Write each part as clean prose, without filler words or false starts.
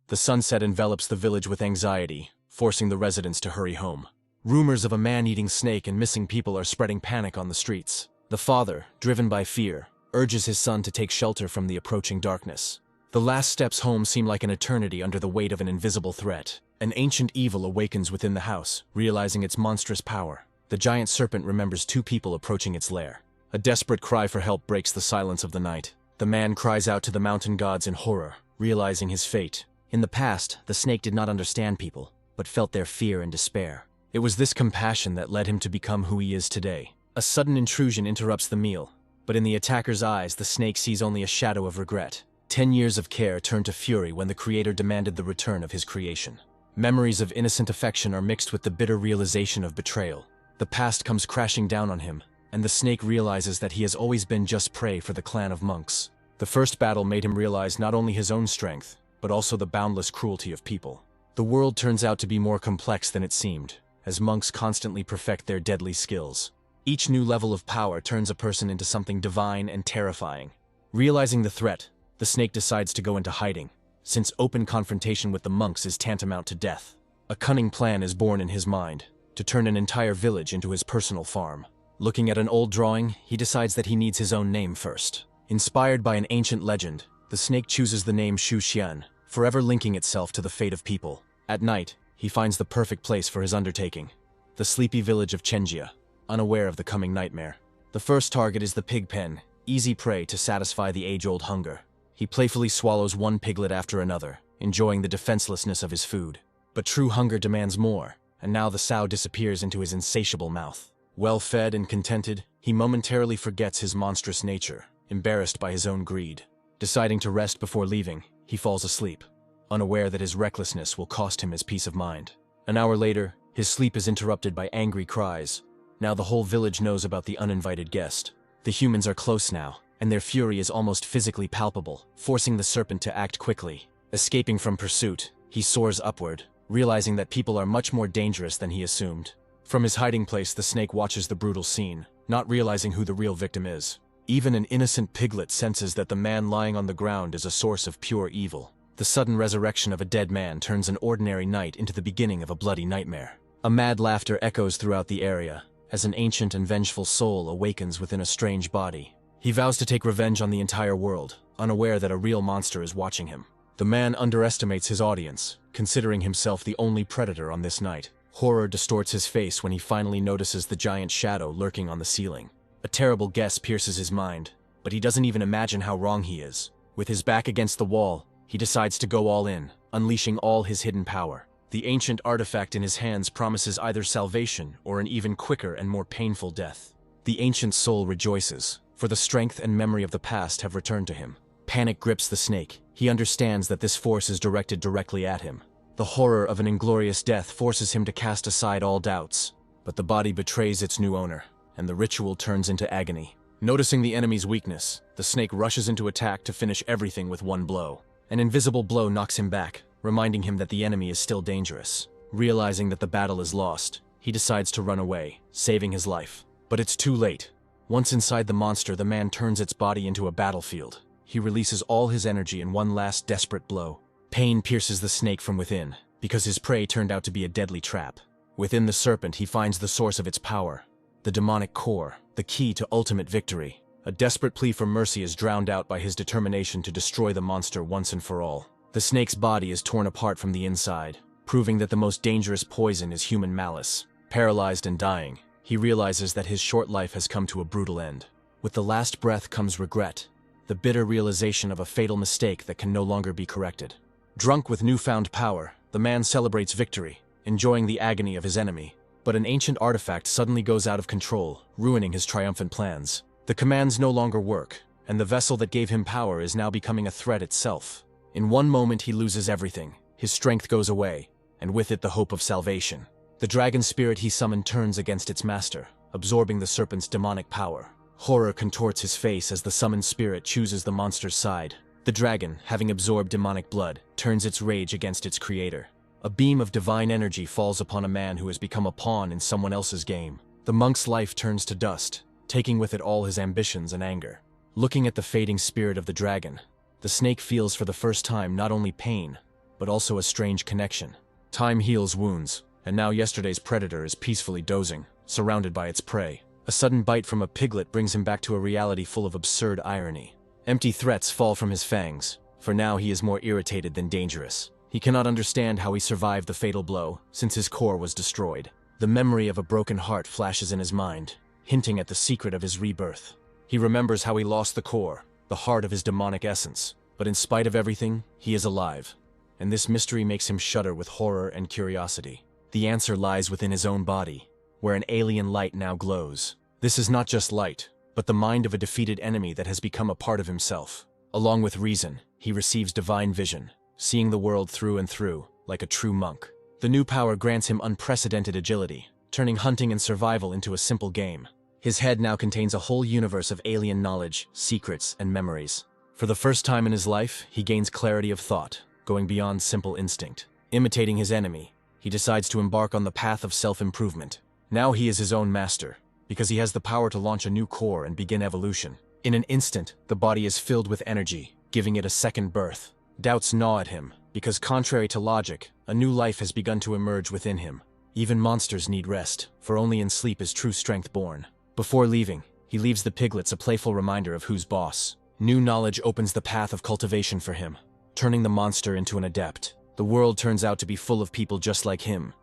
The sunset envelops the village with anxiety, forcing the residents to hurry home. Rumors of a man-eating snake and missing people are spreading panic on the streets. The father, driven by fear, urges his son to take shelter from the approaching darkness. The last steps home seem like an eternity under the weight of an invisible threat. An ancient evil awakens within the house, realizing its monstrous power. The giant serpent remembers two people approaching its lair. A desperate cry for help breaks the silence of the night. The man cries out to the mountain gods in horror, realizing his fate. In the past, the snake did not understand people, but felt their fear and despair. It was this compassion that led him to become who he is today. A sudden intrusion interrupts the meal, but in the attacker's eyes, the snake sees only a shadow of regret. 10 years of care turn to fury when the creator demanded the return of his creation. Memories of innocent affection are mixed with the bitter realization of betrayal. The past comes crashing down on him, and the snake realizes that he has always been just prey for the clan of monks. The first battle made him realize not only his own strength, but also the boundless cruelty of people. The world turns out to be more complex than it seemed, as monks constantly perfect their deadly skills. Each new level of power turns a person into something divine and terrifying. Realizing the threat, the snake decides to go into hiding, since open confrontation with the monks is tantamount to death. A cunning plan is born in his mind, to turn an entire village into his personal farm. Looking at an old drawing, he decides that he needs his own name first. Inspired by an ancient legend, the snake chooses the name Shu Xian, forever linking itself to the fate of people. At night, he finds the perfect place for his undertaking, the sleepy village of Chenjia, unaware of the coming nightmare. The first target is the pig pen, easy prey to satisfy the age-old hunger. He playfully swallows one piglet after another, enjoying the defenselessness of his food. But true hunger demands more, and now the sow disappears into his insatiable mouth. Well fed and contented, he momentarily forgets his monstrous nature, embarrassed by his own greed. Deciding to rest before leaving, he falls asleep, unaware that his recklessness will cost him his peace of mind. An hour later, his sleep is interrupted by angry cries. Now the whole village knows about the uninvited guest. The humans are close now, and their fury is almost physically palpable, forcing the serpent to act quickly. Escaping from pursuit, he soars upward, realizing that people are much more dangerous than he assumed. From his hiding place, the snake watches the brutal scene, not realizing who the real victim is. Even an innocent piglet senses that the man lying on the ground is a source of pure evil. The sudden resurrection of a dead man turns an ordinary night into the beginning of a bloody nightmare. A mad laughter echoes throughout the area, as an ancient and vengeful soul awakens within a strange body. He vows to take revenge on the entire world, unaware that a real monster is watching him. The man underestimates his audience, considering himself the only predator on this night. Horror distorts his face when he finally notices the giant shadow lurking on the ceiling. A terrible guess pierces his mind, but he doesn't even imagine how wrong he is. With his back against the wall, he decides to go all in, unleashing all his hidden power. The ancient artifact in his hands promises either salvation or an even quicker and more painful death. The ancient soul rejoices, for the strength and memory of the past have returned to him. Panic grips the snake. He understands that this force is directed directly at him. The horror of an inglorious death forces him to cast aside all doubts, but the body betrays its new owner, and the ritual turns into agony. Noticing the enemy's weakness, the snake rushes into attack to finish everything with one blow. An invisible blow knocks him back, reminding him that the enemy is still dangerous. Realizing that the battle is lost, he decides to run away, saving his life. But it's too late. Once inside the monster, the man turns its body into a battlefield. He releases all his energy in one last desperate blow. Pain pierces the snake from within, because his prey turned out to be a deadly trap. Within the serpent, he finds the source of its power, the demonic core, the key to ultimate victory. A desperate plea for mercy is drowned out by his determination to destroy the monster once and for all. The snake's body is torn apart from the inside, proving that the most dangerous poison is human malice. Paralyzed and dying, he realizes that his short life has come to a brutal end. With the last breath comes regret, the bitter realization of a fatal mistake that can no longer be corrected. Drunk with newfound power, the man celebrates victory, enjoying the agony of his enemy. But an ancient artifact suddenly goes out of control, ruining his triumphant plans. The commands no longer work, and the vessel that gave him power is now becoming a threat itself. In one moment he loses everything, his strength goes away, and with it the hope of salvation. The dragon spirit he summoned turns against its master, absorbing the serpent's demonic power. Horror contorts his face as the summoned spirit chooses the monster's side. The dragon, having absorbed demonic blood, turns its rage against its creator. A beam of divine energy falls upon a man who has become a pawn in someone else's game. The monk's life turns to dust, taking with it all his ambitions and anger. Looking at the fading spirit of the dragon, the snake feels for the first time not only pain, but also a strange connection. Time heals wounds, and now yesterday's predator is peacefully dozing, surrounded by its prey. A sudden bite from a piglet brings him back to a reality full of absurd irony. Empty threats fall from his fangs, for now he is more irritated than dangerous. He cannot understand how he survived the fatal blow, since his core was destroyed. The memory of a broken heart flashes in his mind, hinting at the secret of his rebirth. He remembers how he lost the core, the heart of his demonic essence, but in spite of everything, he is alive. And this mystery makes him shudder with horror and curiosity. The answer lies within his own body, where an alien light now glows. This is not just light, but the mind of a defeated enemy that has become a part of himself. Along with reason, he receives divine vision, seeing the world through and through, like a true monk. The new power grants him unprecedented agility, turning hunting and survival into a simple game. His head now contains a whole universe of alien knowledge, secrets, and memories. For the first time in his life, he gains clarity of thought, going beyond simple instinct. Imitating his enemy, he decides to embark on the path of self-improvement. Now he is his own master, because he has the power to launch a new core and begin evolution. In an instant, the body is filled with energy, giving it a second birth. Doubts gnaw at him, because contrary to logic, a new life has begun to emerge within him. Even monsters need rest, for only in sleep is true strength born. Before leaving, he leaves the piglets a playful reminder of who's boss. New knowledge opens the path of cultivation for him, turning the monster into an adept. The world turns out to be full of people just like him,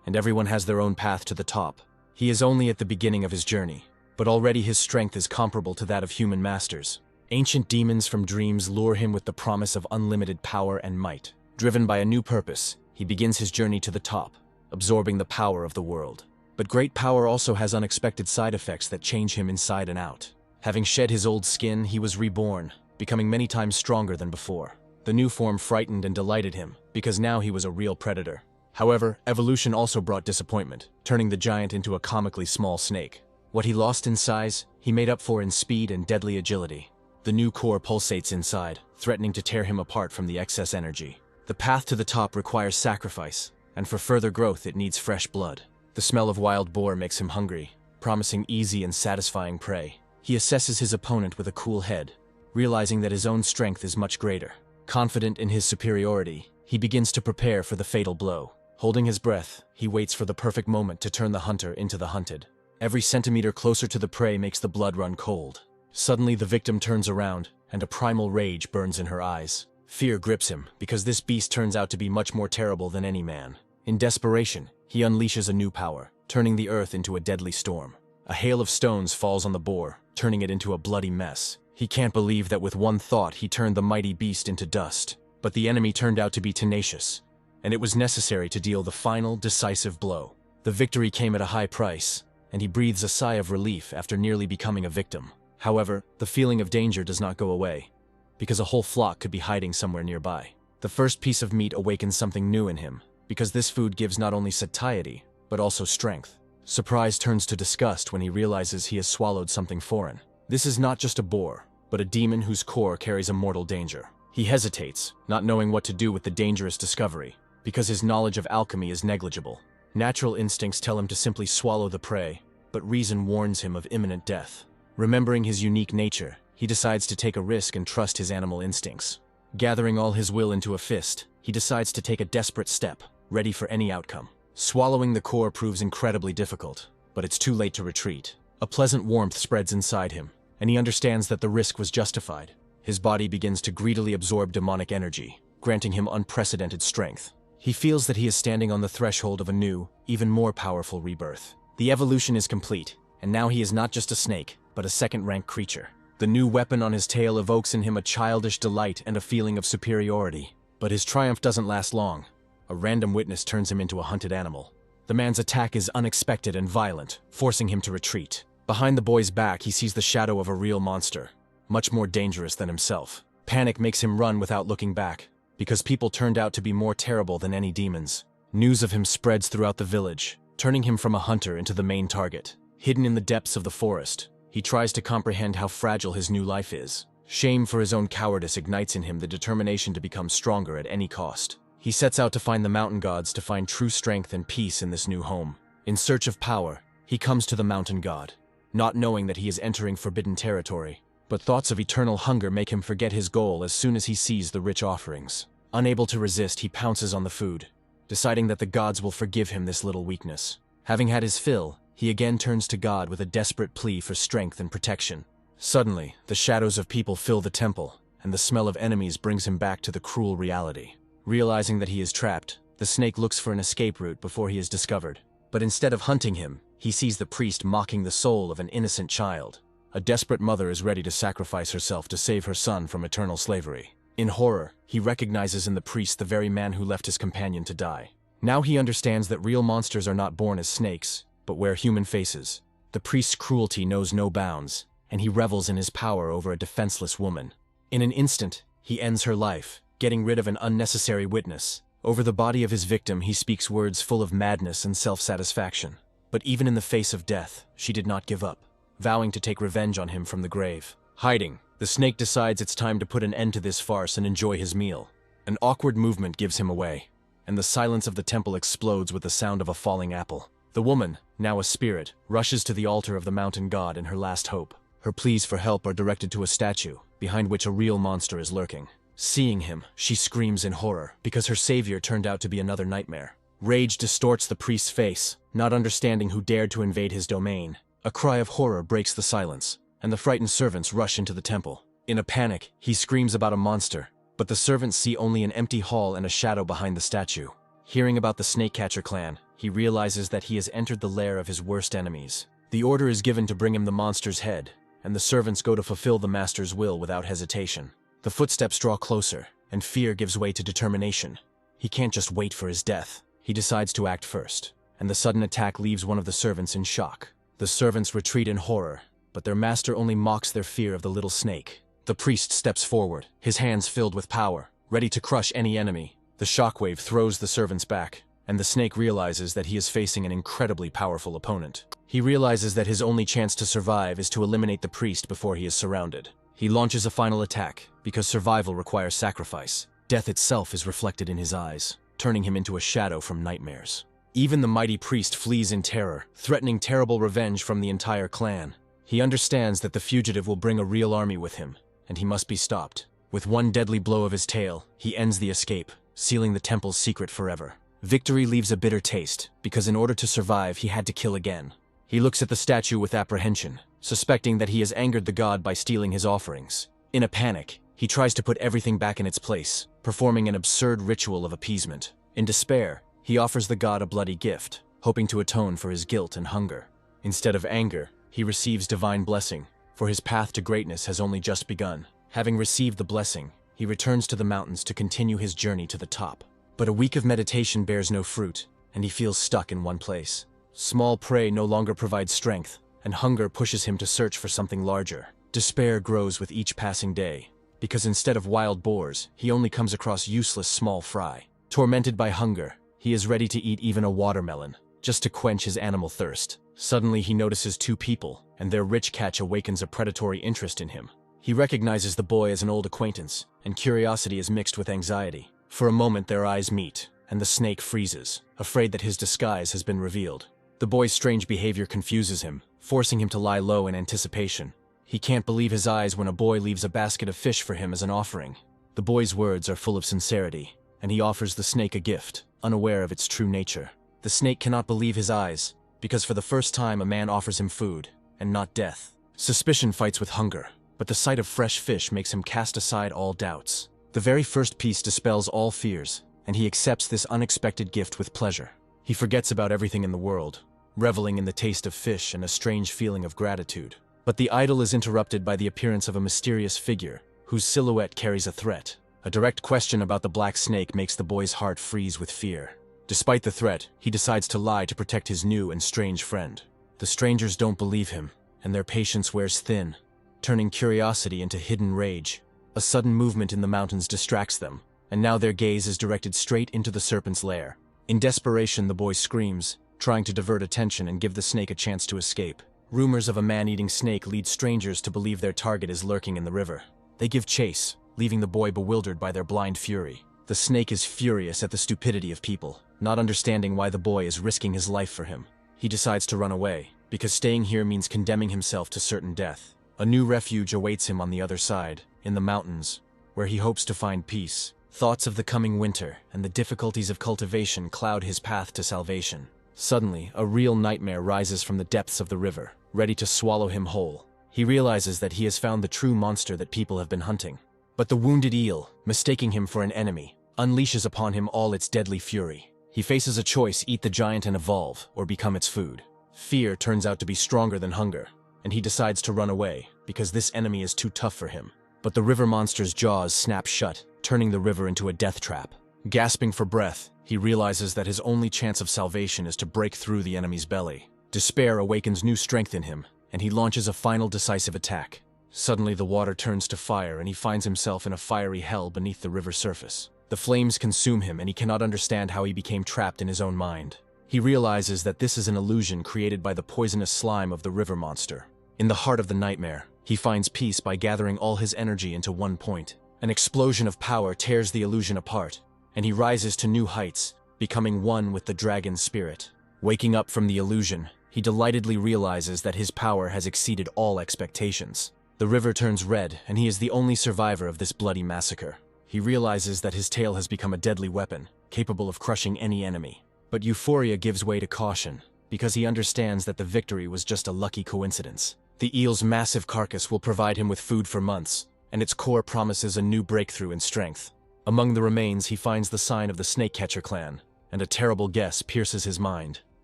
and everyone has their own path to the top. He is only at the beginning of his journey, but already his strength is comparable to that of human masters. Ancient demons from dreams lure him with the promise of unlimited power and might. Driven by a new purpose, he begins his journey to the top, absorbing the power of the world. But great power also has unexpected side effects that change him inside and out. Having shed his old skin, he was reborn, becoming many times stronger than before. The new form frightened and delighted him, because now he was a real predator. However, evolution also brought disappointment, turning the giant into a comically small snake. What he lost in size, he made up for in speed and deadly agility. The new core pulsates inside, threatening to tear him apart from the excess energy. The path to the top requires sacrifice, and for further growth it needs fresh blood. The smell of wild boar makes him hungry, promising easy and satisfying prey. He assesses his opponent with a cool head, realizing that his own strength is much greater. Confident in his superiority, he begins to prepare for the fatal blow. Holding his breath, he waits for the perfect moment to turn the hunter into the hunted. Every centimeter closer to the prey makes the blood run cold. Suddenly the victim turns around, and a primal rage burns in her eyes. Fear grips him, because this beast turns out to be much more terrible than any man. In desperation, he unleashes a new power, turning the earth into a deadly storm. A hail of stones falls on the boar, turning it into a bloody mess. He can't believe that with one thought he turned the mighty beast into dust. But the enemy turned out to be tenacious, and it was necessary to deal the final, decisive blow. The victory came at a high price, and he breathes a sigh of relief after nearly becoming a victim. However, the feeling of danger does not go away, because a whole flock could be hiding somewhere nearby. The first piece of meat awakens something new in him, because this food gives not only satiety, but also strength. Surprise turns to disgust when he realizes he has swallowed something foreign. This is not just a boar, but a demon whose core carries a mortal danger. He hesitates, not knowing what to do with the dangerous discovery, because his knowledge of alchemy is negligible. Natural instincts tell him to simply swallow the prey, but reason warns him of imminent death. Remembering his unique nature, he decides to take a risk and trust his animal instincts. Gathering all his will into a fist, he decides to take a desperate step, ready for any outcome. Swallowing the core proves incredibly difficult, but it's too late to retreat. A pleasant warmth spreads inside him, and he understands that the risk was justified. His body begins to greedily absorb demonic energy, granting him unprecedented strength. He feels that he is standing on the threshold of a new, even more powerful rebirth. The evolution is complete, and now he is not just a snake, but a second-rank creature. The new weapon on his tail evokes in him a childish delight and a feeling of superiority. But his triumph doesn't last long. A random witness turns him into a hunted animal. The man's attack is unexpected and violent, forcing him to retreat. Behind the boy's back, he sees the shadow of a real monster, much more dangerous than himself. Panic makes him run without looking back, because people turned out to be more terrible than any demons. News of him spreads throughout the village, turning him from a hunter into the main target. Hidden in the depths of the forest, he tries to comprehend how fragile his new life is. Shame for his own cowardice ignites in him the determination to become stronger at any cost. He sets out to find the mountain gods to find true strength and peace in this new home. In search of power, he comes to the mountain god, not knowing that he is entering forbidden territory. But thoughts of eternal hunger make him forget his goal as soon as he sees the rich offerings. Unable to resist, he pounces on the food, deciding that the gods will forgive him this little weakness. Having had his fill, he again turns to God with a desperate plea for strength and protection. Suddenly, the shadows of people fill the temple, and the smell of enemies brings him back to the cruel reality. Realizing that he is trapped, the snake looks for an escape route before he is discovered. But instead of hunting him, he sees the priest mocking the soul of an innocent child. A desperate mother is ready to sacrifice herself to save her son from eternal slavery. In horror, he recognizes in the priest the very man who left his companion to die. Now he understands that real monsters are not born as snakes, but wear human faces. The priest's cruelty knows no bounds, and he revels in his power over a defenseless woman. In an instant, he ends her life, getting rid of an unnecessary witness. Over the body of his victim, he speaks words full of madness and self-satisfaction. But even in the face of death, she did not give up, vowing to take revenge on him from the grave. Hiding, the snake decides it's time to put an end to this farce and enjoy his meal. An awkward movement gives him away, and the silence of the temple explodes with the sound of a falling apple. The woman, now a spirit, rushes to the altar of the mountain god in her last hope. Her pleas for help are directed to a statue, behind which a real monster is lurking. Seeing him, she screams in horror, because her savior turned out to be another nightmare. Rage distorts the priest's face, not understanding who dared to invade his domain. A cry of horror breaks the silence, and the frightened servants rush into the temple. In a panic, he screams about a monster, but the servants see only an empty hall and a shadow behind the statue. Hearing about the Snakecatcher clan, he realizes that he has entered the lair of his worst enemies. The order is given to bring him the monster's head, and the servants go to fulfill the master's will without hesitation. The footsteps draw closer, and fear gives way to determination. He can't just wait for his death. He decides to act first, and the sudden attack leaves one of the servants in shock. The servants retreat in horror, but their master only mocks their fear of the little snake. The priest steps forward, his hands filled with power, ready to crush any enemy. The shockwave throws the servants back, and the snake realizes that he is facing an incredibly powerful opponent. He realizes that his only chance to survive is to eliminate the priest before he is surrounded. He launches a final attack, because survival requires sacrifice. Death itself is reflected in his eyes, turning him into a shadow from nightmares. Even the mighty priest flees in terror, threatening terrible revenge from the entire clan. He understands that the fugitive will bring a real army with him, and he must be stopped. With one deadly blow of his tail, he ends the escape, sealing the temple's secret forever. Victory leaves a bitter taste, because in order to survive, he had to kill again. He looks at the statue with apprehension, suspecting that he has angered the god by stealing his offerings. In a panic, he tries to put everything back in its place, performing an absurd ritual of appeasement. In despair, he offers the god a bloody gift, hoping to atone for his guilt and hunger. Instead of anger, he receives divine blessing, for his path to greatness has only just begun. Having received the blessing, he returns to the mountains to continue his journey to the top. But a week of meditation bears no fruit, and he feels stuck in one place. Small prey no longer provides strength, and hunger pushes him to search for something larger. Despair grows with each passing day, because instead of wild boars, he only comes across useless small fry. Tormented by hunger, he is ready to eat even a watermelon, just to quench his animal thirst. Suddenly he notices two people, and their rich catch awakens a predatory interest in him. He recognizes the boy as an old acquaintance, and curiosity is mixed with anxiety. For a moment their eyes meet, and the snake freezes, afraid that his disguise has been revealed. The boy's strange behavior confuses him, forcing him to lie low in anticipation. He can't believe his eyes when a boy leaves a basket of fish for him as an offering. The boy's words are full of sincerity, and he offers the snake a gift, unaware of its true nature. The snake cannot believe his eyes, because for the first time a man offers him food, and not death. Suspicion fights with hunger, but the sight of fresh fish makes him cast aside all doubts. The very first piece dispels all fears, and he accepts this unexpected gift with pleasure. He forgets about everything in the world, reveling in the taste of fish and a strange feeling of gratitude. But the idyll is interrupted by the appearance of a mysterious figure, whose silhouette carries a threat. A direct question about the black snake makes the boy's heart freeze with fear. Despite the threat, he decides to lie to protect his new and strange friend. The strangers don't believe him, and their patience wears thin, turning curiosity into hidden rage. A sudden movement in the mountains distracts them, and now their gaze is directed straight into the serpent's lair. In desperation, the boy screams, trying to divert attention and give the snake a chance to escape. Rumors of a man-eating snake lead strangers to believe their target is lurking in the river. They give chase, leaving the boy bewildered by their blind fury. The snake is furious at the stupidity of people, not understanding why the boy is risking his life for him. He decides to run away, because staying here means condemning himself to certain death. A new refuge awaits him on the other side, in the mountains, where he hopes to find peace. Thoughts of the coming winter and the difficulties of cultivation cloud his path to salvation. Suddenly, a real nightmare rises from the depths of the river, ready to swallow him whole. He realizes that he has found the true monster that people have been hunting. But the wounded eel, mistaking him for an enemy, unleashes upon him all its deadly fury. He faces a choice: eat the giant and evolve, or become its food. Fear turns out to be stronger than hunger, and he decides to run away, because this enemy is too tough for him. But the river monster's jaws snap shut, turning the river into a death trap. Gasping for breath, he realizes that his only chance of salvation is to break through the enemy's belly. Despair awakens new strength in him, and he launches a final decisive attack. Suddenly the water turns to fire, and he finds himself in a fiery hell beneath the river's surface. The flames consume him, and he cannot understand how he became trapped in his own mind. He realizes that this is an illusion created by the poisonous slime of the river monster. In the heart of the nightmare, he finds peace by gathering all his energy into one point. An explosion of power tears the illusion apart, and he rises to new heights, becoming one with the dragon's spirit. Waking up from the illusion, he delightedly realizes that his power has exceeded all expectations. The river turns red, and he is the only survivor of this bloody massacre. He realizes that his tail has become a deadly weapon, capable of crushing any enemy. But euphoria gives way to caution, because he understands that the victory was just a lucky coincidence. The eel's massive carcass will provide him with food for months, and its core promises a new breakthrough in strength. Among the remains, he finds the sign of the snake-catcher clan, and a terrible guess pierces his mind.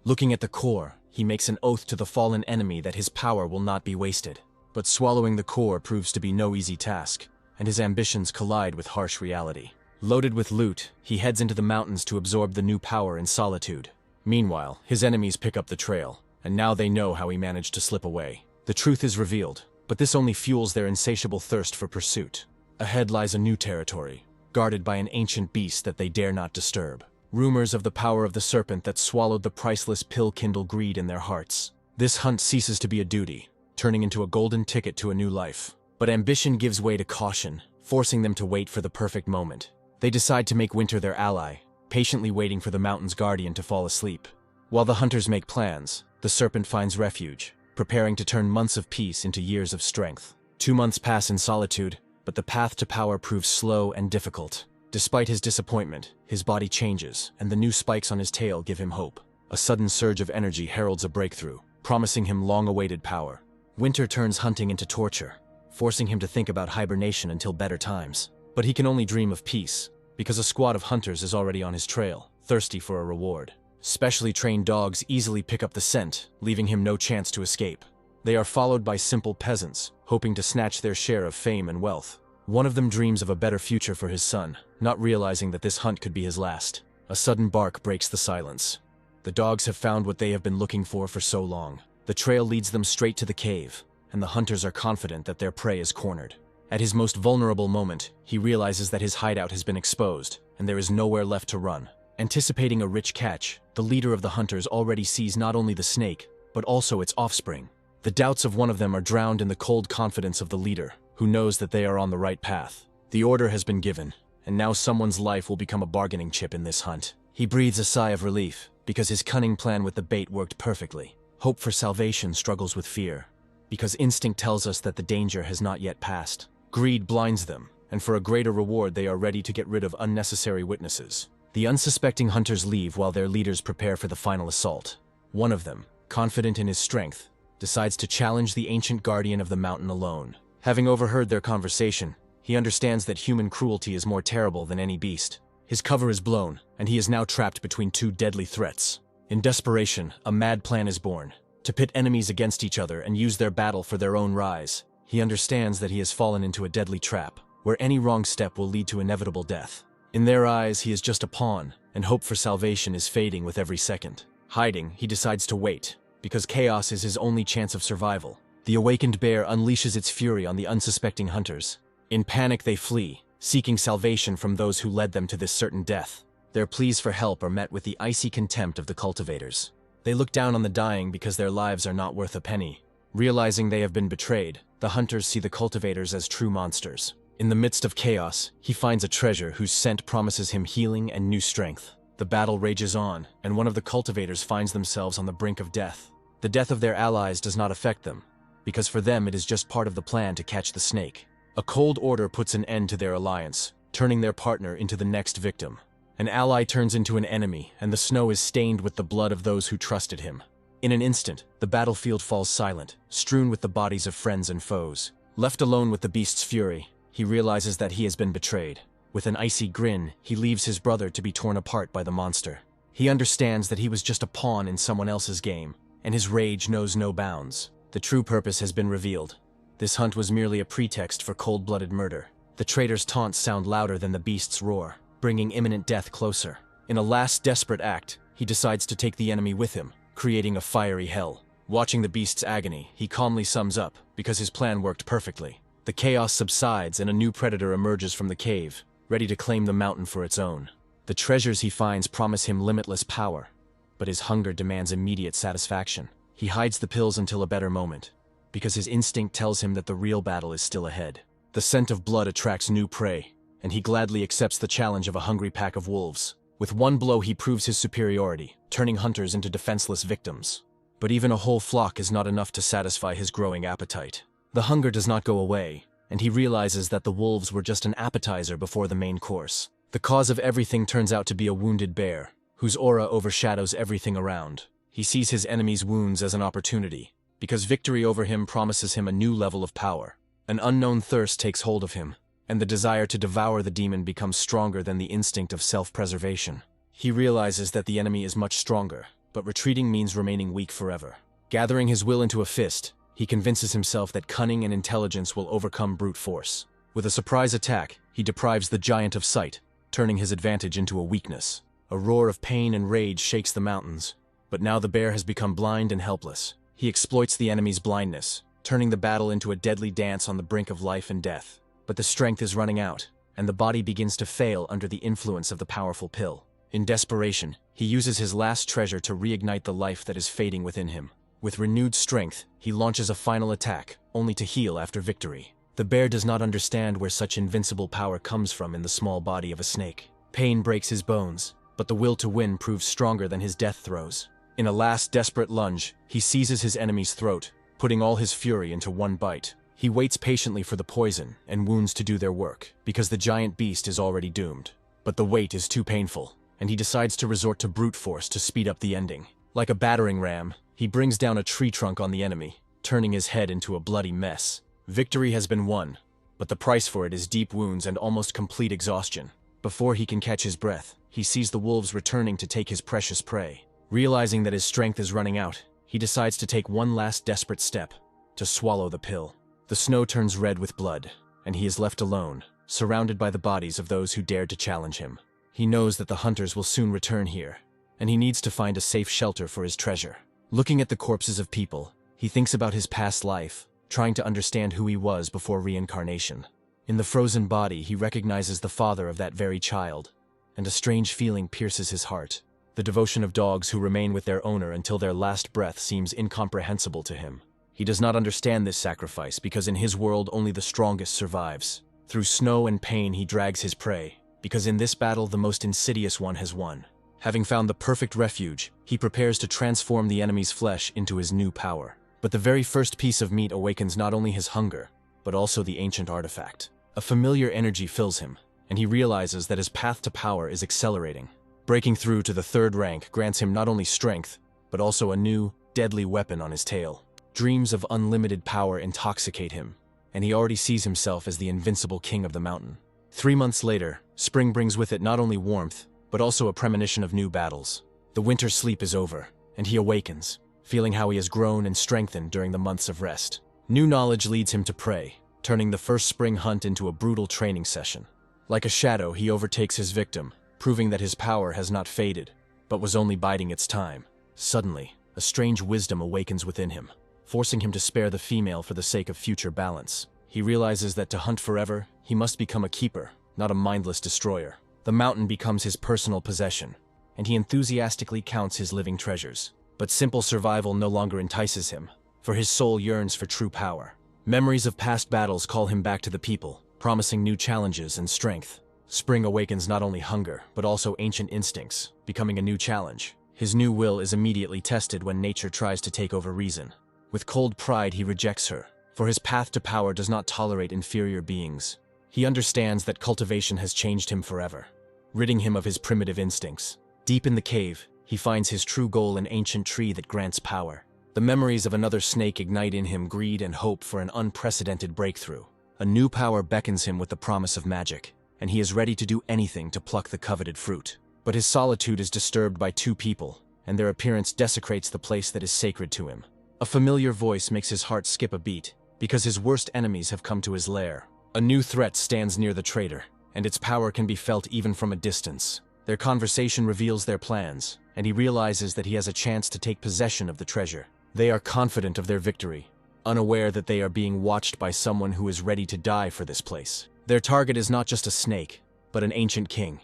Looking at the core, he makes an oath to the fallen enemy that his power will not be wasted. But swallowing the core proves to be no easy task, and his ambitions collide with harsh reality. Loaded with loot, he heads into the mountains to absorb the new power in solitude. Meanwhile, his enemies pick up the trail, and now they know how he managed to slip away. The truth is revealed, but this only fuels their insatiable thirst for pursuit. Ahead lies a new territory, guarded by an ancient beast that they dare not disturb. Rumors of the power of the serpent that swallowed the priceless pill kindle greed in their hearts. This hunt ceases to be a duty, turning into a golden ticket to a new life. But ambition gives way to caution, forcing them to wait for the perfect moment. They decide to make winter their ally, patiently waiting for the mountain's guardian to fall asleep. While the hunters make plans, the serpent finds refuge, preparing to turn months of peace into years of strength. 2 months pass in solitude, but the path to power proves slow and difficult. Despite his disappointment, his body changes, and the new spikes on his tail give him hope. A sudden surge of energy heralds a breakthrough, promising him long-awaited power. Winter turns hunting into torture, forcing him to think about hibernation until better times. But he can only dream of peace, because a squad of hunters is already on his trail, thirsty for a reward. Specially trained dogs easily pick up the scent, leaving him no chance to escape. They are followed by simple peasants, hoping to snatch their share of fame and wealth. One of them dreams of a better future for his son, not realizing that this hunt could be his last. A sudden bark breaks the silence. The dogs have found what they have been looking for so long. The trail leads them straight to the cave, and the hunters are confident that their prey is cornered. At his most vulnerable moment, he realizes that his hideout has been exposed, and there is nowhere left to run. Anticipating a rich catch, the leader of the hunters already sees not only the snake, but also its offspring. The doubts of one of them are drowned in the cold confidence of the leader, who knows that they are on the right path. The order has been given, and now someone's life will become a bargaining chip in this hunt. He breathes a sigh of relief, because his cunning plan with the bait worked perfectly. Hope for salvation struggles with fear, because instinct tells us that the danger has not yet passed. Greed blinds them, and for a greater reward they are ready to get rid of unnecessary witnesses. The unsuspecting hunters leave while their leaders prepare for the final assault. One of them, confident in his strength, decides to challenge the ancient guardian of the mountain alone. Having overheard their conversation, he understands that human cruelty is more terrible than any beast. His cover is blown, and he is now trapped between two deadly threats. In desperation, a mad plan is born, to pit enemies against each other and use their battle for their own rise. He understands that he has fallen into a deadly trap, where any wrong step will lead to inevitable death. In their eyes, he is just a pawn, and hope for salvation is fading with every second. Hiding, he decides to wait, because chaos is his only chance of survival. The awakened bear unleashes its fury on the unsuspecting hunters. In panic, they flee, seeking salvation from those who led them to this certain death. Their pleas for help are met with the icy contempt of the cultivators. They look down on the dying because their lives are not worth a penny. Realizing they have been betrayed, the hunters see the cultivators as true monsters. In the midst of chaos, he finds a treasure whose scent promises him healing and new strength. The battle rages on, and one of the cultivators finds themselves on the brink of death. The death of their allies does not affect them, because for them it is just part of the plan to catch the snake. A cold order puts an end to their alliance, turning their partner into the next victim. An ally turns into an enemy, and the snow is stained with the blood of those who trusted him. In an instant, the battlefield falls silent, strewn with the bodies of friends and foes. Left alone with the beast's fury, he realizes that he has been betrayed. With an icy grin, he leaves his brother to be torn apart by the monster. He understands that he was just a pawn in someone else's game, and his rage knows no bounds. The true purpose has been revealed. This hunt was merely a pretext for cold-blooded murder. The traitor's taunts sound louder than the beast's roar, bringing imminent death closer. In a last desperate act, he decides to take the enemy with him, creating a fiery hell. Watching the beast's agony, he calmly sums up, because his plan worked perfectly. The chaos subsides and a new predator emerges from the cave, ready to claim the mountain for its own. The treasures he finds promise him limitless power, but his hunger demands immediate satisfaction. He hides the pills until a better moment, because his instinct tells him that the real battle is still ahead. The scent of blood attracts new prey, and he gladly accepts the challenge of a hungry pack of wolves. With one blow he proves his superiority, turning hunters into defenseless victims. But even a whole flock is not enough to satisfy his growing appetite. The hunger does not go away, and he realizes that the wolves were just an appetizer before the main course. The cause of everything turns out to be a wounded bear, whose aura overshadows everything around. He sees his enemy's wounds as an opportunity, because victory over him promises him a new level of power. An unknown thirst takes hold of him, and the desire to devour the demon becomes stronger than the instinct of self-preservation. He realizes that the enemy is much stronger, but retreating means remaining weak forever. Gathering his will into a fist, he convinces himself that cunning and intelligence will overcome brute force. With a surprise attack, he deprives the giant of sight, turning his advantage into a weakness. A roar of pain and rage shakes the mountains, but now the bear has become blind and helpless. He exploits the enemy's blindness, turning the battle into a deadly dance on the brink of life and death. But the strength is running out, and the body begins to fail under the influence of the powerful pill. In desperation, he uses his last treasure to reignite the life that is fading within him. With renewed strength, he launches a final attack, only to heal after victory. The bear does not understand where such invincible power comes from in the small body of a snake. Pain breaks his bones, but the will to win proves stronger than his death throes. In a last desperate lunge, he seizes his enemy's throat, putting all his fury into one bite. He waits patiently for the poison and wounds to do their work, because the giant beast is already doomed. But the wait is too painful, and he decides to resort to brute force to speed up the ending. Like a battering ram, he brings down a tree trunk on the enemy, turning his head into a bloody mess. Victory has been won, but the price for it is deep wounds and almost complete exhaustion. Before he can catch his breath, he sees the wolves returning to take his precious prey. Realizing that his strength is running out, he decides to take one last desperate step, to swallow the pill. The snow turns red with blood, and he is left alone, surrounded by the bodies of those who dared to challenge him. He knows that the hunters will soon return here, and he needs to find a safe shelter for his treasure. Looking at the corpses of people, he thinks about his past life, trying to understand who he was before reincarnation. In the frozen body, he recognizes the father of that very child, and a strange feeling pierces his heart. The devotion of dogs who remain with their owner until their last breath seems incomprehensible to him. He does not understand this sacrifice because in his world only the strongest survives. Through snow and pain he drags his prey, because in this battle the most insidious one has won. Having found the perfect refuge, he prepares to transform the enemy's flesh into his new power. But the very first piece of meat awakens not only his hunger, but also the ancient artifact. A familiar energy fills him, and he realizes that his path to power is accelerating. Breaking through to the third rank grants him not only strength, but also a new, deadly weapon on his tail. Dreams of unlimited power intoxicate him, and he already sees himself as the invincible king of the mountain. 3 months later, spring brings with it not only warmth, but also a premonition of new battles. The winter sleep is over, and he awakens, feeling how he has grown and strengthened during the months of rest. New knowledge leads him to prey, turning the first spring hunt into a brutal training session. Like a shadow, he overtakes his victim, proving that his power has not faded, but was only biding its time. Suddenly, a strange wisdom awakens within him, forcing him to spare the female for the sake of future balance. He realizes that to hunt forever, he must become a keeper, not a mindless destroyer. The mountain becomes his personal possession, and he enthusiastically counts his living treasures. But simple survival no longer entices him, for his soul yearns for true power. Memories of past battles call him back to the people, promising new challenges and strength. Spring awakens not only hunger, but also ancient instincts, becoming a new challenge. His new will is immediately tested when nature tries to take over reason. With cold pride he rejects her, for his path to power does not tolerate inferior beings. He understands that cultivation has changed him forever, ridding him of his primitive instincts. Deep in the cave, he finds his true goal, an ancient tree that grants power. The memories of another snake ignite in him greed and hope for an unprecedented breakthrough. A new power beckons him with the promise of magic, and he is ready to do anything to pluck the coveted fruit. But his solitude is disturbed by two people, and their appearance desecrates the place that is sacred to him. A familiar voice makes his heart skip a beat, because his worst enemies have come to his lair. A new threat stands near the traitor, and its power can be felt even from a distance. Their conversation reveals their plans, and he realizes that he has a chance to take possession of the treasure. They are confident of their victory, unaware that they are being watched by someone who is ready to die for this place. Their target is not just a snake, but an ancient king,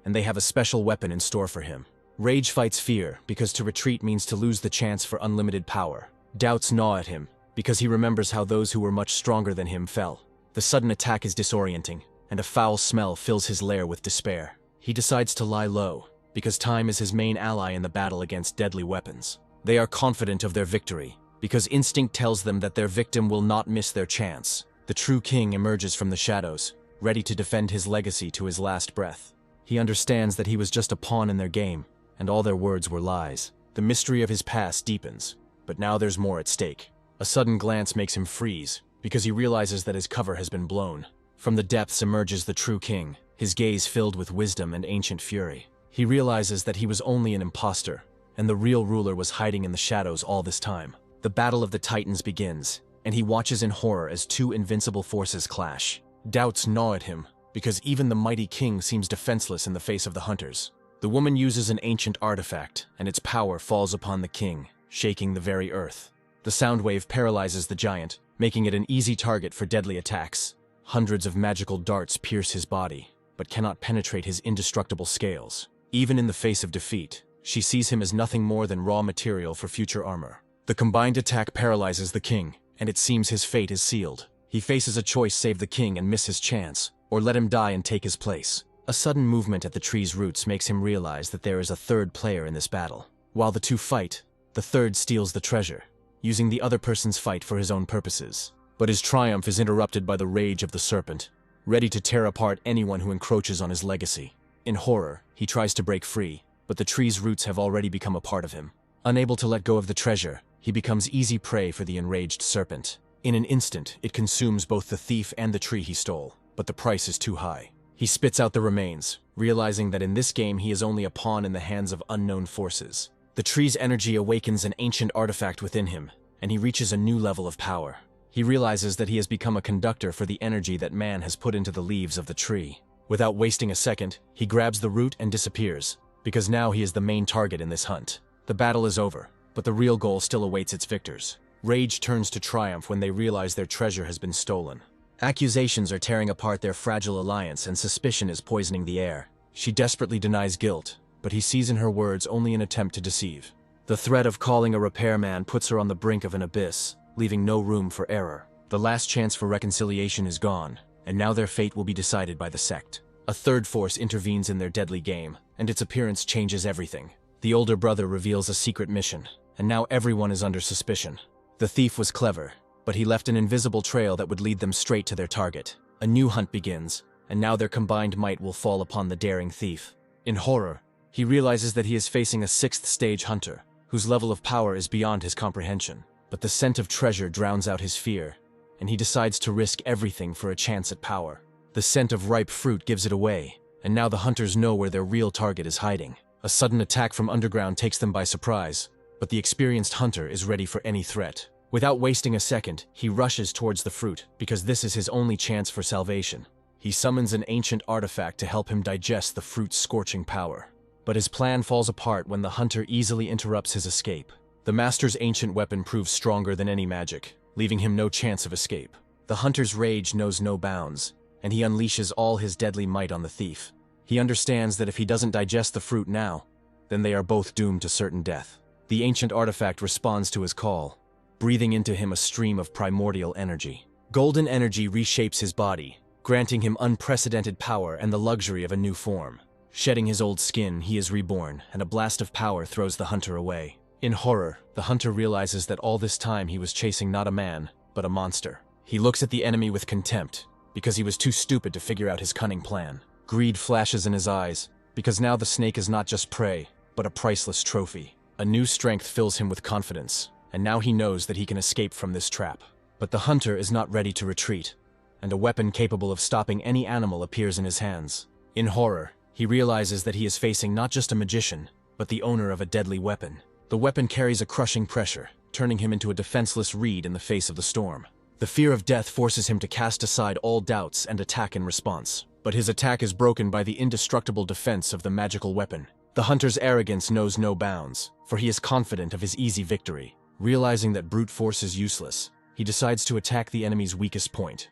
and they have a special weapon in store for him. Rage fights fear, because to retreat means to lose the chance for unlimited power. Doubts gnaw at him, because he remembers how those who were much stronger than him fell. The sudden attack is disorienting, and a foul smell fills his lair with despair. He decides to lie low, because time is his main ally in the battle against deadly weapons. They are confident of their victory, because instinct tells them that their victim will not miss their chance. The true king emerges from the shadows, ready to defend his legacy to his last breath. He understands that he was just a pawn in their game, and all their words were lies. The mystery of his past deepens, but now there's more at stake. A sudden glance makes him freeze, because he realizes that his cover has been blown. From the depths emerges the true king, his gaze filled with wisdom and ancient fury. He realizes that he was only an imposter, and the real ruler was hiding in the shadows all this time. The battle of the titans begins, and he watches in horror as two invincible forces clash. Doubts gnaw at him, because even the mighty king seems defenseless in the face of the hunters. The woman uses an ancient artifact, and its power falls upon the king, shaking the very earth. The sound wave paralyzes the giant, making it an easy target for deadly attacks. Hundreds of magical darts pierce his body, but cannot penetrate his indestructible scales. Even in the face of defeat, she sees him as nothing more than raw material for future armor. The combined attack paralyzes the king, and it seems his fate is sealed. He faces a choice: save the king and miss his chance, or let him die and take his place. A sudden movement at the tree's roots makes him realize that there is a third player in this battle. While the two fight, the third steals the treasure, using the other person's fight for his own purposes. But his triumph is interrupted by the rage of the serpent, ready to tear apart anyone who encroaches on his legacy. In horror, he tries to break free, but the tree's roots have already become a part of him. Unable to let go of the treasure, he becomes easy prey for the enraged serpent. In an instant, it consumes both the thief and the tree he stole, but the price is too high. He spits out the remains, realizing that in this game he is only a pawn in the hands of unknown forces. The tree's energy awakens an ancient artifact within him, and he reaches a new level of power. He realizes that he has become a conductor for the energy that man has put into the leaves of the tree. Without wasting a second, he grabs the root and disappears, because now he is the main target in this hunt. The battle is over, but the real goal still awaits its victors. Rage turns to triumph when they realize their treasure has been stolen. Accusations are tearing apart their fragile alliance, and suspicion is poisoning the air. She desperately denies guilt, but he sees in her words only an attempt to deceive. The threat of calling a repairman puts her on the brink of an abyss, leaving no room for error. The last chance for reconciliation is gone, and now their fate will be decided by the sect. A third force intervenes in their deadly game, and its appearance changes everything. The older brother reveals a secret mission, and now everyone is under suspicion. The thief was clever, but he left an invisible trail that would lead them straight to their target. A new hunt begins, and now their combined might will fall upon the daring thief. In horror, he realizes that he is facing a sixth-stage hunter, whose level of power is beyond his comprehension. But the scent of treasure drowns out his fear, and he decides to risk everything for a chance at power. The scent of ripe fruit gives it away, and now the hunters know where their real target is hiding. A sudden attack from underground takes them by surprise, but the experienced hunter is ready for any threat. Without wasting a second, he rushes towards the fruit, because this is his only chance for salvation. He summons an ancient artifact to help him digest the fruit's scorching power. But his plan falls apart when the hunter easily interrupts his escape. The master's ancient weapon proves stronger than any magic, leaving him no chance of escape. The hunter's rage knows no bounds, and he unleashes all his deadly might on the thief. He understands that if he doesn't digest the fruit now, then they are both doomed to certain death. The ancient artifact responds to his call, breathing into him a stream of primordial energy. Golden energy reshapes his body, granting him unprecedented power and the luxury of a new form. Shedding his old skin, he is reborn, and a blast of power throws the hunter away. In horror, the hunter realizes that all this time he was chasing not a man, but a monster. He looks at the enemy with contempt, because he was too stupid to figure out his cunning plan. Greed flashes in his eyes, because now the snake is not just prey, but a priceless trophy. A new strength fills him with confidence, and now he knows that he can escape from this trap. But the hunter is not ready to retreat, and a weapon capable of stopping any animal appears in his hands. In horror, he realizes that he is facing not just a magician, but the owner of a deadly weapon. The weapon carries a crushing pressure, turning him into a defenseless reed in the face of the storm. The fear of death forces him to cast aside all doubts and attack in response. But his attack is broken by the indestructible defense of the magical weapon. The hunter's arrogance knows no bounds, for he is confident of his easy victory. Realizing that brute force is useless, he decides to attack the enemy's weakest point,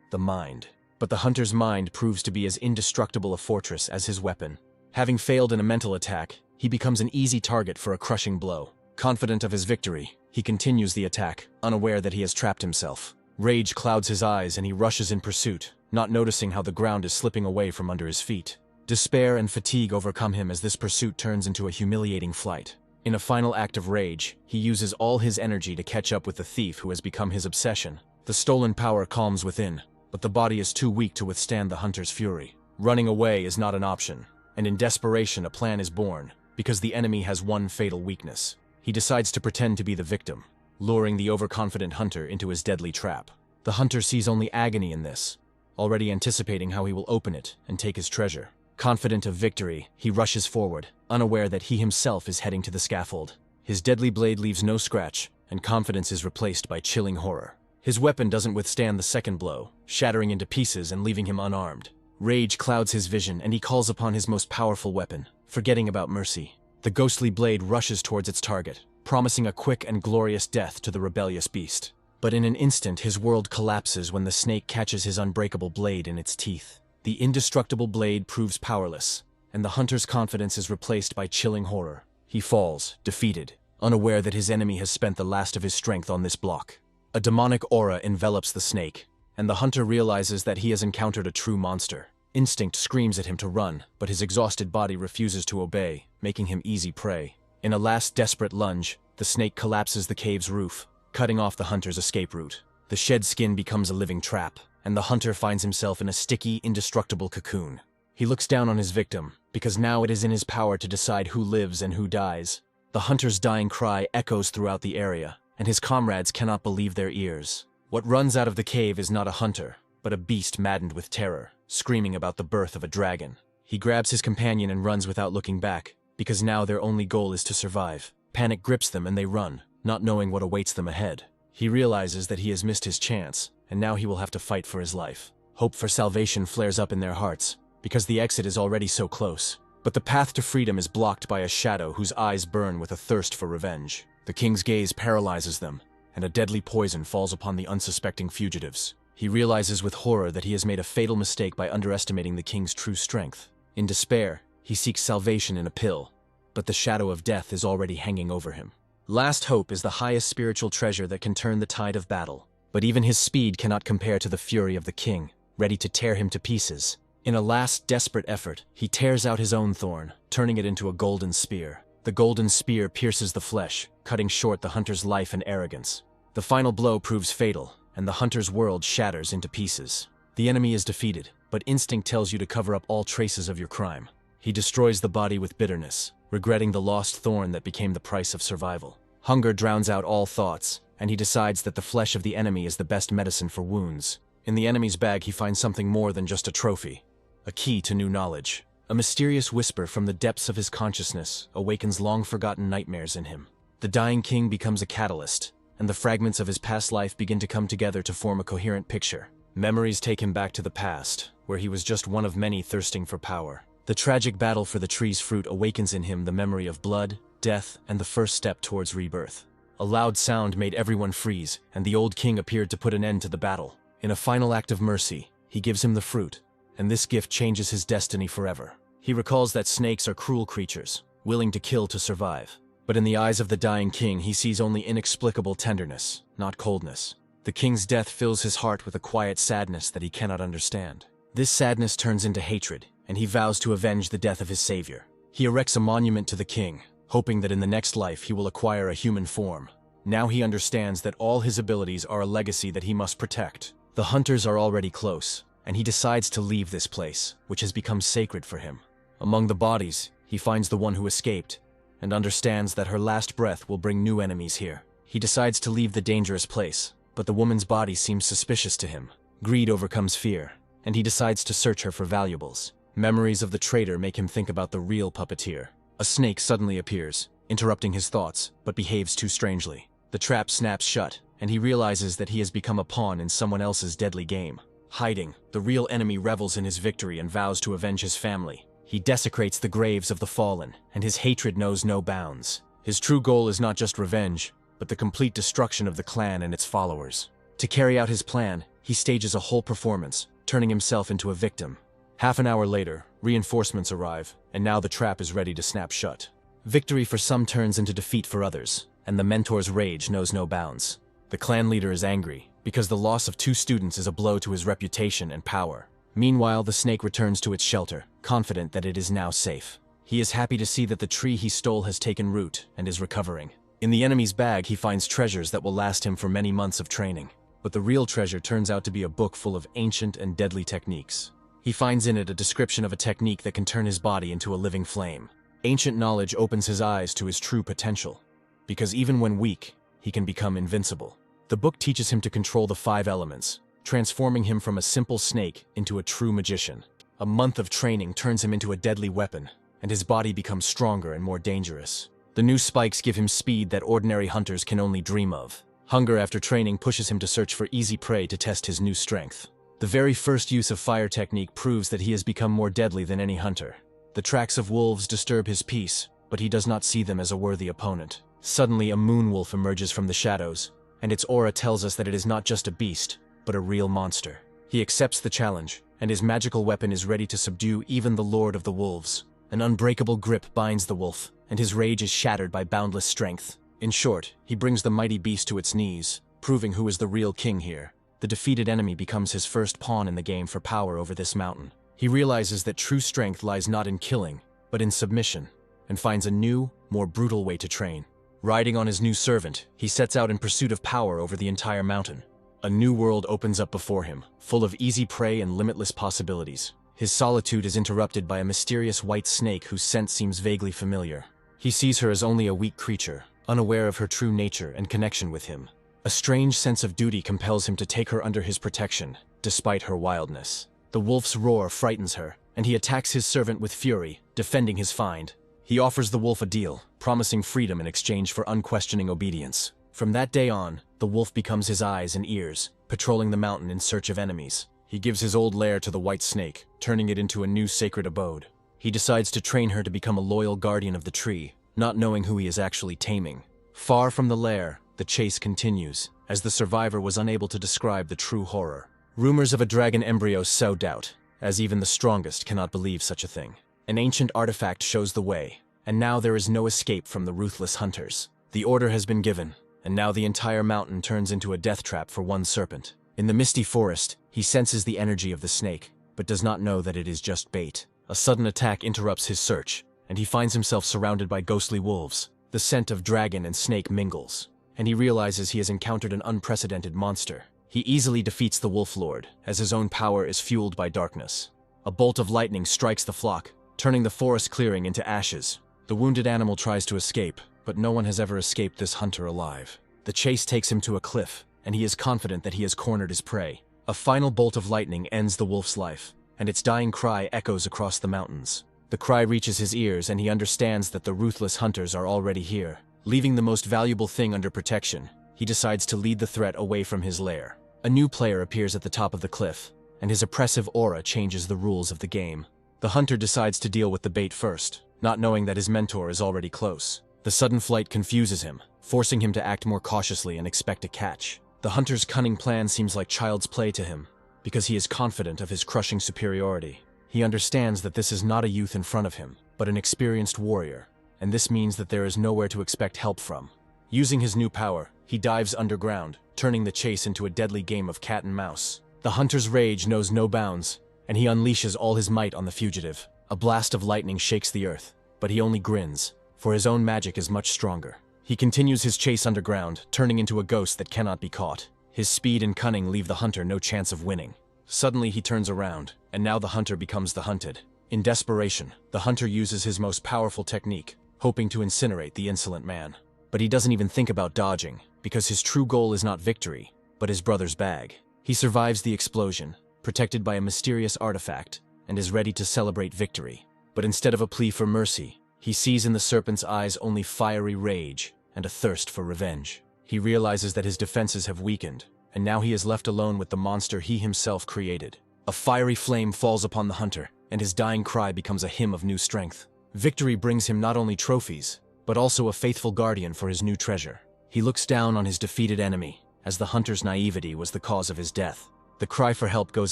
the mind. But the hunter's mind proves to be as indestructible a fortress as his weapon. Having failed in a mental attack, he becomes an easy target for a crushing blow. Confident of his victory, he continues the attack, unaware that he has trapped himself. Rage clouds his eyes and he rushes in pursuit, not noticing how the ground is slipping away from under his feet. Despair and fatigue overcome him as this pursuit turns into a humiliating flight. In a final act of rage, he uses all his energy to catch up with the thief who has become his obsession. The stolen power calms within, but the body is too weak to withstand the hunter's fury. Running away is not an option, and in desperation a plan is born, because the enemy has one fatal weakness. He decides to pretend to be the victim, luring the overconfident hunter into his deadly trap. The hunter sees only agony in this, already anticipating how he will open it and take his treasure. Confident of victory, he rushes forward, unaware that he himself is heading to the scaffold. His deadly blade leaves no scratch, and confidence is replaced by chilling horror. His weapon doesn't withstand the second blow, shattering into pieces and leaving him unarmed. Rage clouds his vision, and he calls upon his most powerful weapon, forgetting about mercy. The ghostly blade rushes towards its target, promising a quick and glorious death to the rebellious beast. But in an instant, his world collapses when the snake catches his unbreakable blade in its teeth. The indestructible blade proves powerless, and the hunter's confidence is replaced by chilling horror. He falls, defeated, unaware that his enemy has spent the last of his strength on this block. A demonic aura envelops the snake, and the hunter realizes that he has encountered a true monster. Instinct screams at him to run, but his exhausted body refuses to obey, making him easy prey. In a last desperate lunge, the snake collapses the cave's roof, cutting off the hunter's escape route. The shed skin becomes a living trap, and the hunter finds himself in a sticky, indestructible cocoon. He looks down on his victim, because now it is in his power to decide who lives and who dies. The hunter's dying cry echoes throughout the area, and his comrades cannot believe their ears. What runs out of the cave is not a hunter, but a beast maddened with terror, screaming about the birth of a dragon. He grabs his companion and runs without looking back, because now their only goal is to survive. Panic grips them and they run, not knowing what awaits them ahead. He realizes that he has missed his chance, and now he will have to fight for his life. Hope for salvation flares up in their hearts, because the exit is already so close. But the path to freedom is blocked by a shadow whose eyes burn with a thirst for revenge. The king's gaze paralyzes them, and a deadly poison falls upon the unsuspecting fugitives. He realizes with horror that he has made a fatal mistake by underestimating the king's true strength. In despair, he seeks salvation in a pill, but the shadow of death is already hanging over him. Last hope is the highest spiritual treasure that can turn the tide of battle, but even his speed cannot compare to the fury of the king, ready to tear him to pieces. In a last desperate effort, he tears out his own thorn, turning it into a golden spear. The golden spear pierces the flesh, cutting short the hunter's life and arrogance. The final blow proves fatal, and the hunter's world shatters into pieces. The enemy is defeated, but instinct tells you to cover up all traces of your crime. He destroys the body with bitterness, regretting the lost thorn that became the price of survival. Hunger drowns out all thoughts, and he decides that the flesh of the enemy is the best medicine for wounds. In the enemy's bag he finds something more than just a trophy, a key to new knowledge. A mysterious whisper from the depths of his consciousness awakens long-forgotten nightmares in him. The dying king becomes a catalyst, and the fragments of his past life begin to come together to form a coherent picture. Memories take him back to the past, where he was just one of many thirsting for power. The tragic battle for the tree's fruit awakens in him the memory of blood, death, and the first step towards rebirth. A loud sound made everyone freeze, and the old king appeared to put an end to the battle. In a final act of mercy, he gives him the fruit, and this gift changes his destiny forever. He recalls that snakes are cruel creatures, willing to kill to survive. But in the eyes of the dying king, he sees only inexplicable tenderness, not coldness. The king's death fills his heart with a quiet sadness that he cannot understand. This sadness turns into hatred, and he vows to avenge the death of his savior. He erects a monument to the king, hoping that in the next life he will acquire a human form. Now he understands that all his abilities are a legacy that he must protect. The hunters are already close, and he decides to leave this place, which has become sacred for him. Among the bodies, he finds the one who escaped, and understands that her last breath will bring new enemies here. He decides to leave the dangerous place, but the woman's body seems suspicious to him. Greed overcomes fear, and he decides to search her for valuables. Memories of the traitor make him think about the real puppeteer. A snake suddenly appears, interrupting his thoughts, but behaves too strangely. The trap snaps shut, and he realizes that he has become a pawn in someone else's deadly game. Hiding, the real enemy revels in his victory and vows to avenge his family. He desecrates the graves of the fallen, and his hatred knows no bounds. His true goal is not just revenge, but the complete destruction of the clan and its followers. To carry out his plan, he stages a whole performance, turning himself into a victim. Half an hour later, reinforcements arrive, and now the trap is ready to snap shut. Victory for some turns into defeat for others, and the mentor's rage knows no bounds. The clan leader is angry, because the loss of 2 students is a blow to his reputation and power. Meanwhile, the snake returns to its shelter, confident that it is now safe. He is happy to see that the tree he stole has taken root and is recovering. In the enemy's bag, he finds treasures that will last him for many months of training. But the real treasure turns out to be a book full of ancient and deadly techniques. He finds in it a description of a technique that can turn his body into a living flame. Ancient knowledge opens his eyes to his true potential, because even when weak, he can become invincible. The book teaches him to control the 5 elements, transforming him from a simple snake into a true magician. A month of training turns him into a deadly weapon, and his body becomes stronger and more dangerous. The new spikes give him speed that ordinary hunters can only dream of. Hunger after training pushes him to search for easy prey to test his new strength. The very first use of fire technique proves that he has become more deadly than any hunter. The tracks of wolves disturb his peace, but he does not see them as a worthy opponent. Suddenly, a moon wolf emerges from the shadows, and its aura tells us that it is not just a beast, but a real monster. He accepts the challenge, and his magical weapon is ready to subdue even the Lord of the Wolves. An unbreakable grip binds the wolf, and his rage is shattered by boundless strength. In short, he brings the mighty beast to its knees, proving who is the real king here. The defeated enemy becomes his first pawn in the game for power over this mountain. He realizes that true strength lies not in killing, but in submission, and finds a new, more brutal way to train. Riding on his new servant, he sets out in pursuit of power over the entire mountain. A new world opens up before him, full of easy prey and limitless possibilities. His solitude is interrupted by a mysterious white snake whose scent seems vaguely familiar. He sees her as only a weak creature, unaware of her true nature and connection with him. A strange sense of duty compels him to take her under his protection, despite her wildness. The wolf's roar frightens her, and he attacks his servant with fury, defending his find. He offers the wolf a deal, promising freedom in exchange for unquestioning obedience. From that day on, the wolf becomes his eyes and ears, patrolling the mountain in search of enemies. He gives his old lair to the white snake, turning it into a new sacred abode. He decides to train her to become a loyal guardian of the tree, not knowing who he is actually taming. Far from the lair, the chase continues, as the survivor was unable to describe the true horror. Rumors of a dragon embryo sow doubt, as even the strongest cannot believe such a thing. An ancient artifact shows the way, and now there is no escape from the ruthless hunters. The order has been given, and now the entire mountain turns into a death trap for one serpent. In the misty forest, he senses the energy of the snake, but does not know that it is just bait. A sudden attack interrupts his search, and he finds himself surrounded by ghostly wolves. The scent of dragon and snake mingles, and he realizes he has encountered an unprecedented monster. He easily defeats the Wolf Lord, as his own power is fueled by darkness. A bolt of lightning strikes the flock, turning the forest clearing into ashes. The wounded animal tries to escape, but no one has ever escaped this hunter alive. The chase takes him to a cliff, and he is confident that he has cornered his prey. A final bolt of lightning ends the wolf's life, and its dying cry echoes across the mountains. The cry reaches his ears, and he understands that the ruthless hunters are already here. Leaving the most valuable thing under protection, he decides to lead the threat away from his lair. A new player appears at the top of the cliff, and his oppressive aura changes the rules of the game. The hunter decides to deal with the bait first, not knowing that his mentor is already close. The sudden flight confuses him, forcing him to act more cautiously and expect a catch. The hunter's cunning plan seems like child's play to him, because he is confident of his crushing superiority. He understands that this is not a youth in front of him, but an experienced warrior, and this means that there is nowhere to expect help from. Using his new power, he dives underground, turning the chase into a deadly game of cat and mouse. The hunter's rage knows no bounds, and he unleashes all his might on the fugitive. A blast of lightning shakes the earth, but he only grins, for his own magic is much stronger. He continues his chase underground, turning into a ghost that cannot be caught. His speed and cunning leave the hunter no chance of winning. Suddenly he turns around, and now the hunter becomes the hunted. In desperation, the hunter uses his most powerful technique, hoping to incinerate the insolent man. But he doesn't even think about dodging, because his true goal is not victory, but his brother's bag. He survives the explosion, protected by a mysterious artifact, and is ready to celebrate victory. But instead of a plea for mercy, he sees in the serpent's eyes only fiery rage and a thirst for revenge. He realizes that his defenses have weakened, and now he is left alone with the monster he himself created. A fiery flame falls upon the hunter, and his dying cry becomes a hymn of new strength. Victory brings him not only trophies, but also a faithful guardian for his new treasure. He looks down on his defeated enemy, as the hunter's naivety was the cause of his death. The cry for help goes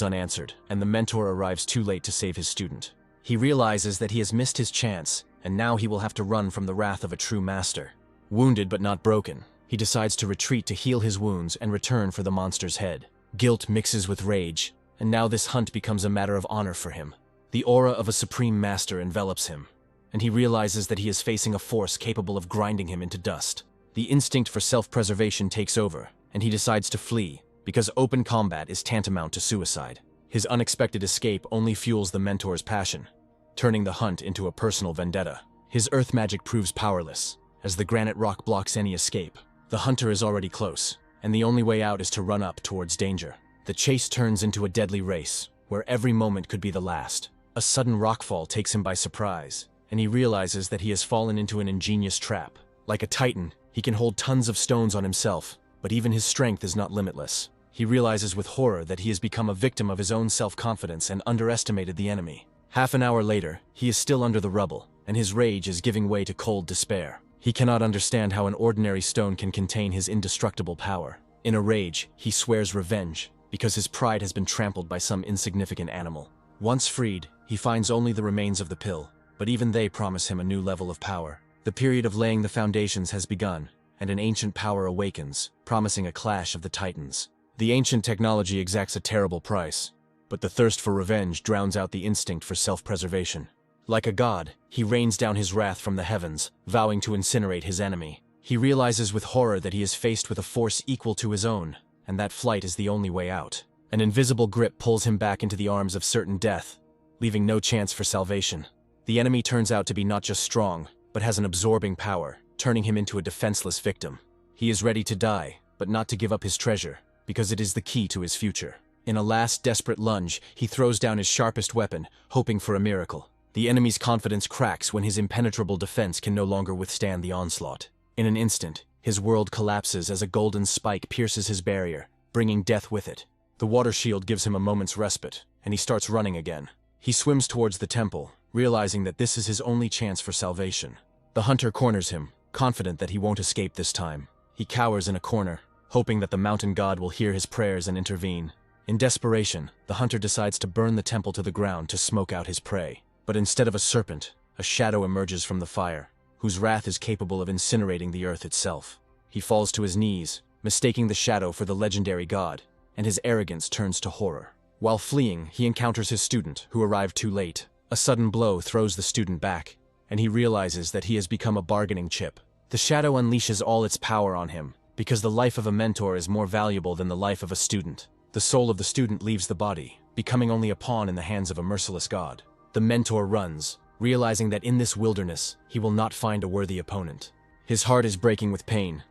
unanswered, and the mentor arrives too late to save his student. He realizes that he has missed his chance, and now he will have to run from the wrath of a true master. Wounded but not broken, he decides to retreat to heal his wounds and return for the monster's head. Guilt mixes with rage, and now this hunt becomes a matter of honor for him. The aura of a supreme master envelops him, and he realizes that he is facing a force capable of grinding him into dust. The instinct for self-preservation takes over, and he decides to flee, because open combat is tantamount to suicide. His unexpected escape only fuels the mentor's passion, turning the hunt into a personal vendetta. His earth magic proves powerless, as the granite rock blocks any escape. The hunter is already close, and the only way out is to run up towards danger. The chase turns into a deadly race, where every moment could be the last. A sudden rockfall takes him by surprise, and he realizes that he has fallen into an ingenious trap. Like a titan, he can hold tons of stones on himself, but even his strength is not limitless. He realizes with horror that he has become a victim of his own self-confidence and underestimated the enemy. Half an hour later, he is still under the rubble, and his rage is giving way to cold despair. He cannot understand how an ordinary stone can contain his indestructible power. In a rage, he swears revenge, because his pride has been trampled by some insignificant animal. Once freed, he finds only the remains of the pill, but even they promise him a new level of power. The period of laying the foundations has begun, and an ancient power awakens, promising a clash of the titans. The ancient technology exacts a terrible price, but the thirst for revenge drowns out the instinct for self-preservation. Like a god, he rains down his wrath from the heavens, vowing to incinerate his enemy. He realizes with horror that he is faced with a force equal to his own, and that flight is the only way out. An invisible grip pulls him back into the arms of certain death, leaving no chance for salvation. The enemy turns out to be not just strong, but has an absorbing power, turning him into a defenseless victim. He is ready to die, but not to give up his treasure, because it is the key to his future. In a last desperate lunge, he throws down his sharpest weapon, hoping for a miracle. The enemy's confidence cracks when his impenetrable defense can no longer withstand the onslaught. In an instant, his world collapses as a golden spike pierces his barrier, bringing death with it. The water shield gives him a moment's respite, and he starts running again. He swims towards the temple, realizing that this is his only chance for salvation. The hunter corners him, confident that he won't escape this time. He cowers in a corner, hoping that the mountain god will hear his prayers and intervene. In desperation, the hunter decides to burn the temple to the ground to smoke out his prey. But instead of a serpent, a shadow emerges from the fire, whose wrath is capable of incinerating the earth itself. He falls to his knees, mistaking the shadow for the legendary god, and his arrogance turns to horror. While fleeing, he encounters his student, who arrived too late. A sudden blow throws the student back, and he realizes that he has become a bargaining chip. The shadow unleashes all its power on him, because the life of a mentor is more valuable than the life of a student. The soul of the student leaves the body, becoming only a pawn in the hands of a merciless god. The mentor runs, realizing that in this wilderness, he will not find a worthy opponent. His heart is breaking with pain,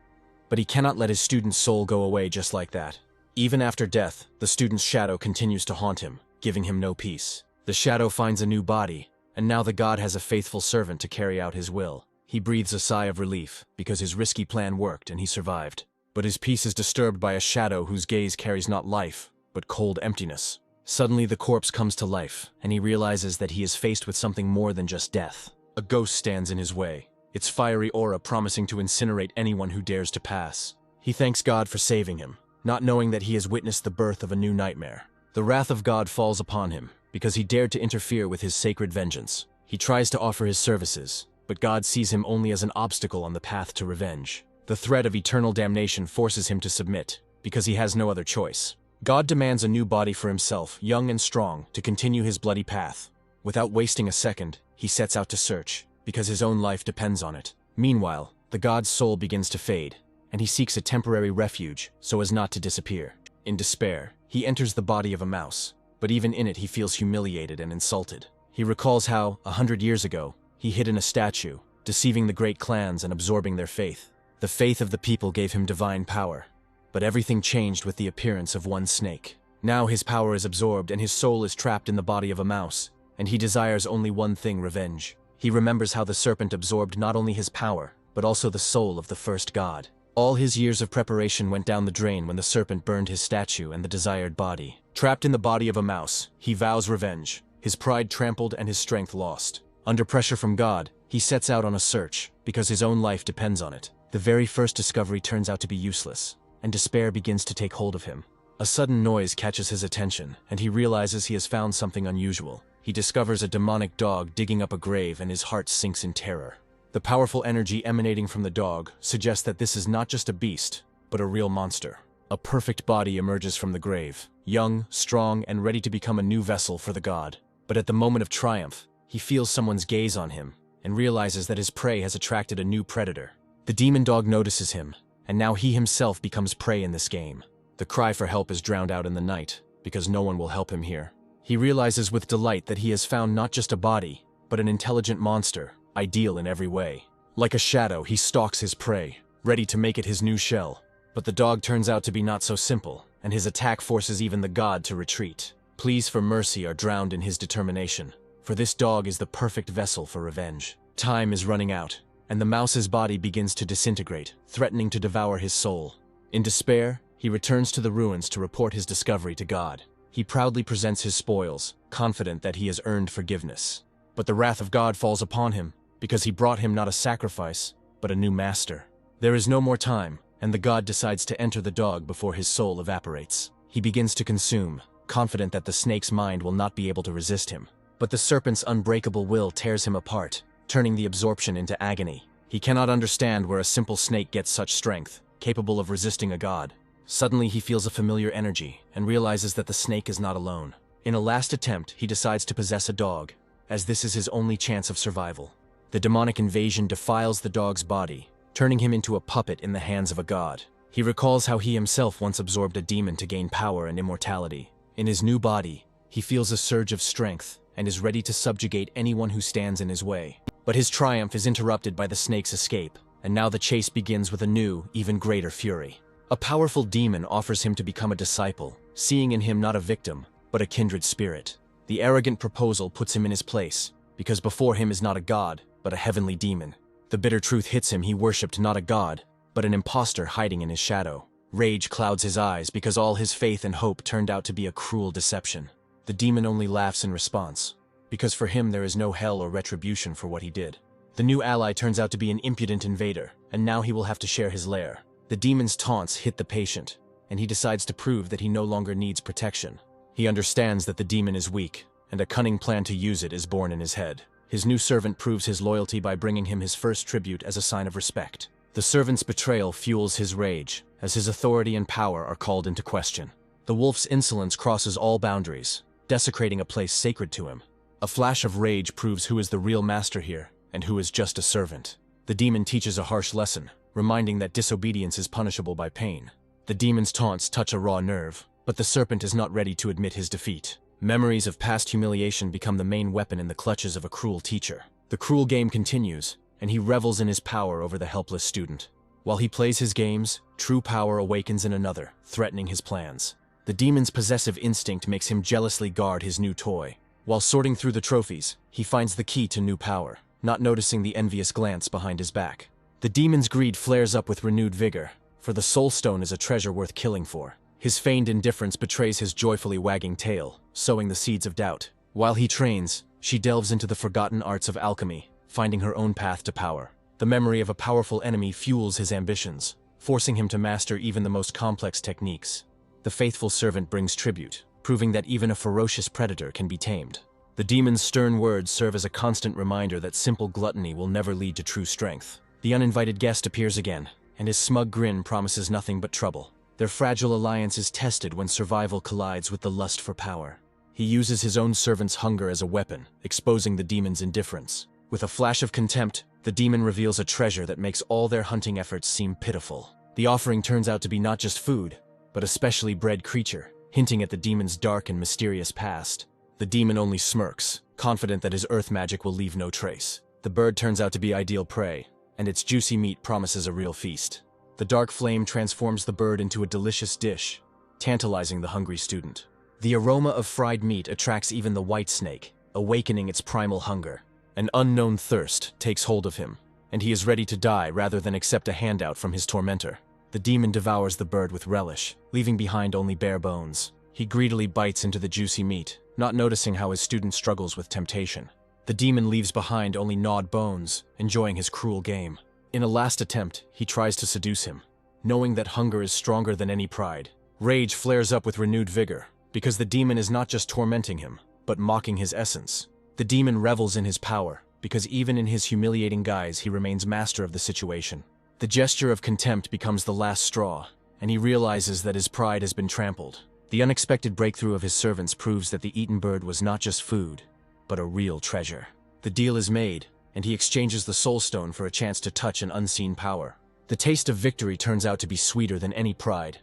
but he cannot let his student's soul go away just like that. Even after death, the student's shadow continues to haunt him, giving him no peace. The shadow finds a new body, and now the god has a faithful servant to carry out his will. He breathes a sigh of relief, because his risky plan worked and he survived. But his peace is disturbed by a shadow whose gaze carries not life, but cold emptiness. Suddenly the corpse comes to life, and he realizes that he is faced with something more than just death. A ghost stands in his way, its fiery aura promising to incinerate anyone who dares to pass. He thanks God for saving him, not knowing that he has witnessed the birth of a new nightmare. The wrath of God falls upon him, because he dared to interfere with his sacred vengeance. He tries to offer his services, but God sees him only as an obstacle on the path to revenge. The threat of eternal damnation forces him to submit, because he has no other choice. God demands a new body for himself, young and strong, to continue his bloody path. Without wasting a second, he sets out to search, because his own life depends on it. Meanwhile, the god's soul begins to fade, and he seeks a temporary refuge so as not to disappear. In despair, he enters the body of a mouse, but even in it he feels humiliated and insulted. He recalls how, 100 years ago, he hid in a statue, deceiving the great clans and absorbing their faith. The faith of the people gave him divine power, but everything changed with the appearance of one snake. Now his power is absorbed and his soul is trapped in the body of a mouse, and he desires only one thing: revenge. He remembers how the serpent absorbed not only his power, but also the soul of the first god. All his years of preparation went down the drain when the serpent burned his statue and the desired body. Trapped in the body of a mouse, he vows revenge, his pride trampled and his strength lost. Under pressure from God, he sets out on a search, because his own life depends on it. The very first discovery turns out to be useless, and despair begins to take hold of him. A sudden noise catches his attention, and he realizes he has found something unusual. He discovers a demonic dog digging up a grave, and his heart sinks in terror. The powerful energy emanating from the dog suggests that this is not just a beast, but a real monster. A perfect body emerges from the grave, young, strong, and ready to become a new vessel for the god. But at the moment of triumph, he feels someone's gaze on him, and realizes that his prey has attracted a new predator. The demon dog notices him, and now he himself becomes prey in this game. The cry for help is drowned out in the night, because no one will help him here. He realizes with delight that he has found not just a body, but an intelligent monster, ideal in every way. Like a shadow, he stalks his prey, ready to make it his new shell. But the dog turns out to be not so simple, and his attack forces even the god to retreat. Pleas for mercy are drowned in his determination, for this dog is the perfect vessel for revenge. Time is running out, and the mouse's body begins to disintegrate, threatening to devour his soul. In despair, he returns to the ruins to report his discovery to God. He proudly presents his spoils, confident that he has earned forgiveness. But the wrath of God falls upon him, because he brought him not a sacrifice, but a new master. There is no more time, and the god decides to enter the dog before his soul evaporates. He begins to consume, confident that the snake's mind will not be able to resist him. But the serpent's unbreakable will tears him apart, turning the absorption into agony. He cannot understand where a simple snake gets such strength, capable of resisting a god. Suddenly he feels a familiar energy, and realizes that the snake is not alone. In a last attempt, he decides to possess a dog, as this is his only chance of survival. The demonic invasion defiles the dog's body, turning him into a puppet in the hands of a god. He recalls how he himself once absorbed a demon to gain power and immortality. In his new body, he feels a surge of strength, and is ready to subjugate anyone who stands in his way. But his triumph is interrupted by the snake's escape, and now the chase begins with a new, even greater fury. A powerful demon offers him to become a disciple, seeing in him not a victim, but a kindred spirit. The arrogant proposal puts him in his place, because before him is not a god, but a heavenly demon. The bitter truth hits him: he worshipped not a god, but an impostor hiding in his shadow. Rage clouds his eyes because all his faith and hope turned out to be a cruel deception. The demon only laughs in response, because for him there is no hell or retribution for what he did. The new ally turns out to be an impudent invader, and now he will have to share his lair. The demon's taunts hit the patient, and he decides to prove that he no longer needs protection. He understands that the demon is weak, and a cunning plan to use it is born in his head. His new servant proves his loyalty by bringing him his first tribute as a sign of respect. The servant's betrayal fuels his rage, as his authority and power are called into question. The wolf's insolence crosses all boundaries, desecrating a place sacred to him. A flash of rage proves who is the real master here, and who is just a servant. The demon teaches a harsh lesson, reminding that disobedience is punishable by pain. The demon's taunts touch a raw nerve, but the serpent is not ready to admit his defeat. Memories of past humiliation become the main weapon in the clutches of a cruel teacher. The cruel game continues, and he revels in his power over the helpless student. While he plays his games, true power awakens in another, threatening his plans. The demon's possessive instinct makes him jealously guard his new toy. While sorting through the trophies, he finds the key to new power, not noticing the envious glance behind his back. The demon's greed flares up with renewed vigor, for the soul stone is a treasure worth killing for. His feigned indifference betrays his joyfully wagging tail, sowing the seeds of doubt. While he trains, she delves into the forgotten arts of alchemy, finding her own path to power. The memory of a powerful enemy fuels his ambitions, forcing him to master even the most complex techniques. The faithful servant brings tribute, proving that even a ferocious predator can be tamed. The demon's stern words serve as a constant reminder that simple gluttony will never lead to true strength. The uninvited guest appears again, and his smug grin promises nothing but trouble. Their fragile alliance is tested when survival collides with the lust for power. He uses his own servant's hunger as a weapon, exposing the demon's indifference. With a flash of contempt, the demon reveals a treasure that makes all their hunting efforts seem pitiful. The offering turns out to be not just food, but a specially bred creature, hinting at the demon's dark and mysterious past. The demon only smirks, confident that his earth magic will leave no trace. The bird turns out to be ideal prey, and its juicy meat promises a real feast. The dark flame transforms the bird into a delicious dish, tantalizing the hungry student. The aroma of fried meat attracts even the white snake, awakening its primal hunger. An unknown thirst takes hold of him, and he is ready to die rather than accept a handout from his tormentor. The demon devours the bird with relish, leaving behind only bare bones. He greedily bites into the juicy meat, not noticing how his student struggles with temptation. The demon leaves behind only gnawed bones, enjoying his cruel game. In a last attempt, he tries to seduce him, knowing that hunger is stronger than any pride. Rage flares up with renewed vigor, because the demon is not just tormenting him, but mocking his essence. The demon revels in his power, because even in his humiliating guise he remains master of the situation. The gesture of contempt becomes the last straw, and he realizes that his pride has been trampled. The unexpected breakthrough of his servants proves that the eaten bird was not just food, but a real treasure. The deal is made, and he exchanges the soul stone for a chance to touch an unseen power. The taste of victory turns out to be sweeter than any pride,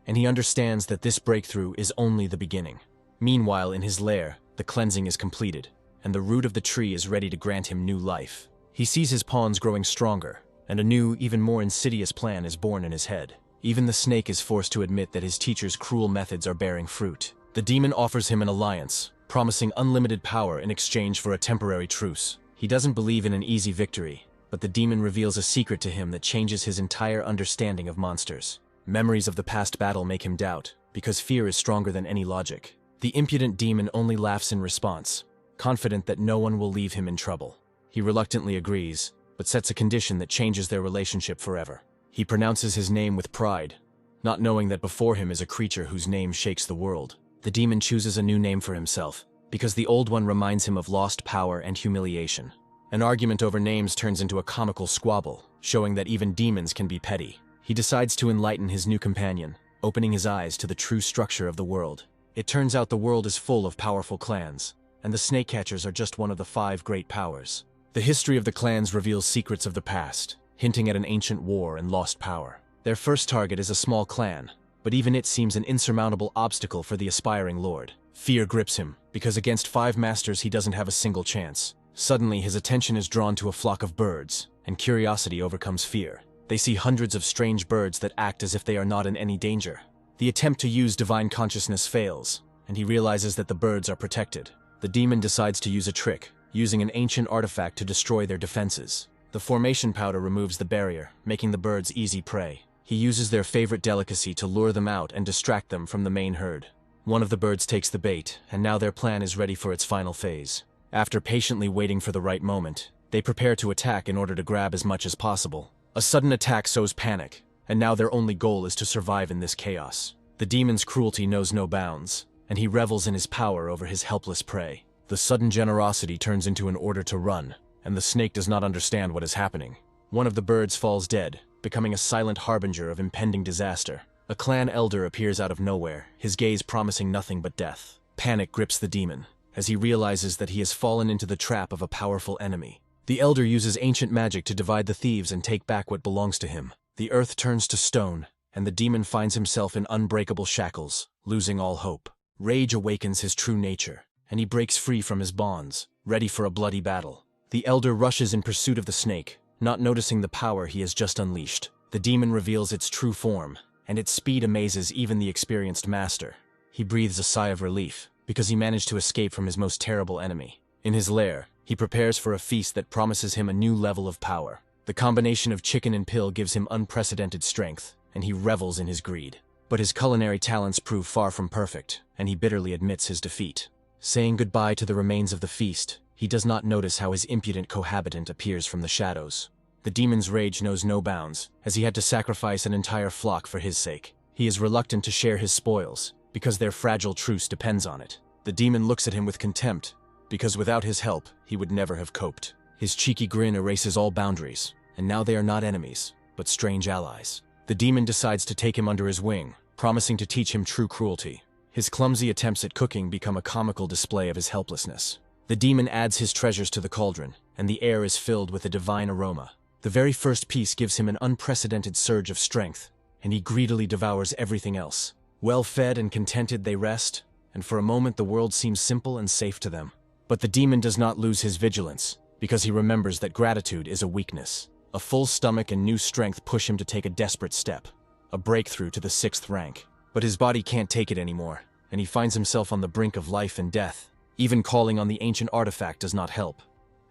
and he understands that this breakthrough is only the beginning. Meanwhile, in his lair, the cleansing is completed, and the root of the tree is ready to grant him new life. He sees his pawns growing stronger, and a new, even more insidious plan is born in his head. Even the snake is forced to admit that his teacher's cruel methods are bearing fruit. The demon offers him an alliance, promising unlimited power in exchange for a temporary truce. He doesn't believe in an easy victory, but the demon reveals a secret to him that changes his entire understanding of monsters. Memories of the past battle make him doubt, because fear is stronger than any logic. The impudent demon only laughs in response, confident that no one will leave him in trouble. He reluctantly agrees, but sets a condition that changes their relationship forever. He pronounces his name with pride, not knowing that before him is a creature whose name shakes the world. The demon chooses a new name for himself, because the old one reminds him of lost power and humiliation. An argument over names turns into a comical squabble, showing that even demons can be petty. He decides to enlighten his new companion, opening his eyes to the true structure of the world. It turns out the world is full of powerful clans, and the snake catchers are just one of the 5 great powers. The history of the clans reveals secrets of the past, hinting at an ancient war and lost power. Their first target is a small clan, but even it seems an insurmountable obstacle for the aspiring lord. Fear grips him, because against 5 masters he doesn't have a single chance. Suddenly his attention is drawn to a flock of birds, and curiosity overcomes fear. They see hundreds of strange birds that act as if they are not in any danger. The attempt to use divine consciousness fails, and he realizes that the birds are protected. The demon decides to use a trick, using an ancient artifact to destroy their defenses. The formation powder removes the barrier, making the birds easy prey. He uses their favorite delicacy to lure them out and distract them from the main herd. One of the birds takes the bait, and now their plan is ready for its final phase. After patiently waiting for the right moment, they prepare to attack in order to grab as much as possible. A sudden attack sows panic, and now their only goal is to survive in this chaos. The demon's cruelty knows no bounds, and he revels in his power over his helpless prey. The sudden generosity turns into an order to run, and the snake does not understand what is happening. One of the birds falls dead, becoming a silent harbinger of impending disaster. A clan elder appears out of nowhere, his gaze promising nothing but death. Panic grips the demon, as he realizes that he has fallen into the trap of a powerful enemy. The elder uses ancient magic to divide the thieves and take back what belongs to him. The earth turns to stone, and the demon finds himself in unbreakable shackles, losing all hope. Rage awakens his true nature, and he breaks free from his bonds, ready for a bloody battle. The elder rushes in pursuit of the snake, not noticing the power he has just unleashed. The demon reveals its true form, and its speed amazes even the experienced master. He breathes a sigh of relief, because he managed to escape from his most terrible enemy. In his lair, he prepares for a feast that promises him a new level of power. The combination of chicken and pill gives him unprecedented strength, and he revels in his greed. But his culinary talents prove far from perfect, and he bitterly admits his defeat. Saying goodbye to the remains of the feast, he does not notice how his impudent cohabitant appears from the shadows. The demon's rage knows no bounds, as he had to sacrifice an entire flock for his sake. He is reluctant to share his spoils, because their fragile truce depends on it. The demon looks at him with contempt, because without his help, he would never have coped. His cheeky grin erases all boundaries, and now they are not enemies, but strange allies. The demon decides to take him under his wing, promising to teach him true cruelty. His clumsy attempts at cooking become a comical display of his helplessness. The demon adds his treasures to the cauldron, and the air is filled with a divine aroma. The very first piece gives him an unprecedented surge of strength, and he greedily devours everything else. Well fed and contented they rest, and for a moment the world seems simple and safe to them. But the demon does not lose his vigilance, because he remembers that gratitude is a weakness. A full stomach and new strength push him to take a desperate step, a breakthrough to the 6th rank. But his body can't take it anymore, and he finds himself on the brink of life and death. Even calling on the ancient artifact does not help,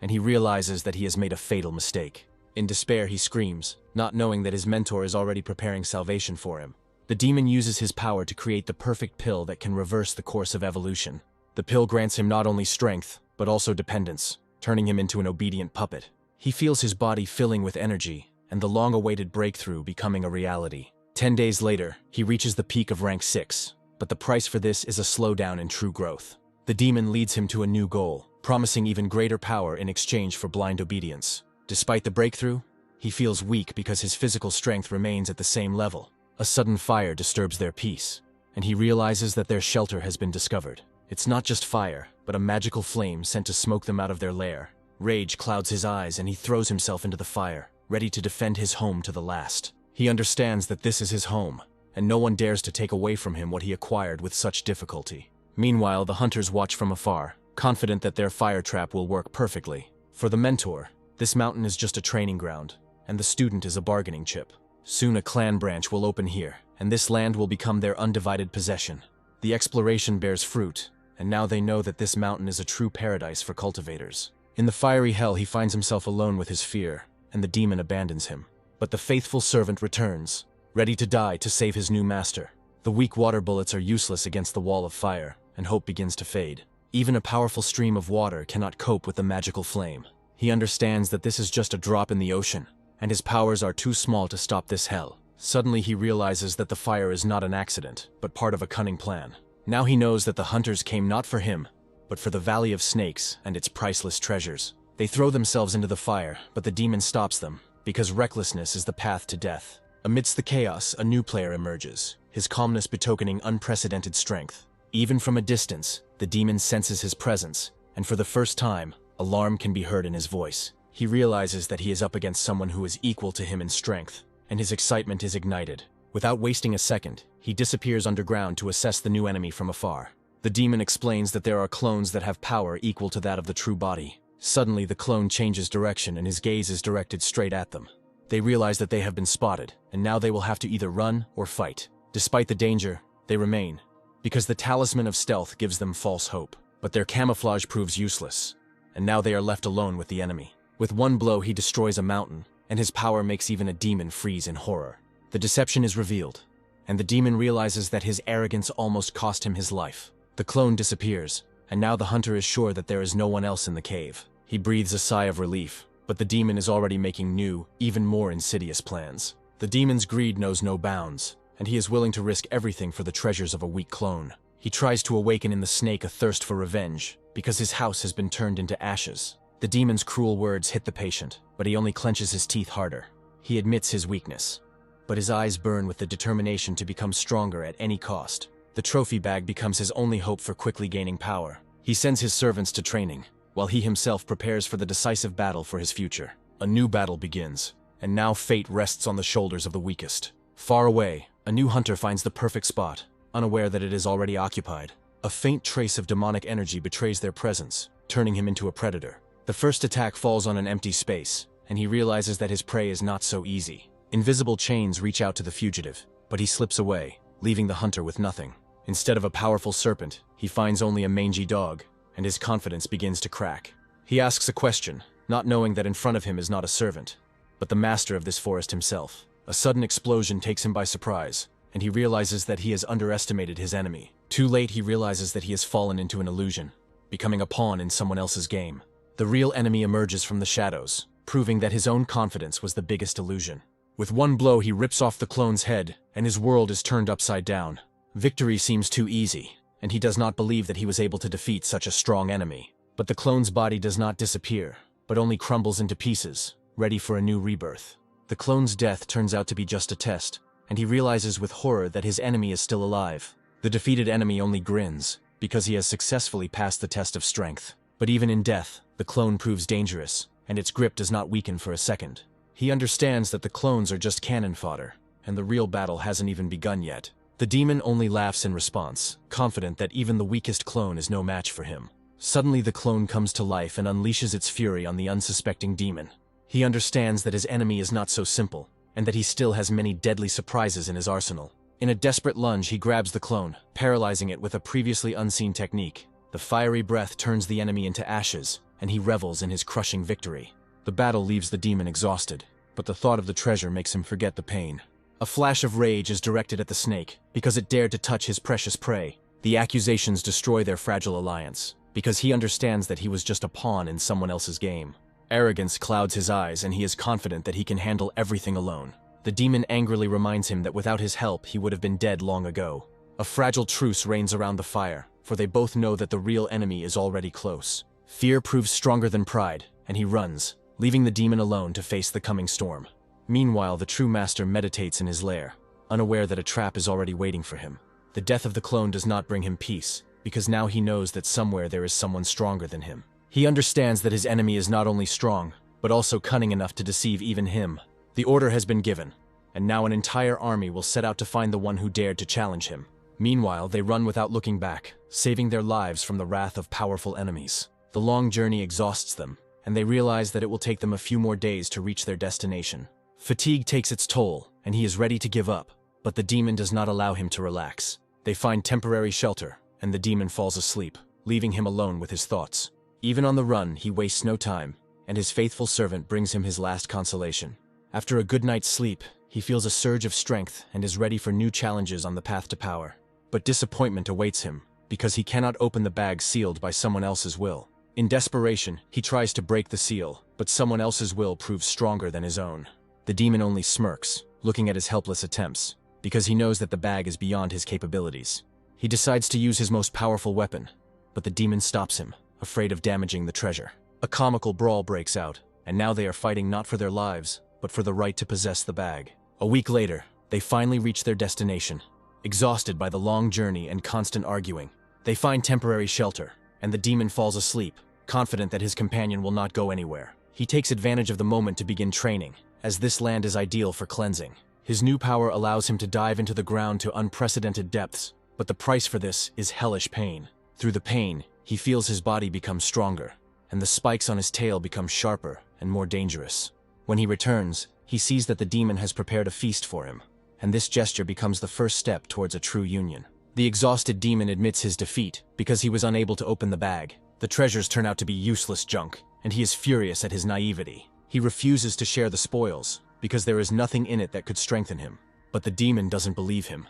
and he realizes that he has made a fatal mistake. In despair, he screams, not knowing that his mentor is already preparing salvation for him. The demon uses his power to create the perfect pill that can reverse the course of evolution. The pill grants him not only strength, but also dependence, turning him into an obedient puppet. He feels his body filling with energy, and the long-awaited breakthrough becoming a reality. 10 days later, he reaches the peak of rank 6, but the price for this is a slowdown in true growth. The demon leads him to a new goal, promising even greater power in exchange for blind obedience. Despite the breakthrough, he feels weak because his physical strength remains at the same level. A sudden fire disturbs their peace, and he realizes that their shelter has been discovered. It's not just fire, but a magical flame sent to smoke them out of their lair. Rage clouds his eyes and he throws himself into the fire, ready to defend his home to the last. He understands that this is his home, and no one dares to take away from him what he acquired with such difficulty. Meanwhile, the hunters watch from afar, confident that their fire trap will work perfectly. For the mentor, this mountain is just a training ground, and the student is a bargaining chip. Soon a clan branch will open here, and this land will become their undivided possession. The exploration bears fruit, and now they know that this mountain is a true paradise for cultivators. In the fiery hell, he finds himself alone with his fear, and the demon abandons him. But the faithful servant returns, ready to die to save his new master. The weak water bullets are useless against the wall of fire, and hope begins to fade. Even a powerful stream of water cannot cope with the magical flame. He understands that this is just a drop in the ocean, and his powers are too small to stop this hell. Suddenly he realizes that the fire is not an accident, but part of a cunning plan. Now he knows that the hunters came not for him, but for the Valley of Snakes and its priceless treasures. They throw themselves into the fire, but the demon stops them, because recklessness is the path to death. Amidst the chaos, a new player emerges, his calmness betokening unprecedented strength. Even from a distance, the demon senses his presence, and for the first time, alarm can be heard in his voice. He realizes that he is up against someone who is equal to him in strength, and his excitement is ignited. Without wasting a second, he disappears underground to assess the new enemy from afar. The demon explains that there are clones that have power equal to that of the true body. Suddenly, the clone changes direction and his gaze is directed straight at them. They realize that they have been spotted, and now they will have to either run or fight. Despite the danger, they remain, because the talisman of stealth gives them false hope. But their camouflage proves useless, and now they are left alone with the enemy. With one blow, he destroys a mountain, and his power makes even a demon freeze in horror. The deception is revealed, and the demon realizes that his arrogance almost cost him his life. The clone disappears, and now the hunter is sure that there is no one else in the cave. He breathes a sigh of relief, but the demon is already making new, even more insidious plans. The demon's greed knows no bounds, and he is willing to risk everything for the treasures of a weak clone. He tries to awaken in the snake a thirst for revenge, because his house has been turned into ashes. The demon's cruel words hit the patient, but he only clenches his teeth harder. He admits his weakness, but his eyes burn with the determination to become stronger at any cost. The trophy bag becomes his only hope for quickly gaining power. He sends his servants to training, while he himself prepares for the decisive battle for his future. A new battle begins, and now fate rests on the shoulders of the weakest. Far away, a new hunter finds the perfect spot, unaware that it is already occupied. A faint trace of demonic energy betrays their presence, turning him into a predator. The first attack falls on an empty space, and he realizes that his prey is not so easy. Invisible chains reach out to the fugitive, but he slips away, leaving the hunter with nothing. Instead of a powerful serpent, he finds only a mangy dog, and his confidence begins to crack. He asks a question, not knowing that in front of him is not a servant, but the master of this forest himself. A sudden explosion takes him by surprise, and he realizes that he has underestimated his enemy. Too late, he realizes that he has fallen into an illusion, becoming a pawn in someone else's game. The real enemy emerges from the shadows, proving that his own confidence was the biggest illusion. With one blow, he rips off the clone's head, and his world is turned upside down. Victory seems too easy, and he does not believe that he was able to defeat such a strong enemy. But the clone's body does not disappear, but only crumbles into pieces, ready for a new rebirth. The clone's death turns out to be just a test, and he realizes with horror that his enemy is still alive. The defeated enemy only grins, because he has successfully passed the test of strength. But even in death, the clone proves dangerous, and its grip does not weaken for a second. He understands that the clones are just cannon fodder, and the real battle hasn't even begun yet. The demon only laughs in response, confident that even the weakest clone is no match for him. Suddenly the clone comes to life and unleashes its fury on the unsuspecting demon. He understands that his enemy is not so simple, and that he still has many deadly surprises in his arsenal. In a desperate lunge, he grabs the clone, paralyzing it with a previously unseen technique. The fiery breath turns the enemy into ashes, and he revels in his crushing victory. The battle leaves the demon exhausted, but the thought of the treasure makes him forget the pain. A flash of rage is directed at the snake, because it dared to touch his precious prey. The accusations destroy their fragile alliance, because he understands that he was just a pawn in someone else's game. Arrogance clouds his eyes, and he is confident that he can handle everything alone. The demon angrily reminds him that without his help, he would have been dead long ago. A fragile truce reigns around the fire, for they both know that the real enemy is already close. Fear proves stronger than pride, and he runs, leaving the demon alone to face the coming storm. Meanwhile, the true master meditates in his lair, unaware that a trap is already waiting for him. The death of the clone does not bring him peace, because now he knows that somewhere there is someone stronger than him. He understands that his enemy is not only strong, but also cunning enough to deceive even him. The order has been given, and now an entire army will set out to find the one who dared to challenge him. Meanwhile, they run without looking back, saving their lives from the wrath of powerful enemies. The long journey exhausts them, and they realize that it will take them a few more days to reach their destination. Fatigue takes its toll, and he is ready to give up, but the demon does not allow him to relax. They find temporary shelter, and the demon falls asleep, leaving him alone with his thoughts. Even on the run, he wastes no time, and his faithful servant brings him his last consolation. After a good night's sleep, he feels a surge of strength and is ready for new challenges on the path to power. But disappointment awaits him, because he cannot open the bag sealed by someone else's will. In desperation, he tries to break the seal, but someone else's will proves stronger than his own. The demon only smirks, looking at his helpless attempts, because he knows that the bag is beyond his capabilities. He decides to use his most powerful weapon, but the demon stops him, afraid of damaging the treasure. A comical brawl breaks out, and now they are fighting not for their lives, but for the right to possess the bag. A week later, they finally reach their destination. Exhausted by the long journey and constant arguing, they find temporary shelter, and the demon falls asleep, confident that his companion will not go anywhere. He takes advantage of the moment to begin training, as this land is ideal for cleansing. His new power allows him to dive into the ground to unprecedented depths, but the price for this is hellish pain. Through the pain, he feels his body become stronger, and the spikes on his tail become sharper and more dangerous. When he returns, he sees that the demon has prepared a feast for him, and this gesture becomes the first step towards a true union. The exhausted demon admits his defeat because he was unable to open the bag. The treasures turn out to be useless junk, and he is furious at his naivety. He refuses to share the spoils, because there is nothing in it that could strengthen him. But the demon doesn't believe him,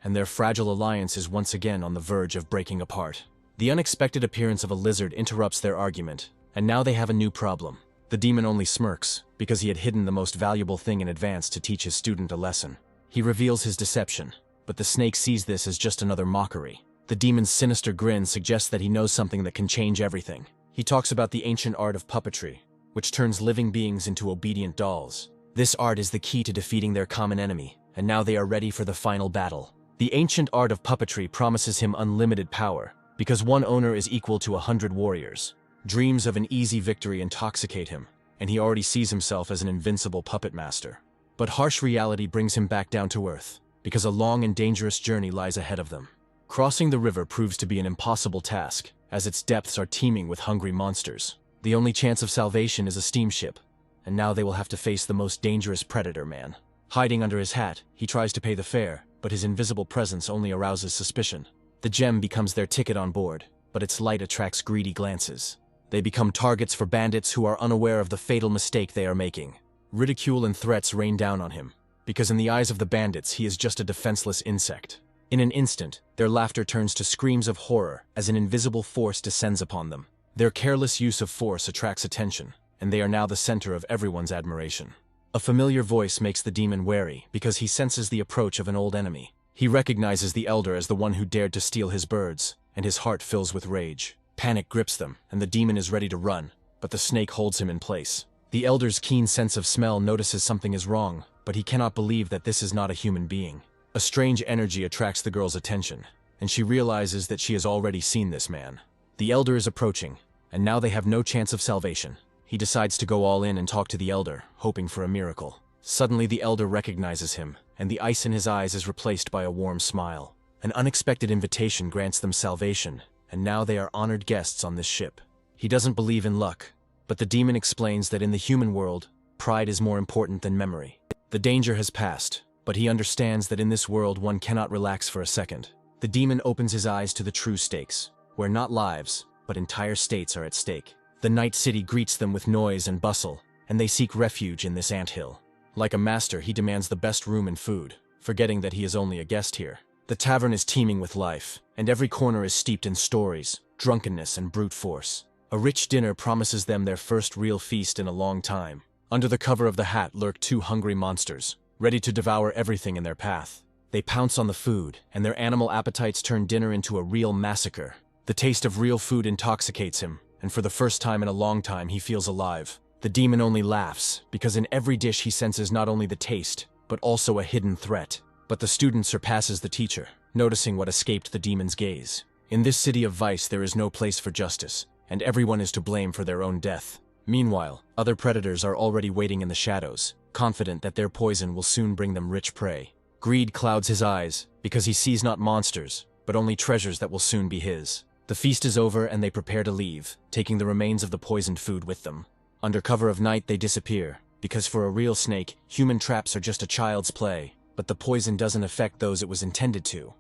and their fragile alliance is once again on the verge of breaking apart. The unexpected appearance of a lizard interrupts their argument, and now they have a new problem. The demon only smirks, because he had hidden the most valuable thing in advance to teach his student a lesson. He reveals his deception, but the snake sees this as just another mockery. The demon's sinister grin suggests that he knows something that can change everything. He talks about the ancient art of puppetry, which turns living beings into obedient dolls. This art is the key to defeating their common enemy, and now they are ready for the final battle. The ancient art of puppetry promises him unlimited power, because one owner is equal to 100 warriors. Dreams of an easy victory intoxicate him, and he already sees himself as an invincible puppet master. But harsh reality brings him back down to earth, because a long and dangerous journey lies ahead of them. Crossing the river proves to be an impossible task, as its depths are teeming with hungry monsters. The only chance of salvation is a steamship, and now they will have to face the most dangerous predator man. Hiding under his hat, he tries to pay the fare, but his invisible presence only arouses suspicion. The gem becomes their ticket on board, but its light attracts greedy glances. They become targets for bandits who are unaware of the fatal mistake they are making. Ridicule and threats rain down on him, because in the eyes of the bandits he is just a defenseless insect. In an instant, their laughter turns to screams of horror as an invisible force descends upon them. Their careless use of force attracts attention, and they are now the center of everyone's admiration. A familiar voice makes the demon wary because he senses the approach of an old enemy. He recognizes the elder as the one who dared to steal his birds, and his heart fills with rage. Panic grips them, and the demon is ready to run, but the snake holds him in place. The elder's keen sense of smell notices something is wrong, but he cannot believe that this is not a human being. A strange energy attracts the girl's attention, and she realizes that she has already seen this man. The elder is approaching, and now they have no chance of salvation. He decides to go all in and talk to the elder, hoping for a miracle. Suddenly the elder recognizes him, and the ice in his eyes is replaced by a warm smile. An unexpected invitation grants them salvation, and now they are honored guests on this ship. He doesn't believe in luck, but the demon explains that in the human world, pride is more important than memory. The danger has passed, but he understands that in this world one cannot relax for a second. The demon opens his eyes to the true stakes, where not lives, but entire states are at stake. The night city greets them with noise and bustle, and they seek refuge in this anthill. Like a master, he demands the best room and food, forgetting that he is only a guest here. The tavern is teeming with life, and every corner is steeped in stories, drunkenness, and brute force. A rich dinner promises them their first real feast in a long time. Under the cover of the hat lurk two hungry monsters, ready to devour everything in their path. They pounce on the food, and their animal appetites turn dinner into a real massacre. The taste of real food intoxicates him, and for the first time in a long time he feels alive. The demon only laughs, because in every dish he senses not only the taste, but also a hidden threat. But the student surpasses the teacher, noticing what escaped the demon's gaze. In this city of vice there is no place for justice, and everyone is to blame for their own death. Meanwhile, other predators are already waiting in the shadows, confident that their poison will soon bring them rich prey. Greed clouds his eyes, because he sees not monsters, but only treasures that will soon be his. The feast is over and they prepare to leave, taking the remains of the poisoned food with them. Under cover of night they disappear, because for a real snake, human traps are just a child's play. But the poison doesn't affect those it was intended to,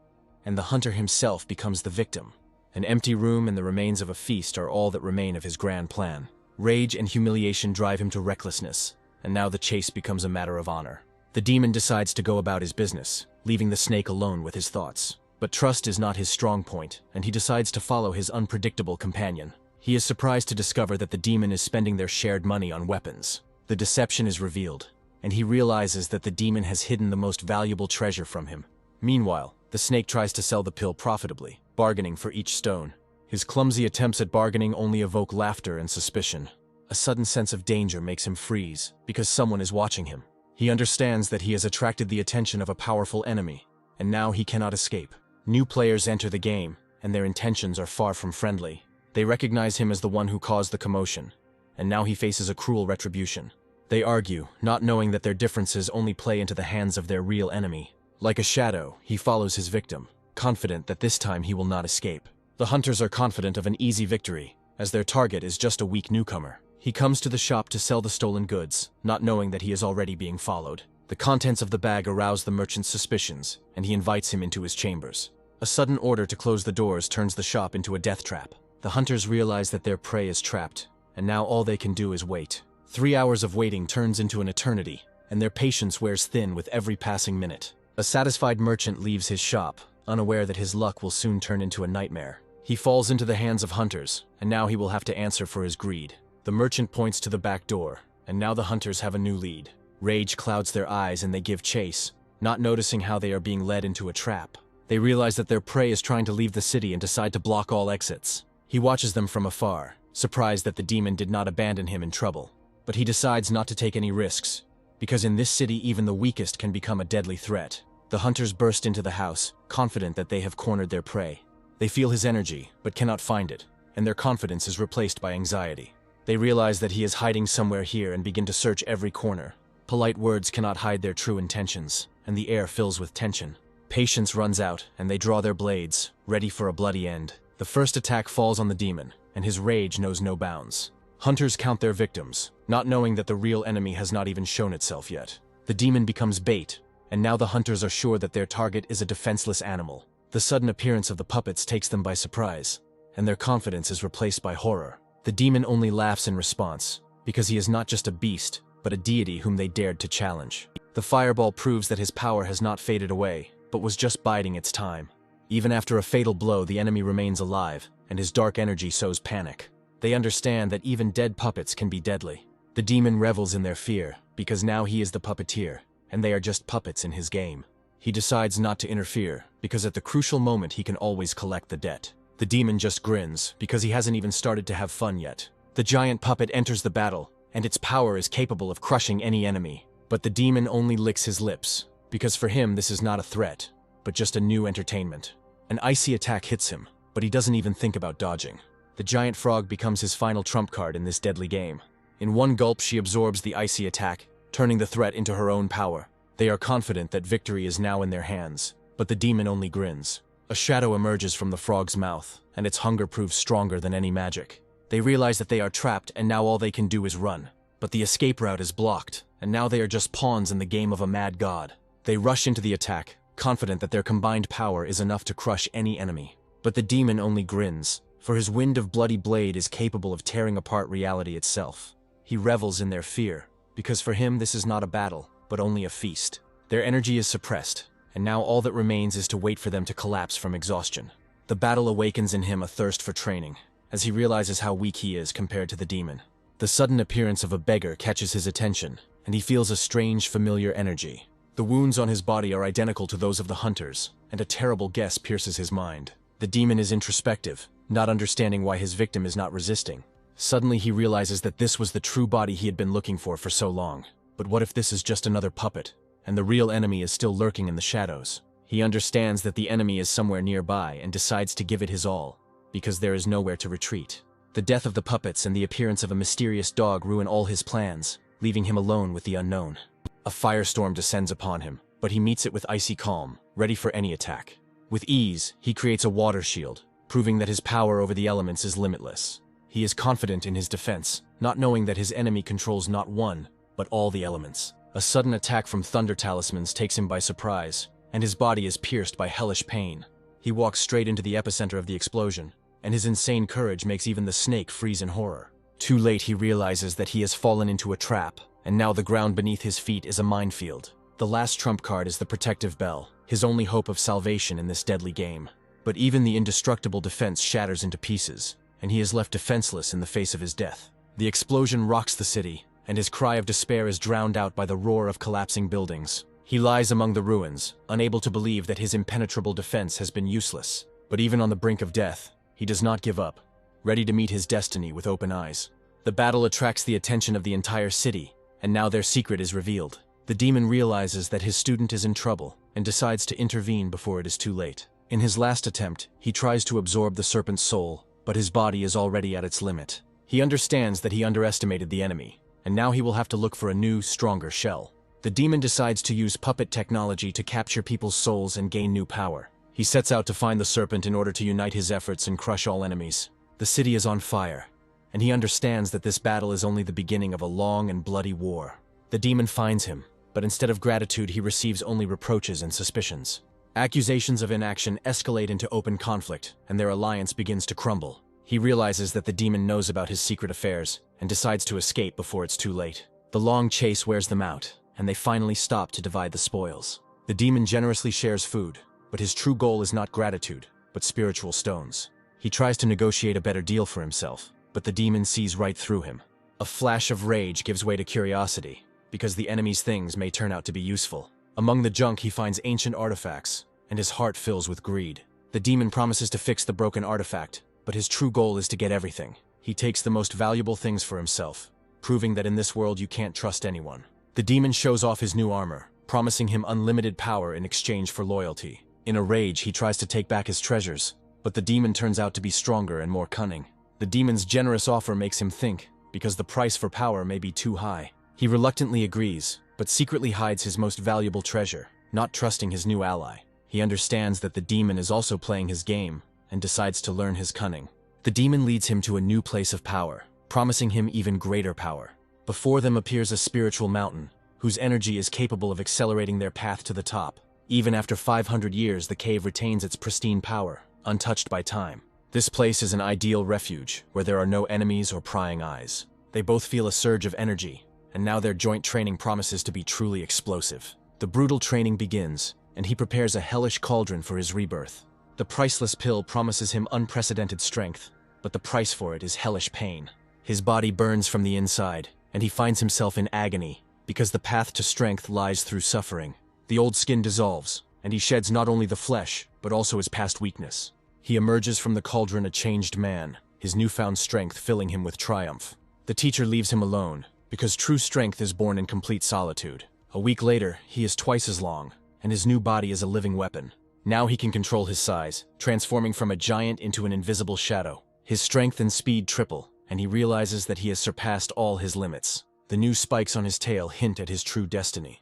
and the hunter himself becomes the victim. An empty room and the remains of a feast are all that remain of his grand plan. Rage and humiliation drive him to recklessness, and now the chase becomes a matter of honor. The demon decides to go about his business, leaving the snake alone with his thoughts. But trust is not his strong point, and he decides to follow his unpredictable companion. He is surprised to discover that the demon is spending their shared money on weapons. The deception is revealed, and he realizes that the demon has hidden the most valuable treasure from him. Meanwhile, the snake tries to sell the pill profitably, bargaining for each stone. His clumsy attempts at bargaining only evoke laughter and suspicion. A sudden sense of danger makes him freeze, because someone is watching him. He understands that he has attracted the attention of a powerful enemy, and now he cannot escape. New players enter the game, and their intentions are far from friendly. They recognize him as the one who caused the commotion, and now he faces a cruel retribution. They argue, not knowing that their differences only play into the hands of their real enemy. Like a shadow, he follows his victim, confident that this time he will not escape. The hunters are confident of an easy victory, as their target is just a weak newcomer. He comes to the shop to sell the stolen goods, not knowing that he is already being followed. The contents of the bag arouse the merchant's suspicions, and he invites him into his chambers. A sudden order to close the doors turns the shop into a death trap. The hunters realize that their prey is trapped, and now all they can do is wait. 3 hours of waiting turns into an eternity, and their patience wears thin with every passing minute. A satisfied merchant leaves his shop, unaware that his luck will soon turn into a nightmare. He falls into the hands of hunters, and now he will have to answer for his greed. The merchant points to the back door, and now the hunters have a new lead. Rage clouds their eyes and they give chase, not noticing how they are being led into a trap. They realize that their prey is trying to leave the city and decide to block all exits. He watches them from afar, surprised that the demon did not abandon him in trouble. But he decides not to take any risks, because in this city even the weakest can become a deadly threat. The hunters burst into the house, confident that they have cornered their prey. They feel his energy, but cannot find it, and their confidence is replaced by anxiety. They realize that he is hiding somewhere here and begin to search every corner. Polite words cannot hide their true intentions, and the air fills with tension. Patience runs out, and they draw their blades, ready for a bloody end. The first attack falls on the demon, and his rage knows no bounds. Hunters count their victims, not knowing that the real enemy has not even shown itself yet. The demon becomes bait, and now the hunters are sure that their target is a defenseless animal. The sudden appearance of the puppets takes them by surprise, and their confidence is replaced by horror. The demon only laughs in response, because he is not just a beast, but a deity whom they dared to challenge. The fireball proves that his power has not faded away, but was just biding its time. Even after a fatal blow, the enemy remains alive, and his dark energy sows panic. They understand that even dead puppets can be deadly. The demon revels in their fear, because now he is the puppeteer, and they are just puppets in his game. He decides not to interfere, because at the crucial moment he can always collect the debt. The demon just grins, because he hasn't even started to have fun yet. The giant puppet enters the battle, and its power is capable of crushing any enemy. But the demon only licks his lips, because for him this is not a threat, but just a new entertainment. An icy attack hits him, but he doesn't even think about dodging. The giant frog becomes his final trump card in this deadly game. In one gulp she absorbs the icy attack, turning the threat into her own power. They are confident that victory is now in their hands, but the demon only grins. A shadow emerges from the frog's mouth, and its hunger proves stronger than any magic. They realize that they are trapped, and now all they can do is run. But the escape route is blocked, and now they are just pawns in the game of a mad god. They rush into the attack, confident that their combined power is enough to crush any enemy. But the demon only grins, for his wind of bloody blade is capable of tearing apart reality itself. He revels in their fear, because for him this is not a battle, but only a feast. Their energy is suppressed, and now all that remains is to wait for them to collapse from exhaustion. The battle awakens in him a thirst for training, as he realizes how weak he is compared to the demon. The sudden appearance of a beggar catches his attention, and he feels a strange, familiar energy. The wounds on his body are identical to those of the hunters, and a terrible guess pierces his mind. The demon is introspective, not understanding why his victim is not resisting. Suddenly he realizes that this was the true body he had been looking for so long. But what if this is just another puppet, and the real enemy is still lurking in the shadows? He understands that the enemy is somewhere nearby and decides to give it his all, because there is nowhere to retreat. The death of the puppets and the appearance of a mysterious dog ruin all his plans, leaving him alone with the unknown. A firestorm descends upon him, but he meets it with icy calm, ready for any attack. With ease, he creates a water shield, proving that his power over the elements is limitless. He is confident in his defense, not knowing that his enemy controls not one, but all the elements. A sudden attack from thunder talismans takes him by surprise, and his body is pierced by hellish pain. He walks straight into the epicenter of the explosion, and his insane courage makes even the snake freeze in horror. Too late he realizes that he has fallen into a trap, and now the ground beneath his feet is a minefield. The last trump card is the protective bell, his only hope of salvation in this deadly game. But even the indestructible defense shatters into pieces, and he is left defenseless in the face of his death. The explosion rocks the city, and his cry of despair is drowned out by the roar of collapsing buildings. He lies among the ruins, unable to believe that his impenetrable defense has been useless. But even on the brink of death, he does not give up, ready to meet his destiny with open eyes. The battle attracts the attention of the entire city, and now their secret is revealed. The demon realizes that his student is in trouble, and decides to intervene before it is too late. In his last attempt, he tries to absorb the serpent's soul, but his body is already at its limit. He understands that he underestimated the enemy, and now he will have to look for a new, stronger shell. The demon decides to use puppet technology to capture people's souls and gain new power. He sets out to find the serpent in order to unite his efforts and crush all enemies. The city is on fire, and he understands that this battle is only the beginning of a long and bloody war. The demon finds him, but instead of gratitude he receives only reproaches and suspicions. Accusations of inaction escalate into open conflict, and their alliance begins to crumble. He realizes that the demon knows about his secret affairs, and decides to escape before it's too late. The long chase wears them out, and they finally stop to divide the spoils. The demon generously shares food, but his true goal is not gratitude, but spiritual stones. He tries to negotiate a better deal for himself, but the demon sees right through him. A flash of rage gives way to curiosity, because the enemy's things may turn out to be useful. Among the junk he finds ancient artifacts, and his heart fills with greed. The demon promises to fix the broken artifact, but his true goal is to get everything. He takes the most valuable things for himself, proving that in this world you can't trust anyone. The demon shows off his new armor, promising him unlimited power in exchange for loyalty. In a rage, he tries to take back his treasures, but the demon turns out to be stronger and more cunning. The demon's generous offer makes him think, because the price for power may be too high. He reluctantly agrees, but secretly hides his most valuable treasure, not trusting his new ally. He understands that the demon is also playing his game, and decides to learn his cunning. The demon leads him to a new place of power, promising him even greater power. Before them appears a spiritual mountain, whose energy is capable of accelerating their path to the top. Even after 500 years, the cave retains its pristine power, untouched by time. This place is an ideal refuge, where there are no enemies or prying eyes. They both feel a surge of energy, and now their joint training promises to be truly explosive. The brutal training begins, and he prepares a hellish cauldron for his rebirth. The priceless pill promises him unprecedented strength, but the price for it is hellish pain. His body burns from the inside, and he finds himself in agony, because the path to strength lies through suffering. The old skin dissolves, and he sheds not only the flesh, but also his past weakness. He emerges from the cauldron a changed man, his newfound strength filling him with triumph. The teacher leaves him alone, because true strength is born in complete solitude. A week later, he is twice as long, and his new body is a living weapon. Now he can control his size, transforming from a giant into an invisible shadow. His strength and speed triple, and he realizes that he has surpassed all his limits. The new spikes on his tail hint at his true destiny,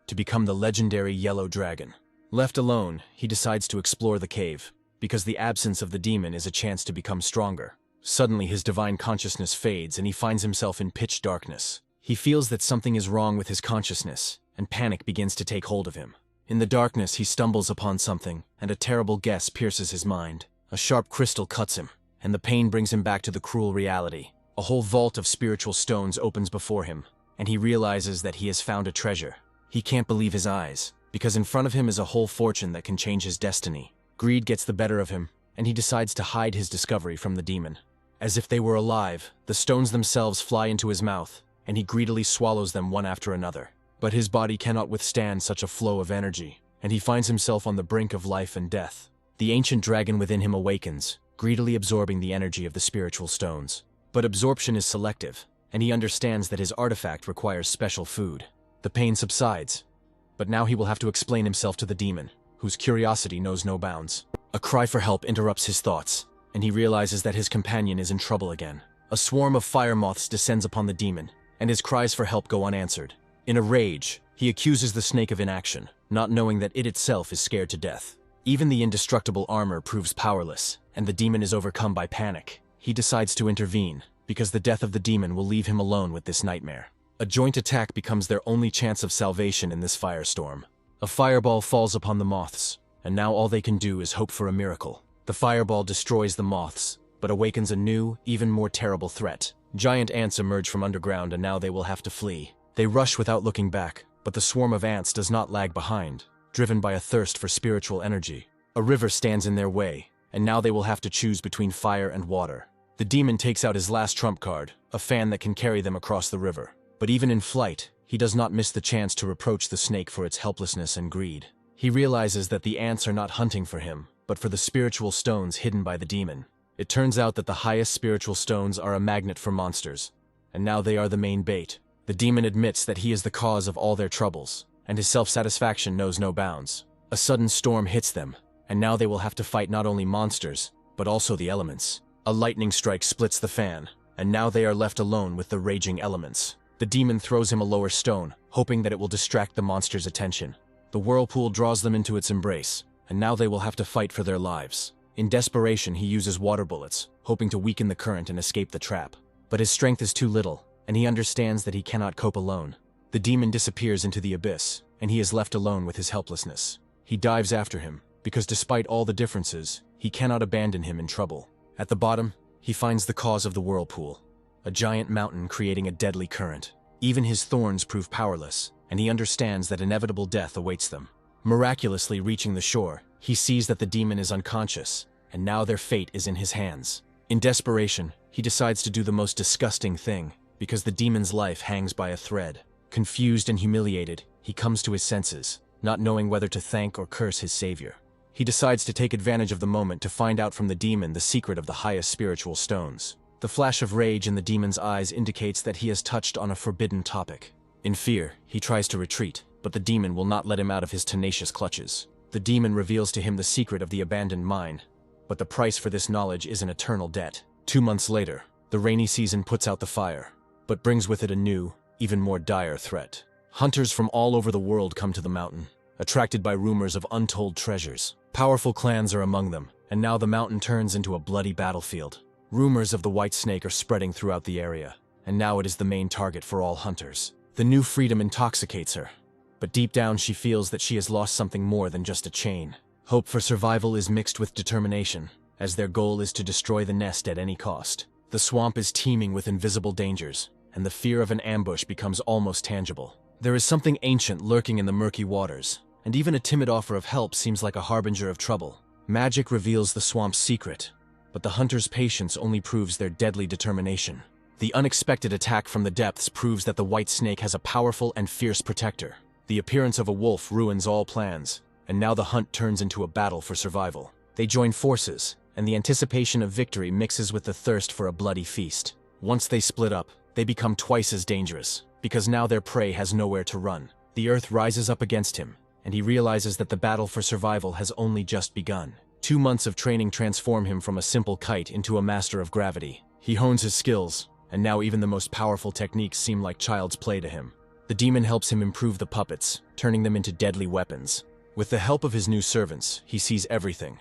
to become the legendary yellow dragon. Left alone, he decides to explore the cave, because the absence of the demon is a chance to become stronger. Suddenly his divine consciousness fades and he finds himself in pitch darkness. He feels that something is wrong with his consciousness, and panic begins to take hold of him. In the darkness he stumbles upon something, and a terrible guess pierces his mind. A sharp crystal cuts him, and the pain brings him back to the cruel reality. A whole vault of spiritual stones opens before him, and he realizes that he has found a treasure. He can't believe his eyes, because in front of him is a whole fortune that can change his destiny. Greed gets the better of him, and he decides to hide his discovery from the demon. As if they were alive, the stones themselves fly into his mouth, and he greedily swallows them one after another. But his body cannot withstand such a flow of energy, and he finds himself on the brink of life and death. The ancient dragon within him awakens, greedily absorbing the energy of the spiritual stones. But absorption is selective, and he understands that his artifact requires special food. The pain subsides, but now he will have to explain himself to the demon, whose curiosity knows no bounds. A cry for help interrupts his thoughts, and he realizes that his companion is in trouble again. A swarm of fire moths descends upon the demon, and his cries for help go unanswered. In a rage, he accuses the snake of inaction, not knowing that it itself is scared to death. Even the indestructible armor proves powerless, and the demon is overcome by panic. He decides to intervene, because the death of the demon will leave him alone with this nightmare. A joint attack becomes their only chance of salvation in this firestorm. A fireball falls upon the moths, and now all they can do is hope for a miracle. The fireball destroys the moths, but awakens a new, even more terrible threat. Giant ants emerge from underground, and now they will have to flee. They rush without looking back, but the swarm of ants does not lag behind, driven by a thirst for spiritual energy. A river stands in their way, and now they will have to choose between fire and water. The demon takes out his last trump card, a fan that can carry them across the river. But even in flight, he does not miss the chance to reproach the snake for its helplessness and greed. He realizes that the ants are not hunting for him, but for the spiritual stones hidden by the demon. It turns out that the highest spiritual stones are a magnet for monsters, and now they are the main bait. The demon admits that he is the cause of all their troubles, and his self-satisfaction knows no bounds. A sudden storm hits them, and now they will have to fight not only monsters, but also the elements. A lightning strike splits the fan, and now they are left alone with the raging elements. The demon throws him a lower stone, hoping that it will distract the monster's attention. The whirlpool draws them into its embrace, and now they will have to fight for their lives. In desperation, he uses water bullets, hoping to weaken the current and escape the trap. But his strength is too little, and he understands that he cannot cope alone. The demon disappears into the abyss, and he is left alone with his helplessness. He dives after him, because despite all the differences, he cannot abandon him in trouble. At the bottom, he finds the cause of the whirlpool, a giant mountain creating a deadly current. Even his thorns prove powerless, and he understands that inevitable death awaits them. Miraculously reaching the shore, he sees that the demon is unconscious, and now their fate is in his hands. In desperation, he decides to do the most disgusting thing, because the demon's life hangs by a thread. Confused and humiliated, he comes to his senses, not knowing whether to thank or curse his savior. He decides to take advantage of the moment to find out from the demon the secret of the highest spiritual stones. The flash of rage in the demon's eyes indicates that he has touched on a forbidden topic. In fear, he tries to retreat, but the demon will not let him out of his tenacious clutches. The demon reveals to him the secret of the abandoned mine, but the price for this knowledge is an eternal debt. 2 months later, the rainy season puts out the fire, but brings with it a new, even more dire threat. Hunters from all over the world come to the mountain, attracted by rumors of untold treasures. Powerful clans are among them, and now the mountain turns into a bloody battlefield. Rumors of the white snake are spreading throughout the area, and now it is the main target for all hunters. The new freedom intoxicates her, but deep down she feels that she has lost something more than just a chain. Hope for survival is mixed with determination, as their goal is to destroy the nest at any cost. The swamp is teeming with invisible dangers, and the fear of an ambush becomes almost tangible. There is something ancient lurking in the murky waters, and even a timid offer of help seems like a harbinger of trouble. Magic reveals the swamp's secret, but the hunter's patience only proves their deadly determination. The unexpected attack from the depths proves that the white snake has a powerful and fierce protector. The appearance of a wolf ruins all plans, and now the hunt turns into a battle for survival. They join forces, and the anticipation of victory mixes with the thirst for a bloody feast. Once they split up, they become twice as dangerous, because now their prey has nowhere to run. The earth rises up against him, and he realizes that the battle for survival has only just begun. 2 months of training transform him from a simple kite into a master of gravity. He hones his skills, and now even the most powerful techniques seem like child's play to him. The demon helps him improve the puppets, turning them into deadly weapons. With the help of his new servants, he sees everything,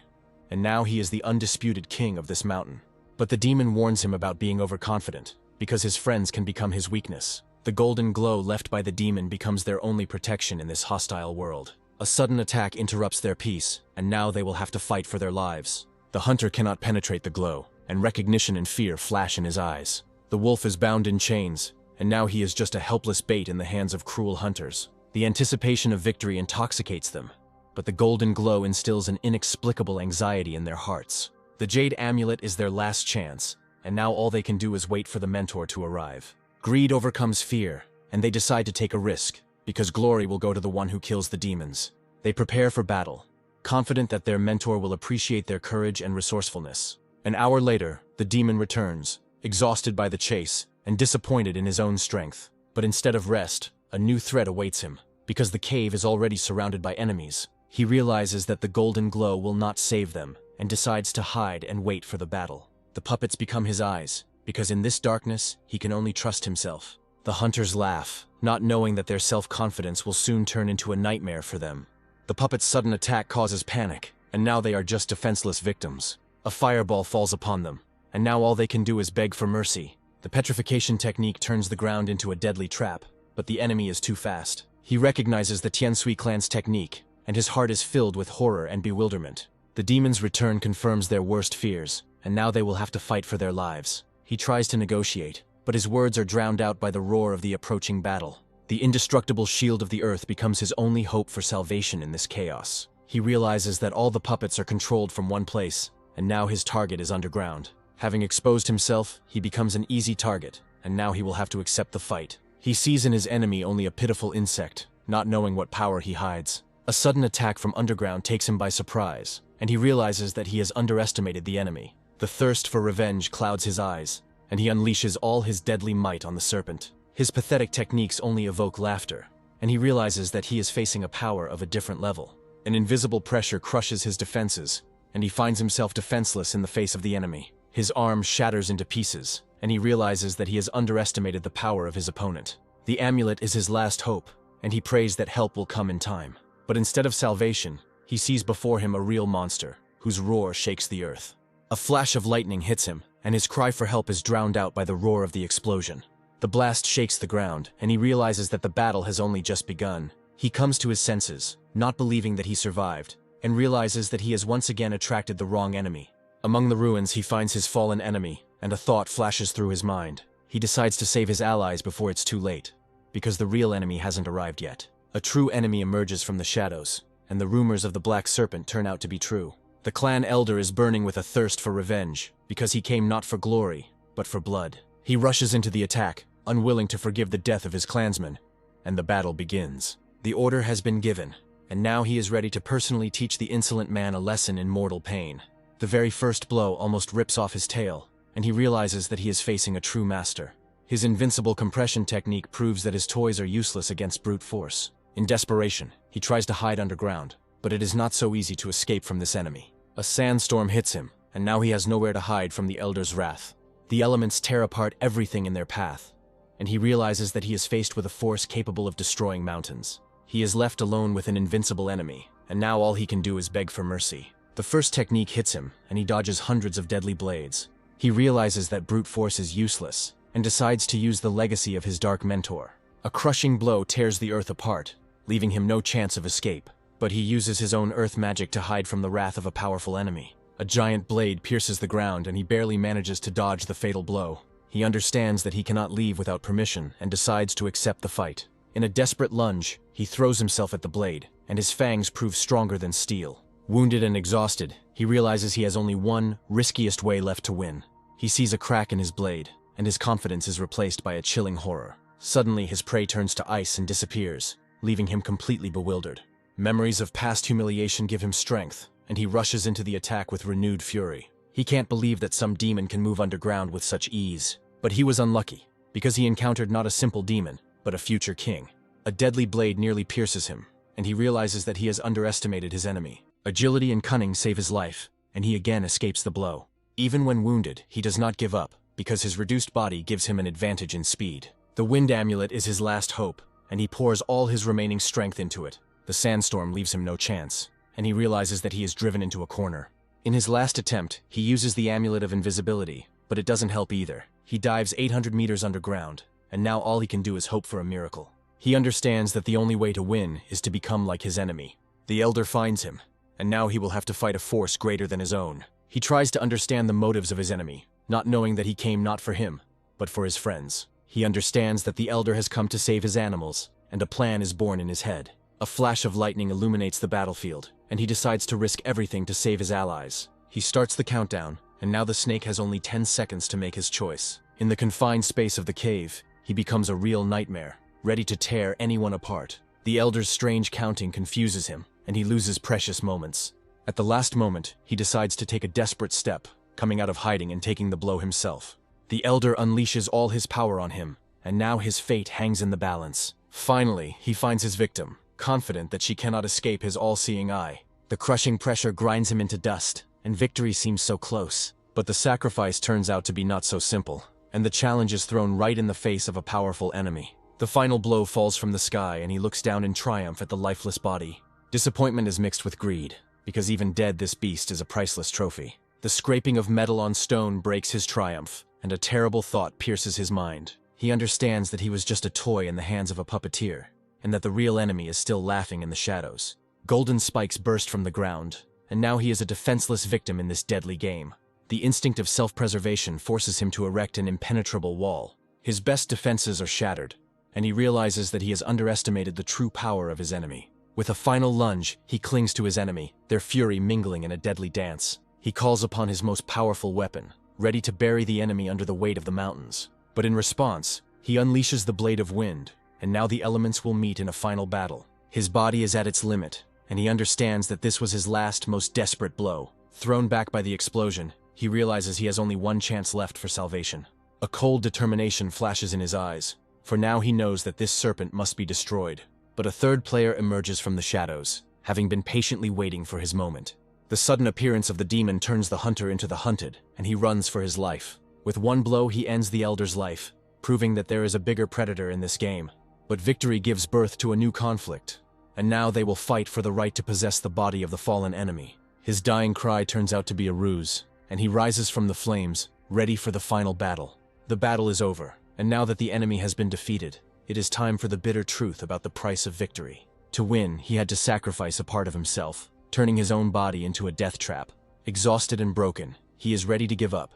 and now he is the undisputed king of this mountain. But the demon warns him about being overconfident, because his friends can become his weakness. The golden glow left by the demon becomes their only protection in this hostile world. A sudden attack interrupts their peace, and now they will have to fight for their lives. The hunter cannot penetrate the glow, and recognition and fear flash in his eyes. The wolf is bound in chains, and now he is just a helpless bait in the hands of cruel hunters. The anticipation of victory intoxicates them, but the golden glow instills an inexplicable anxiety in their hearts. The jade amulet is their last chance, and now all they can do is wait for the mentor to arrive. Greed overcomes fear, and they decide to take a risk, because glory will go to the one who kills the demons. They prepare for battle, confident that their mentor will appreciate their courage and resourcefulness. An hour later, the demon returns, exhausted by the chase and disappointed in his own strength. But instead of rest, a new threat awaits him. Because the cave is already surrounded by enemies, he realizes that the golden glow will not save them and decides to hide and wait for the battle. The puppets become his eyes, because in this darkness, he can only trust himself. The hunters laugh, not knowing that their self-confidence will soon turn into a nightmare for them. The puppets' sudden attack causes panic, and now they are just defenseless victims. A fireball falls upon them, and now all they can do is beg for mercy. The petrification technique turns the ground into a deadly trap, but the enemy is too fast. He recognizes the Tiansui clan's technique, and his heart is filled with horror and bewilderment. The demon's return confirms their worst fears, and now they will have to fight for their lives. He tries to negotiate, but his words are drowned out by the roar of the approaching battle. The indestructible shield of the earth becomes his only hope for salvation in this chaos. He realizes that all the puppets are controlled from one place, and now his target is underground. Having exposed himself, he becomes an easy target, and now he will have to accept the fight. He sees in his enemy only a pitiful insect, not knowing what power he hides. A sudden attack from underground takes him by surprise, and he realizes that he has underestimated the enemy. The thirst for revenge clouds his eyes, and he unleashes all his deadly might on the serpent. His pathetic techniques only evoke laughter, and he realizes that he is facing a power of a different level. An invisible pressure crushes his defenses, and he finds himself defenseless in the face of the enemy. His arm shatters into pieces, and he realizes that he has underestimated the power of his opponent. The amulet is his last hope, and he prays that help will come in time. But instead of salvation, he sees before him a real monster, whose roar shakes the earth. A flash of lightning hits him, and his cry for help is drowned out by the roar of the explosion. The blast shakes the ground, and he realizes that the battle has only just begun. He comes to his senses, not believing that he survived, and realizes that he has once again attracted the wrong enemy. Among the ruins, he finds his fallen enemy, and a thought flashes through his mind. He decides to save his allies before it's too late, because the real enemy hasn't arrived yet. A true enemy emerges from the shadows, and the rumors of the Black Serpent turn out to be true. The clan elder is burning with a thirst for revenge, because he came not for glory, but for blood. He rushes into the attack, unwilling to forgive the death of his clansmen, and the battle begins. The order has been given, and now he is ready to personally teach the insolent man a lesson in mortal pain. The very first blow almost rips off his tail, and he realizes that he is facing a true master. His invincible compression technique proves that his toys are useless against brute force. In desperation, he tries to hide underground, but it is not so easy to escape from this enemy. A sandstorm hits him, and now he has nowhere to hide from the elder's wrath. The elements tear apart everything in their path, and he realizes that he is faced with a force capable of destroying mountains. He is left alone with an invincible enemy, and now all he can do is beg for mercy. The first technique hits him, and he dodges hundreds of deadly blades. He realizes that brute force is useless, and decides to use the legacy of his dark mentor. A crushing blow tears the earth apart, leaving him no chance of escape. But he uses his own earth magic to hide from the wrath of a powerful enemy. A giant blade pierces the ground, and he barely manages to dodge the fatal blow. He understands that he cannot leave without permission and decides to accept the fight. In a desperate lunge, he throws himself at the blade, and his fangs prove stronger than steel. Wounded and exhausted, he realizes he has only one, riskiest way left to win. He sees a crack in his blade, and his confidence is replaced by a chilling horror. Suddenly, his prey turns to ice and disappears, leaving him completely bewildered. Memories of past humiliation give him strength, and he rushes into the attack with renewed fury. He can't believe that some demon can move underground with such ease. But he was unlucky, because he encountered not a simple demon, but a future king. A deadly blade nearly pierces him, and he realizes that he has underestimated his enemy. Agility and cunning save his life, and he again escapes the blow. Even when wounded, he does not give up, because his reduced body gives him an advantage in speed. The wind amulet is his last hope, and he pours all his remaining strength into it. The sandstorm leaves him no chance, and he realizes that he is driven into a corner. In his last attempt, he uses the amulet of invisibility, but it doesn't help either. He dives 800 meters underground, and now all he can do is hope for a miracle. He understands that the only way to win is to become like his enemy. The Elder finds him, and now he will have to fight a force greater than his own. He tries to understand the motives of his enemy, not knowing that he came not for him, but for his friends. He understands that the Elder has come to save his animals, and a plan is born in his head. A flash of lightning illuminates the battlefield, and he decides to risk everything to save his allies. He starts the countdown, and now the snake has only 10 seconds to make his choice. In the confined space of the cave, he becomes a real nightmare, ready to tear anyone apart. The Elder's strange counting confuses him, and he loses precious moments. At the last moment, he decides to take a desperate step, coming out of hiding and taking the blow himself. The Elder unleashes all his power on him, and now his fate hangs in the balance. Finally, he finds his victim, confident that she cannot escape his all-seeing eye. The crushing pressure grinds him into dust, and victory seems so close. But the sacrifice turns out to be not so simple, and the challenge is thrown right in the face of a powerful enemy. The final blow falls from the sky, and he looks down in triumph at the lifeless body. Disappointment is mixed with greed, because even dead this beast is a priceless trophy. The scraping of metal on stone breaks his triumph, and a terrible thought pierces his mind. He understands that he was just a toy in the hands of a puppeteer, and that the real enemy is still laughing in the shadows. Golden spikes burst from the ground, and now he is a defenseless victim in this deadly game. The instinct of self-preservation forces him to erect an impenetrable wall. His best defenses are shattered, and he realizes that he has underestimated the true power of his enemy. With a final lunge, he clings to his enemy, their fury mingling in a deadly dance. He calls upon his most powerful weapon, ready to bury the enemy under the weight of the mountains. But in response, he unleashes the blade of wind, and now the elements will meet in a final battle. His body is at its limit, and he understands that this was his last, most desperate blow. Thrown back by the explosion, he realizes he has only one chance left for salvation. A cold determination flashes in his eyes, for now he knows that this serpent must be destroyed. But a third player emerges from the shadows, having been patiently waiting for his moment. The sudden appearance of the demon turns the hunter into the hunted, and he runs for his life. With one blow, he ends the Elder's life, proving that there is a bigger predator in this game. But victory gives birth to a new conflict, and now they will fight for the right to possess the body of the fallen enemy. His dying cry turns out to be a ruse, and he rises from the flames, ready for the final battle. The battle is over, and now that the enemy has been defeated, it is time for the bitter truth about the price of victory. To win, he had to sacrifice a part of himself, turning his own body into a death trap. Exhausted and broken, he is ready to give up,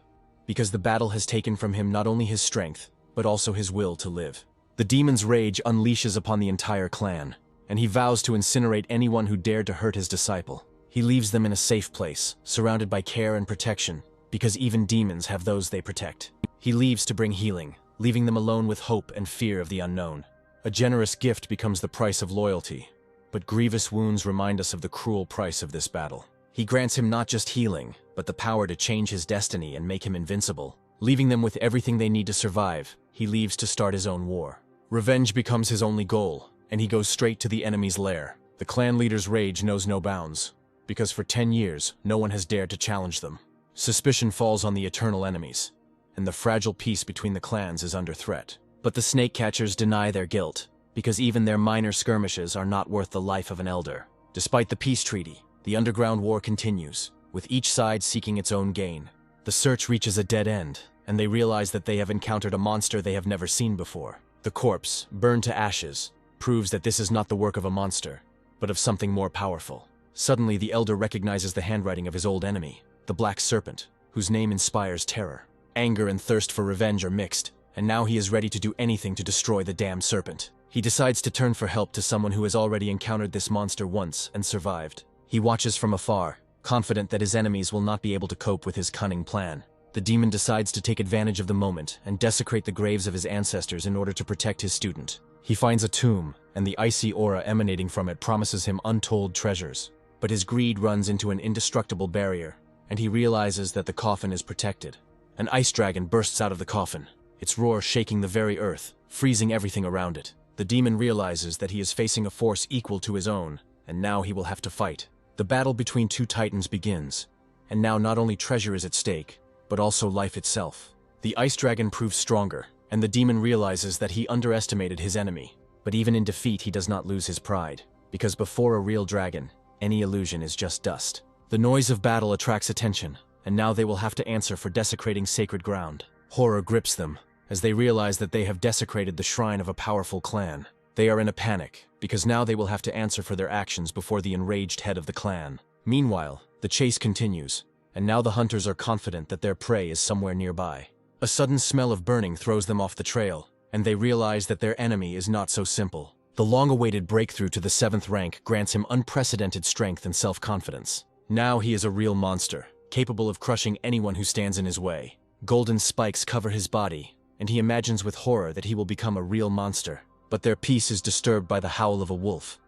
because the battle has taken from him not only his strength, but also his will to live. The demon's rage unleashes upon the entire clan, and he vows to incinerate anyone who dared to hurt his disciple. He leaves them in a safe place, surrounded by care and protection, because even demons have those they protect. He leaves to bring healing, leaving them alone with hope and fear of the unknown. A generous gift becomes the price of loyalty, but grievous wounds remind us of the cruel price of this battle. He grants him not just healing, but the power to change his destiny and make him invincible. Leaving them with everything they need to survive, he leaves to start his own war. Revenge becomes his only goal, and he goes straight to the enemy's lair. The clan leader's rage knows no bounds, because for 10 years, no one has dared to challenge them. Suspicion falls on the eternal enemies, and the fragile peace between the clans is under threat. But the snake catchers deny their guilt, because even their minor skirmishes are not worth the life of an elder. Despite the peace treaty, the underground war continues, with each side seeking its own gain. The search reaches a dead end, and they realize that they have encountered a monster they have never seen before. The corpse, burned to ashes, proves that this is not the work of a monster, but of something more powerful. Suddenly, the elder recognizes the handwriting of his old enemy, the Black Serpent, whose name inspires terror. Anger and thirst for revenge are mixed, and now he is ready to do anything to destroy the damned serpent. He decides to turn for help to someone who has already encountered this monster once and survived. He watches from afar, confident that his enemies will not be able to cope with his cunning plan. The demon decides to take advantage of the moment and desecrate the graves of his ancestors in order to protect his student. He finds a tomb, and the icy aura emanating from it promises him untold treasures. But his greed runs into an indestructible barrier, and he realizes that the coffin is protected. An ice dragon bursts out of the coffin, its roar shaking the very earth, freezing everything around it. The demon realizes that he is facing a force equal to his own, and now he will have to fight. The battle between two titans begins, and now not only treasure is at stake, but also life itself. The ice dragon proves stronger, and the demon realizes that he underestimated his enemy. But even in defeat, he does not lose his pride, because before a real dragon, any illusion is just dust. The noise of battle attracts attention, and now they will have to answer for desecrating sacred ground. Horror grips them, as they realize that they have desecrated the shrine of a powerful clan. They are in a panic, because now they will have to answer for their actions before the enraged head of the clan. Meanwhile, the chase continues, and now the hunters are confident that their prey is somewhere nearby. A sudden smell of burning throws them off the trail, and they realize that their enemy is not so simple. The long-awaited breakthrough to the 7th rank grants him unprecedented strength and self-confidence. Now he is a real monster, capable of crushing anyone who stands in his way. Golden spikes cover his body, and he imagines with horror that he will become a real monster. But their peace is disturbed by the howl of a wolf,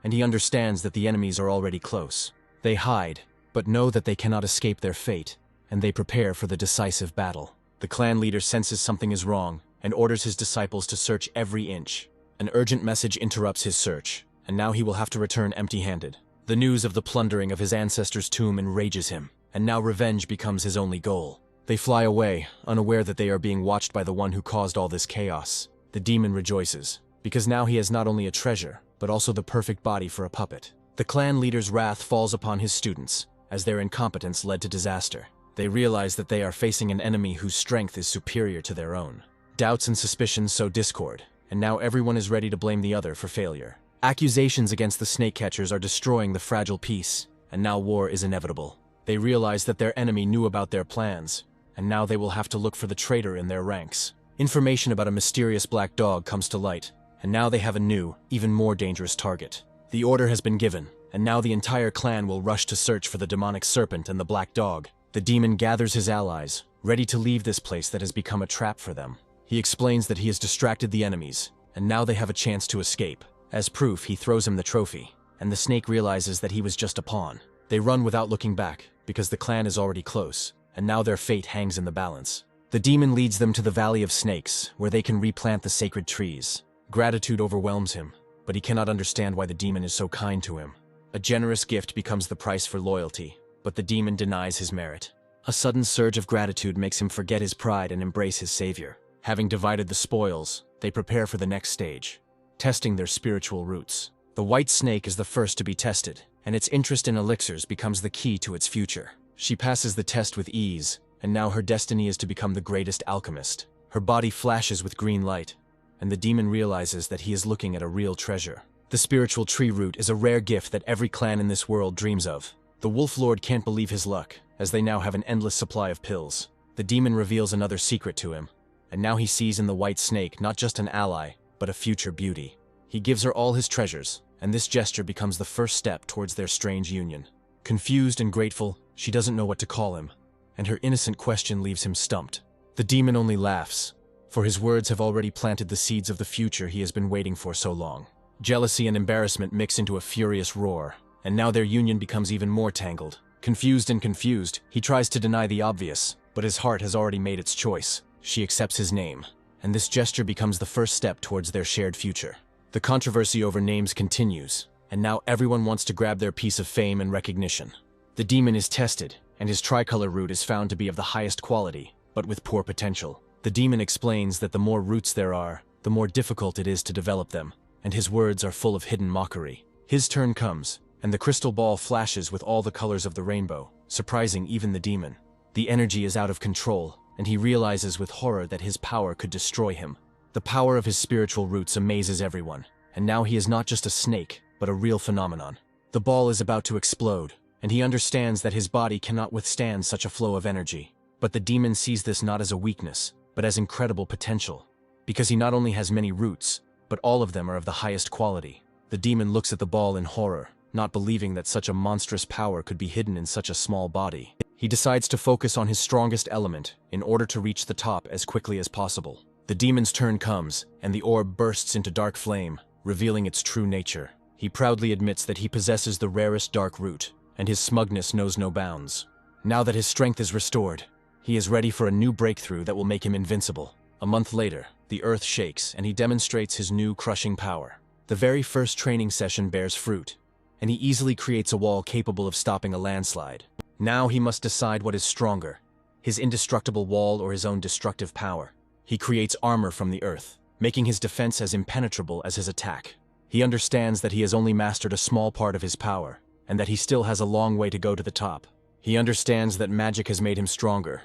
and he understands that the enemies are already close. They hide, but know that they cannot escape their fate, and they prepare for the decisive battle. The clan leader senses something is wrong, and orders his disciples to search every inch. An urgent message interrupts his search, and now he will have to return empty-handed. The news of the plundering of his ancestor's tomb enrages him, and now revenge becomes his only goal. They fly away, unaware that they are being watched by the one who caused all this chaos. The demon rejoices, because now he has not only a treasure, but also the perfect body for a puppet. The clan leader's wrath falls upon his students, as their incompetence led to disaster. They realize that they are facing an enemy whose strength is superior to their own. Doubts and suspicions sow discord, and now everyone is ready to blame the other for failure. Accusations against the snake catchers are destroying the fragile peace, and now war is inevitable. They realize that their enemy knew about their plans, and now they will have to look for the traitor in their ranks. Information about a mysterious black dog comes to light, and now they have a new, even more dangerous target. The order has been given, and now the entire clan will rush to search for the demonic serpent and the black dog. The demon gathers his allies, ready to leave this place that has become a trap for them. He explains that he has distracted the enemies, and now they have a chance to escape. As proof, he throws him the trophy, and the snake realizes that he was just a pawn. They run without looking back, because the clan is already close, and now their fate hangs in the balance. The demon leads them to the Valley of Snakes, where they can replant the sacred trees. Gratitude overwhelms him, but he cannot understand why the demon is so kind to him. A generous gift becomes the price for loyalty, but the demon denies his merit. A sudden surge of gratitude makes him forget his pride and embrace his savior. Having divided the spoils, they prepare for the next stage, testing their spiritual roots. The white snake is the first to be tested, and its interest in elixirs becomes the key to its future. She passes the test with ease, and now her destiny is to become the greatest alchemist. Her body flashes with green light, and the demon realizes that he is looking at a real treasure. The spiritual tree root is a rare gift that every clan in this world dreams of. The Wolf Lord can't believe his luck, as they now have an endless supply of pills. The demon reveals another secret to him, and now he sees in the white snake not just an ally, but a future beauty. He gives her all his treasures, and this gesture becomes the first step towards their strange union. Confused and grateful, she doesn't know what to call him, and her innocent question leaves him stumped. The demon only laughs, for his words have already planted the seeds of the future he has been waiting for so long. Jealousy and embarrassment mix into a furious roar, and now their union becomes even more tangled. Confused, he tries to deny the obvious, but his heart has already made its choice. She accepts his name, and this gesture becomes the first step towards their shared future. The controversy over names continues, and now everyone wants to grab their piece of fame and recognition. The demon is tested, and his tricolor root is found to be of the highest quality, but with poor potential. The demon explains that the more roots there are, the more difficult it is to develop them, and his words are full of hidden mockery. His turn comes, and the crystal ball flashes with all the colors of the rainbow, surprising even the demon. The energy is out of control, and he realizes with horror that his power could destroy him. The power of his spiritual roots amazes everyone, and now he is not just a snake, but a real phenomenon. The ball is about to explode, and he understands that his body cannot withstand such a flow of energy. But the demon sees this not as a weakness, but as incredible potential, because he not only has many roots, but all of them are of the highest quality. The demon looks at the ball in horror, not believing that such a monstrous power could be hidden in such a small body. He decides to focus on his strongest element in order to reach the top as quickly as possible. The demon's turn comes, and the orb bursts into dark flame, revealing its true nature. He proudly admits that he possesses the rarest dark root, and his smugness knows no bounds. Now that his strength is restored, he is ready for a new breakthrough that will make him invincible. A month later, the earth shakes, and he demonstrates his new crushing power. The very first training session bears fruit, and he easily creates a wall capable of stopping a landslide. Now he must decide what is stronger, his indestructible wall or his own destructive power. He creates armor from the earth, making his defense as impenetrable as his attack. He understands that he has only mastered a small part of his power, and that he still has a long way to go to the top. He understands that magic has made him stronger,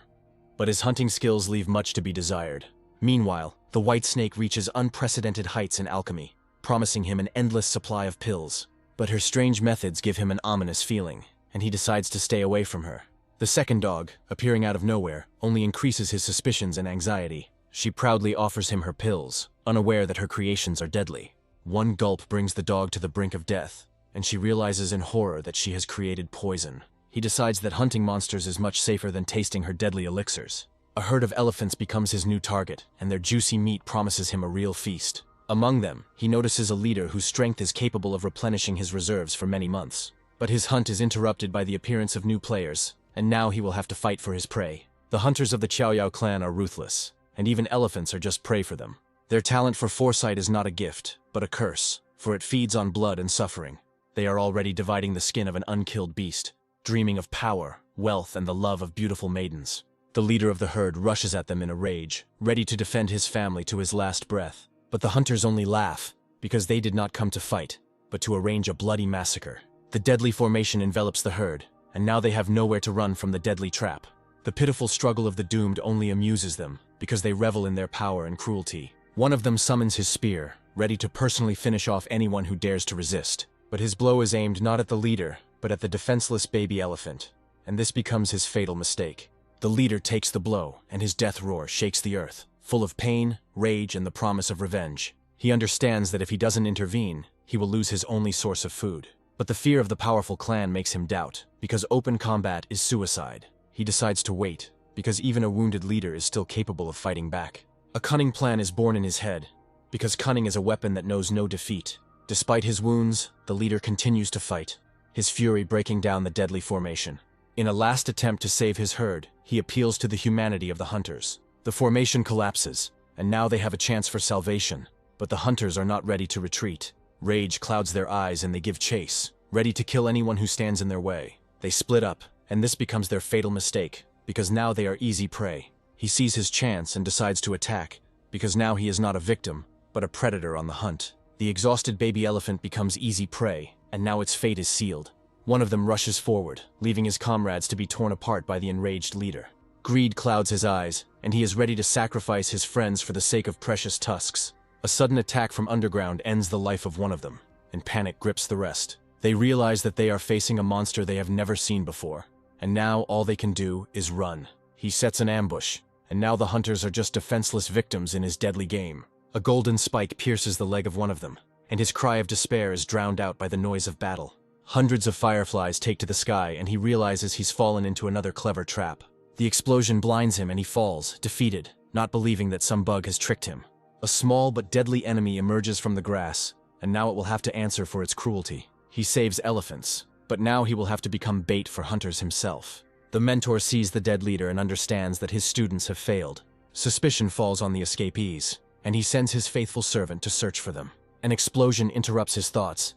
but his hunting skills leave much to be desired. Meanwhile, the white snake reaches unprecedented heights in alchemy, promising him an endless supply of pills. But her strange methods give him an ominous feeling, and he decides to stay away from her. The second dog, appearing out of nowhere, only increases his suspicions and anxiety. She proudly offers him her pills, unaware that her creations are deadly. One gulp brings the dog to the brink of death, and she realizes in horror that she has created poison. He decides that hunting monsters is much safer than tasting her deadly elixirs. A herd of elephants becomes his new target, and their juicy meat promises him a real feast. Among them, he notices a leader whose strength is capable of replenishing his reserves for many months. But his hunt is interrupted by the appearance of new players, and now he will have to fight for his prey. The hunters of the Qiaoyao clan are ruthless, and even elephants are just prey for them. Their talent for foresight is not a gift, but a curse, for it feeds on blood and suffering. They are already dividing the skin of an unkilled beast, dreaming of power, wealth, and the love of beautiful maidens. The leader of the herd rushes at them in a rage, ready to defend his family to his last breath. But the hunters only laugh, because they did not come to fight, but to arrange a bloody massacre. The deadly formation envelops the herd, and now they have nowhere to run from the deadly trap. The pitiful struggle of the doomed only amuses them, because they revel in their power and cruelty. One of them summons his spear, ready to personally finish off anyone who dares to resist. But his blow is aimed not at the leader, but at the defenseless baby elephant, and this becomes his fatal mistake. The leader takes the blow, and his death roar shakes the earth, full of pain, rage, and the promise of revenge. He understands that if he doesn't intervene, he will lose his only source of food. But the fear of the powerful clan makes him doubt, because open combat is suicide. He decides to wait, because even a wounded leader is still capable of fighting back. A cunning plan is born in his head, because cunning is a weapon that knows no defeat. Despite his wounds, the leader continues to fight, his fury breaking down the deadly formation. In a last attempt to save his herd, he appeals to the humanity of the hunters. The formation collapses, and now they have a chance for salvation, but the hunters are not ready to retreat. Rage clouds their eyes and they give chase, ready to kill anyone who stands in their way. They split up, and this becomes their fatal mistake, because now they are easy prey. He sees his chance and decides to attack, because now he is not a victim, but a predator on the hunt. The exhausted baby elephant becomes easy prey, and now its fate is sealed. One of them rushes forward, leaving his comrades to be torn apart by the enraged leader. Greed clouds his eyes, and he is ready to sacrifice his friends for the sake of precious tusks. A sudden attack from underground ends the life of one of them, and panic grips the rest. They realize that they are facing a monster they have never seen before, and now all they can do is run. He sets an ambush, and now the hunters are just defenseless victims in his deadly game. A golden spike pierces the leg of one of them, and his cry of despair is drowned out by the noise of battle. Hundreds of fireflies take to the sky, and he realizes he's fallen into another clever trap. The explosion blinds him and he falls, defeated, not believing that some bug has tricked him. A small but deadly enemy emerges from the grass, and now it will have to answer for its cruelty. He saves elephants, but now he will have to become bait for hunters himself. The mentor sees the dead leader and understands that his students have failed. Suspicion falls on the escapees, and he sends his faithful servant to search for them. An explosion interrupts his thoughts,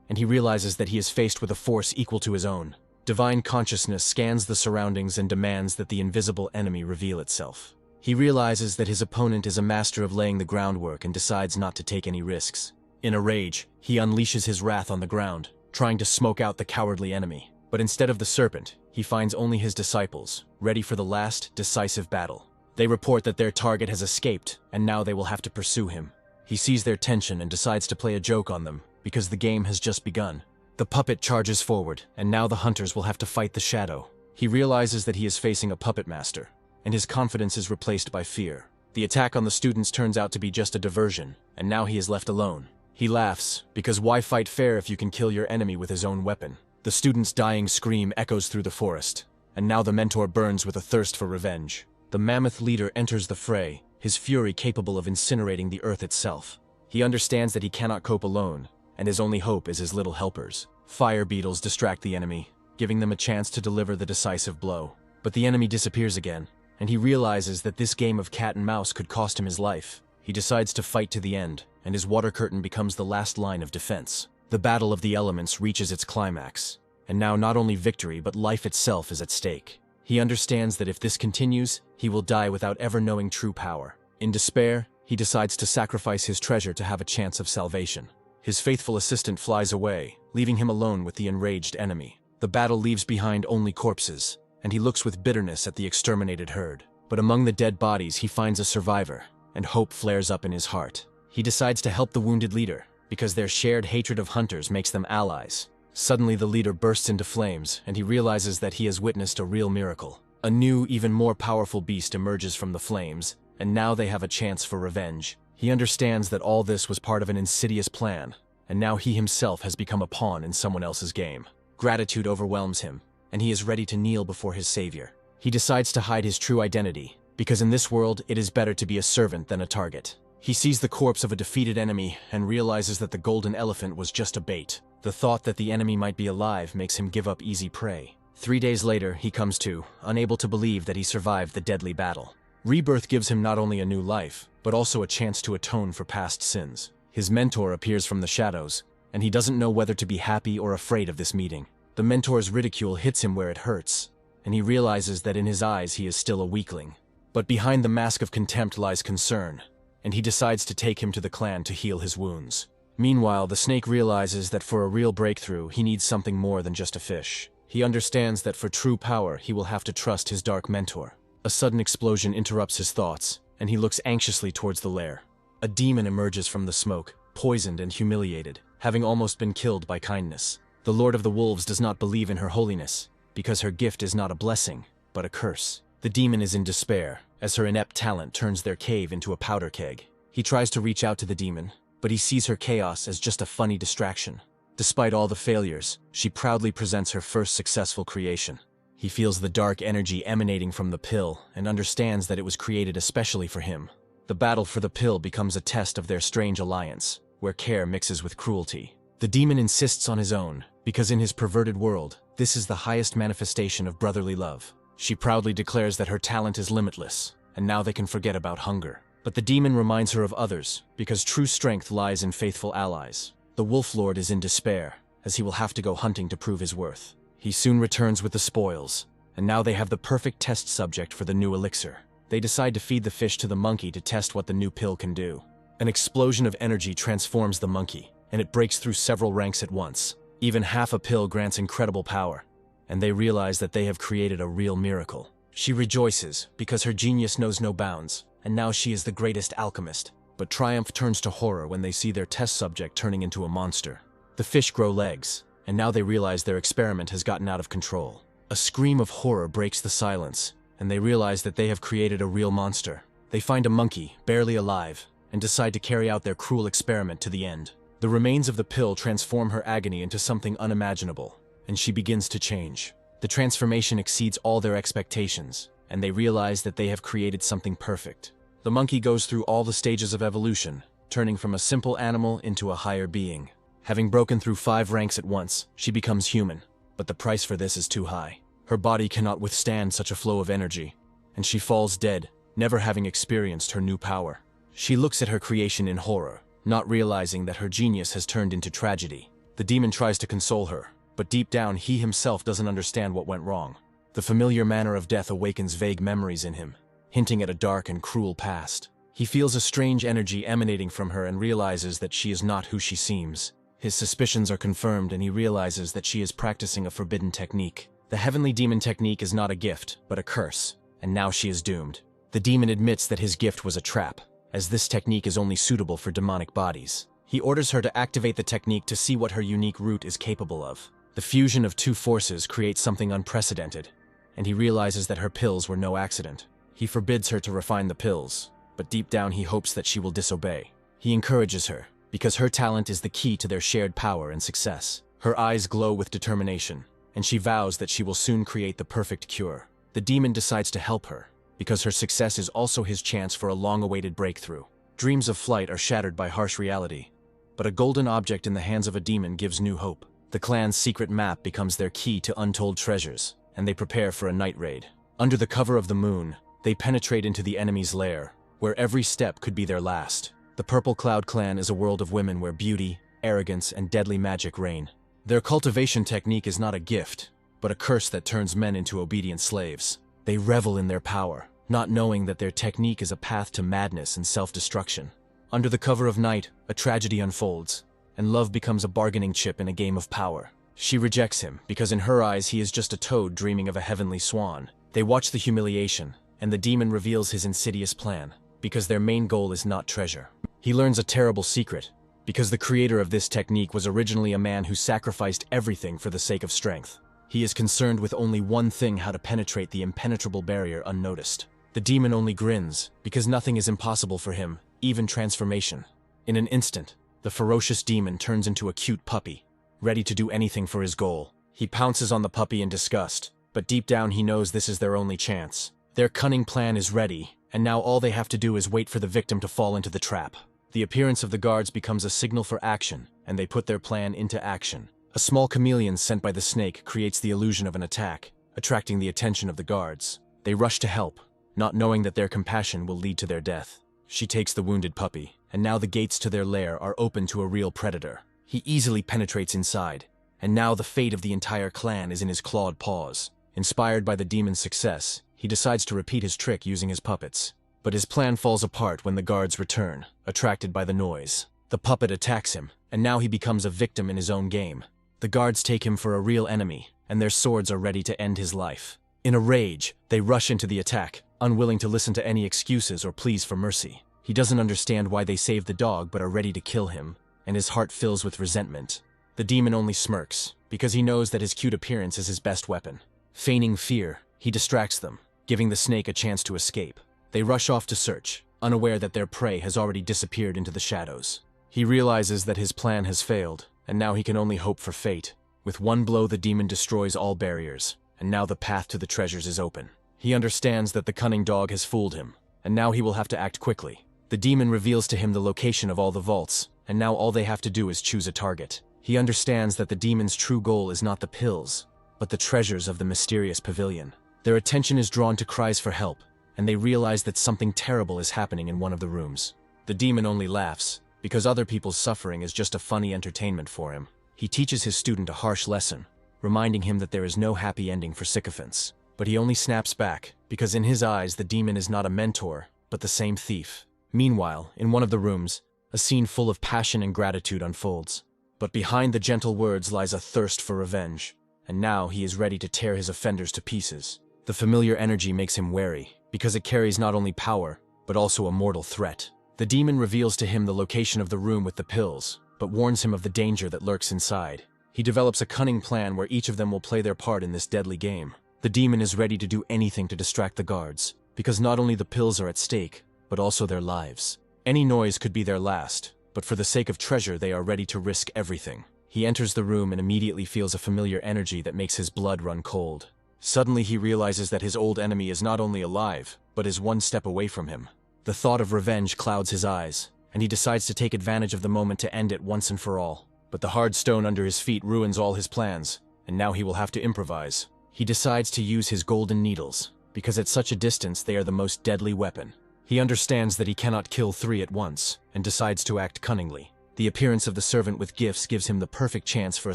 and he realizes that he is faced with a force equal to his own. Divine consciousness scans the surroundings and demands that the invisible enemy reveal itself. He realizes that his opponent is a master of laying the groundwork and decides not to take any risks. In a rage, he unleashes his wrath on the ground, trying to smoke out the cowardly enemy. But instead of the serpent, he finds only his disciples, ready for the last, decisive battle. They report that their target has escaped, and now they will have to pursue him. He sees their tension and decides to play a joke on them, because the game has just begun. The puppet charges forward, and now the hunters will have to fight the shadow. He realizes that he is facing a puppet master, and his confidence is replaced by fear. The attack on the students turns out to be just a diversion, and now he is left alone. He laughs, because why fight fair if you can kill your enemy with his own weapon? The student's dying scream echoes through the forest, and now the mentor burns with a thirst for revenge. The mammoth leader enters the fray, his fury capable of incinerating the earth itself. He understands that he cannot cope alone, and his only hope is his little helpers. Fire beetles distract the enemy, giving them a chance to deliver the decisive blow. But the enemy disappears again, and he realizes that this game of cat and mouse could cost him his life. He decides to fight to the end, and his water curtain becomes the last line of defense. The battle of the elements reaches its climax, and now not only victory but life itself is at stake. He understands that if this continues, he will die without ever knowing true power. In despair, he decides to sacrifice his treasure to have a chance of salvation. His faithful assistant flies away, leaving him alone with the enraged enemy. The battle leaves behind only corpses, and he looks with bitterness at the exterminated herd. But among the dead bodies, he finds a survivor, and hope flares up in his heart. He decides to help the wounded leader, because their shared hatred of hunters makes them allies. Suddenly, the leader bursts into flames, and he realizes that he has witnessed a real miracle. A new, even more powerful beast emerges from the flames, and now they have a chance for revenge. He understands that all this was part of an insidious plan, and now he himself has become a pawn in someone else's game. Gratitude overwhelms him, and he is ready to kneel before his savior. He decides to hide his true identity, because in this world it is better to be a servant than a target. He sees the corpse of a defeated enemy and realizes that the golden elephant was just a bait. The thought that the enemy might be alive makes him give up easy prey. 3 days later, he comes to, unable to believe that he survived the deadly battle. Rebirth gives him not only a new life, but also a chance to atone for past sins. His mentor appears from the shadows, and he doesn't know whether to be happy or afraid of this meeting. The mentor's ridicule hits him where it hurts, and he realizes that in his eyes he is still a weakling. But behind the mask of contempt lies concern, and he decides to take him to the clan to heal his wounds. Meanwhile, the snake realizes that for a real breakthrough, he needs something more than just a fish. He understands that for true power, he will have to trust his dark mentor. A sudden explosion interrupts his thoughts, and he looks anxiously towards the lair. A demon emerges from the smoke, poisoned and humiliated, having almost been killed by kindness. The Lord of the Wolves does not believe in her holiness, because her gift is not a blessing, but a curse. The demon is in despair, as her inept talent turns their cave into a powder keg. He tries to reach out to the demon, but he sees her chaos as just a funny distraction. Despite all the failures, she proudly presents her first successful creation. He feels the dark energy emanating from the pill and understands that it was created especially for him. The battle for the pill becomes a test of their strange alliance, where care mixes with cruelty. The demon insists on his own, because in his perverted world, this is the highest manifestation of brotherly love. She proudly declares that her talent is limitless, and now they can forget about hunger. But the demon reminds her of others, because true strength lies in faithful allies. The Wolf Lord is in despair, as he will have to go hunting to prove his worth. He soon returns with the spoils, and now they have the perfect test subject for the new elixir. They decide to feed the fish to the monkey to test what the new pill can do. An explosion of energy transforms the monkey, and it breaks through several ranks at once. Even half a pill grants incredible power, and they realize that they have created a real miracle. She rejoices, because her genius knows no bounds, and now she is the greatest alchemist. But triumph turns to horror when they see their test subject turning into a monster. The fish grow legs, and now they realize their experiment has gotten out of control. A scream of horror breaks the silence, and they realize that they have created a real monster. They find a monkey, barely alive, and decide to carry out their cruel experiment to the end. The remains of the pill transform her agony into something unimaginable, and she begins to change. The transformation exceeds all their expectations, and they realize that they have created something perfect. The monkey goes through all the stages of evolution, turning from a simple animal into a higher being. Having broken through 5 ranks at once, she becomes human, but the price for this is too high. Her body cannot withstand such a flow of energy, and she falls dead, never having experienced her new power. She looks at her creation in horror, not realizing that her genius has turned into tragedy. The demon tries to console her, but deep down he himself doesn't understand what went wrong. The familiar manner of death awakens vague memories in him, hinting at a dark and cruel past. He feels a strange energy emanating from her and realizes that she is not who she seems. His suspicions are confirmed, and he realizes that she is practicing a forbidden technique. The heavenly demon technique is not a gift, but a curse, and now she is doomed. The demon admits that his gift was a trap, as this technique is only suitable for demonic bodies. He orders her to activate the technique to see what her unique root is capable of. The fusion of 2 forces creates something unprecedented, and he realizes that her pills were no accident. He forbids her to refine the pills, but deep down he hopes that she will disobey. He encourages her, because her talent is the key to their shared power and success. Her eyes glow with determination, and she vows that she will soon create the perfect cure. The demon decides to help her, because her success is also his chance for a long-awaited breakthrough. Dreams of flight are shattered by harsh reality, but a golden object in the hands of a demon gives new hope. The clan's secret map becomes their key to untold treasures, and they prepare for a night raid. Under the cover of the moon, they penetrate into the enemy's lair, where every step could be their last. The Purple Cloud Clan is a world of women where beauty, arrogance, and deadly magic reign. Their cultivation technique is not a gift, but a curse that turns men into obedient slaves. They revel in their power, not knowing that their technique is a path to madness and self-destruction. Under the cover of night, a tragedy unfolds, and love becomes a bargaining chip in a game of power. She rejects him because in her eyes he is just a toad dreaming of a heavenly swan. They watch the humiliation, and the demon reveals his insidious plan, because their main goal is not treasure. He learns a terrible secret, because the creator of this technique was originally a man who sacrificed everything for the sake of strength. He is concerned with only one thing: how to penetrate the impenetrable barrier unnoticed. The demon only grins, because nothing is impossible for him, even transformation. In an instant, the ferocious demon turns into a cute puppy, ready to do anything for his goal. He pounces on the puppy in disgust, but deep down he knows this is their only chance. Their cunning plan is ready, and now all they have to do is wait for the victim to fall into the trap. The appearance of the guards becomes a signal for action, and they put their plan into action. A small chameleon sent by the snake creates the illusion of an attack, attracting the attention of the guards. They rush to help, not knowing that their compassion will lead to their death. She takes the wounded puppy, and now the gates to their lair are open to a real predator. He easily penetrates inside, and now the fate of the entire clan is in his clawed paws. Inspired by the demon's success, he decides to repeat his trick using his puppets. But his plan falls apart when the guards return, attracted by the noise. The puppet attacks him, and now he becomes a victim in his own game. The guards take him for a real enemy, and their swords are ready to end his life. In a rage, they rush into the attack, unwilling to listen to any excuses or pleas for mercy. He doesn't understand why they saved the dog but are ready to kill him, and his heart fills with resentment. The demon only smirks, because he knows that his cute appearance is his best weapon. Feigning fear, he distracts them, giving the snake a chance to escape. They rush off to search, unaware that their prey has already disappeared into the shadows. He realizes that his plan has failed, and now he can only hope for fate. With one blow, the demon destroys all barriers, and now the path to the treasures is open. He understands that the cunning dog has fooled him, and now he will have to act quickly. The demon reveals to him the location of all the vaults, and now all they have to do is choose a target. He understands that the demon's true goal is not the pills, but the treasures of the mysterious pavilion. Their attention is drawn to cries for help, and they realize that something terrible is happening in one of the rooms. The demon only laughs, because other people's suffering is just a funny entertainment for him. He teaches his student a harsh lesson, reminding him that there is no happy ending for sycophants. But he only snaps back, because in his eyes the demon is not a mentor, but the same thief. Meanwhile, in one of the rooms, a scene full of passion and gratitude unfolds. But behind the gentle words lies a thirst for revenge, and now he is ready to tear his offenders to pieces. The familiar energy makes him wary, because it carries not only power, but also a mortal threat. The demon reveals to him the location of the room with the pills, but warns him of the danger that lurks inside. He develops a cunning plan where each of them will play their part in this deadly game. The demon is ready to do anything to distract the guards, because not only the pills are at stake, but also their lives. Any noise could be their last, but for the sake of treasure they are ready to risk everything. He enters the room and immediately feels a familiar energy that makes his blood run cold. Suddenly he realizes that his old enemy is not only alive, but is one step away from him. The thought of revenge clouds his eyes, and he decides to take advantage of the moment to end it once and for all. But the hard stone under his feet ruins all his plans, and now he will have to improvise. He decides to use his golden needles, because at such a distance they are the most deadly weapon. He understands that he cannot kill three at once, and decides to act cunningly. The appearance of the servant with gifts gives him the perfect chance for a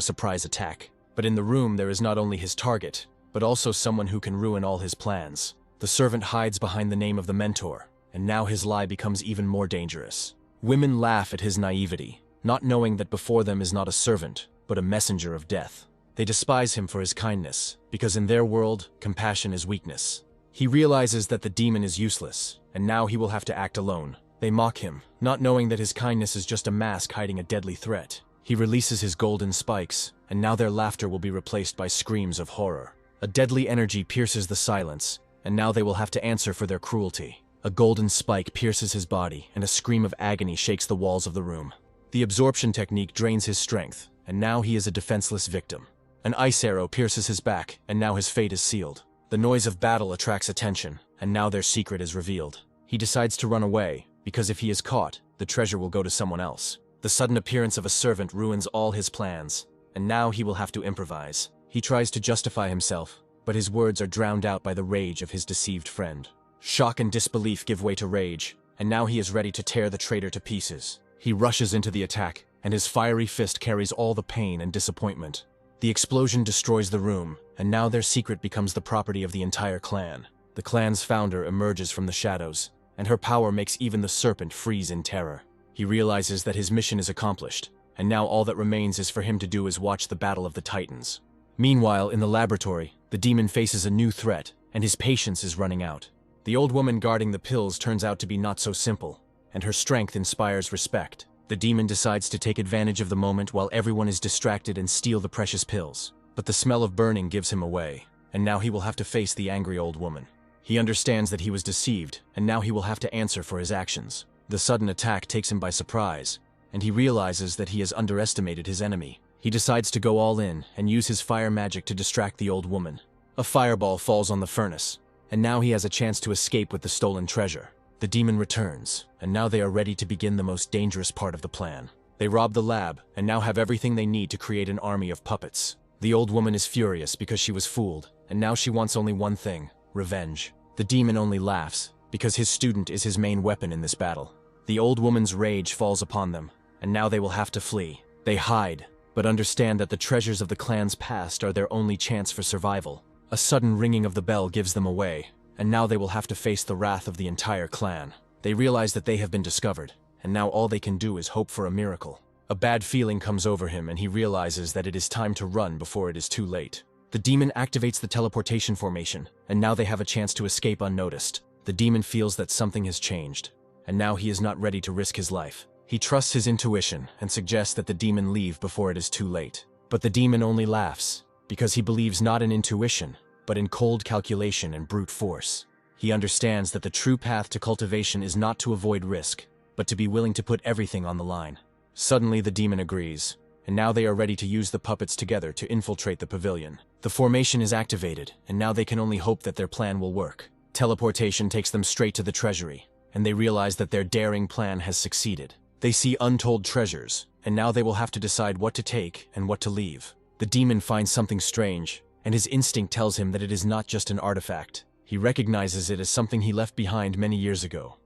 surprise attack. But in the room there is not only his target, but also someone who can ruin all his plans. The servant hides behind the name of the mentor, and now his lie becomes even more dangerous. Women laugh at his naivety, not knowing that before them is not a servant, but a messenger of death. They despise him for his kindness, because in their world, compassion is weakness. He realizes that the demon is useless, and now he will have to act alone. They mock him, not knowing that his kindness is just a mask hiding a deadly threat. He releases his golden spikes, and now their laughter will be replaced by screams of horror. A deadly energy pierces the silence, and now they will have to answer for their cruelty. A golden spike pierces his body, and a scream of agony shakes the walls of the room. The absorption technique drains his strength, and now he is a defenseless victim. An ice arrow pierces his back, and now his fate is sealed. The noise of battle attracts attention, and now their secret is revealed. He decides to run away, because if he is caught, the treasure will go to someone else. The sudden appearance of a servant ruins all his plans, and now he will have to improvise. He tries to justify himself, but his words are drowned out by the rage of his deceived friend. Shock and disbelief give way to rage, and now he is ready to tear the traitor to pieces. He rushes into the attack, and his fiery fist carries all the pain and disappointment. The explosion destroys the room, and now their secret becomes the property of the entire clan. The clan's founder emerges from the shadows, and her power makes even the serpent freeze in terror. He realizes that his mission is accomplished, and now all that remains is for him to do is watch the battle of the Titans. Meanwhile, in the laboratory, the demon faces a new threat, and his patience is running out. The old woman guarding the pills turns out to be not so simple, and her strength inspires respect. The demon decides to take advantage of the moment while everyone is distracted and steal the precious pills. But the smell of burning gives him away, and now he will have to face the angry old woman. He understands that he was deceived, and now he will have to answer for his actions. The sudden attack takes him by surprise, and he realizes that he has underestimated his enemy. He decides to go all in and use his fire magic to distract the old woman. A fireball falls on the furnace, and now he has a chance to escape with the stolen treasure. The demon returns, and now they are ready to begin the most dangerous part of the plan. They rob the lab, and now have everything they need to create an army of puppets. The old woman is furious because she was fooled, and now she wants only one thing: revenge. The demon only laughs, because his student is his main weapon in this battle. The old woman's rage falls upon them, and now they will have to flee. They hide, but understand that the treasures of the clan's past are their only chance for survival. A sudden ringing of the bell gives them away, and now they will have to face the wrath of the entire clan. They realize that they have been discovered, and now all they can do is hope for a miracle. A bad feeling comes over him, and he realizes that it is time to run before it is too late. The demon activates the teleportation formation, and now they have a chance to escape unnoticed. The demon feels that something has changed, and now he is not ready to risk his life. He trusts his intuition and suggests that the demon leave before it is too late. But the demon only laughs, because he believes not in intuition, but in cold calculation and brute force. He understands that the true path to cultivation is not to avoid risk, but to be willing to put everything on the line. Suddenly the demon agrees, and now they are ready to use the puppets together to infiltrate the pavilion. The formation is activated, and now they can only hope that their plan will work. Teleportation takes them straight to the treasury, and they realize that their daring plan has succeeded. They see untold treasures, and now they will have to decide what to take and what to leave. The demon finds something strange, and his instinct tells him that it is not just an artifact. He recognizes it as something he left behind many years ago,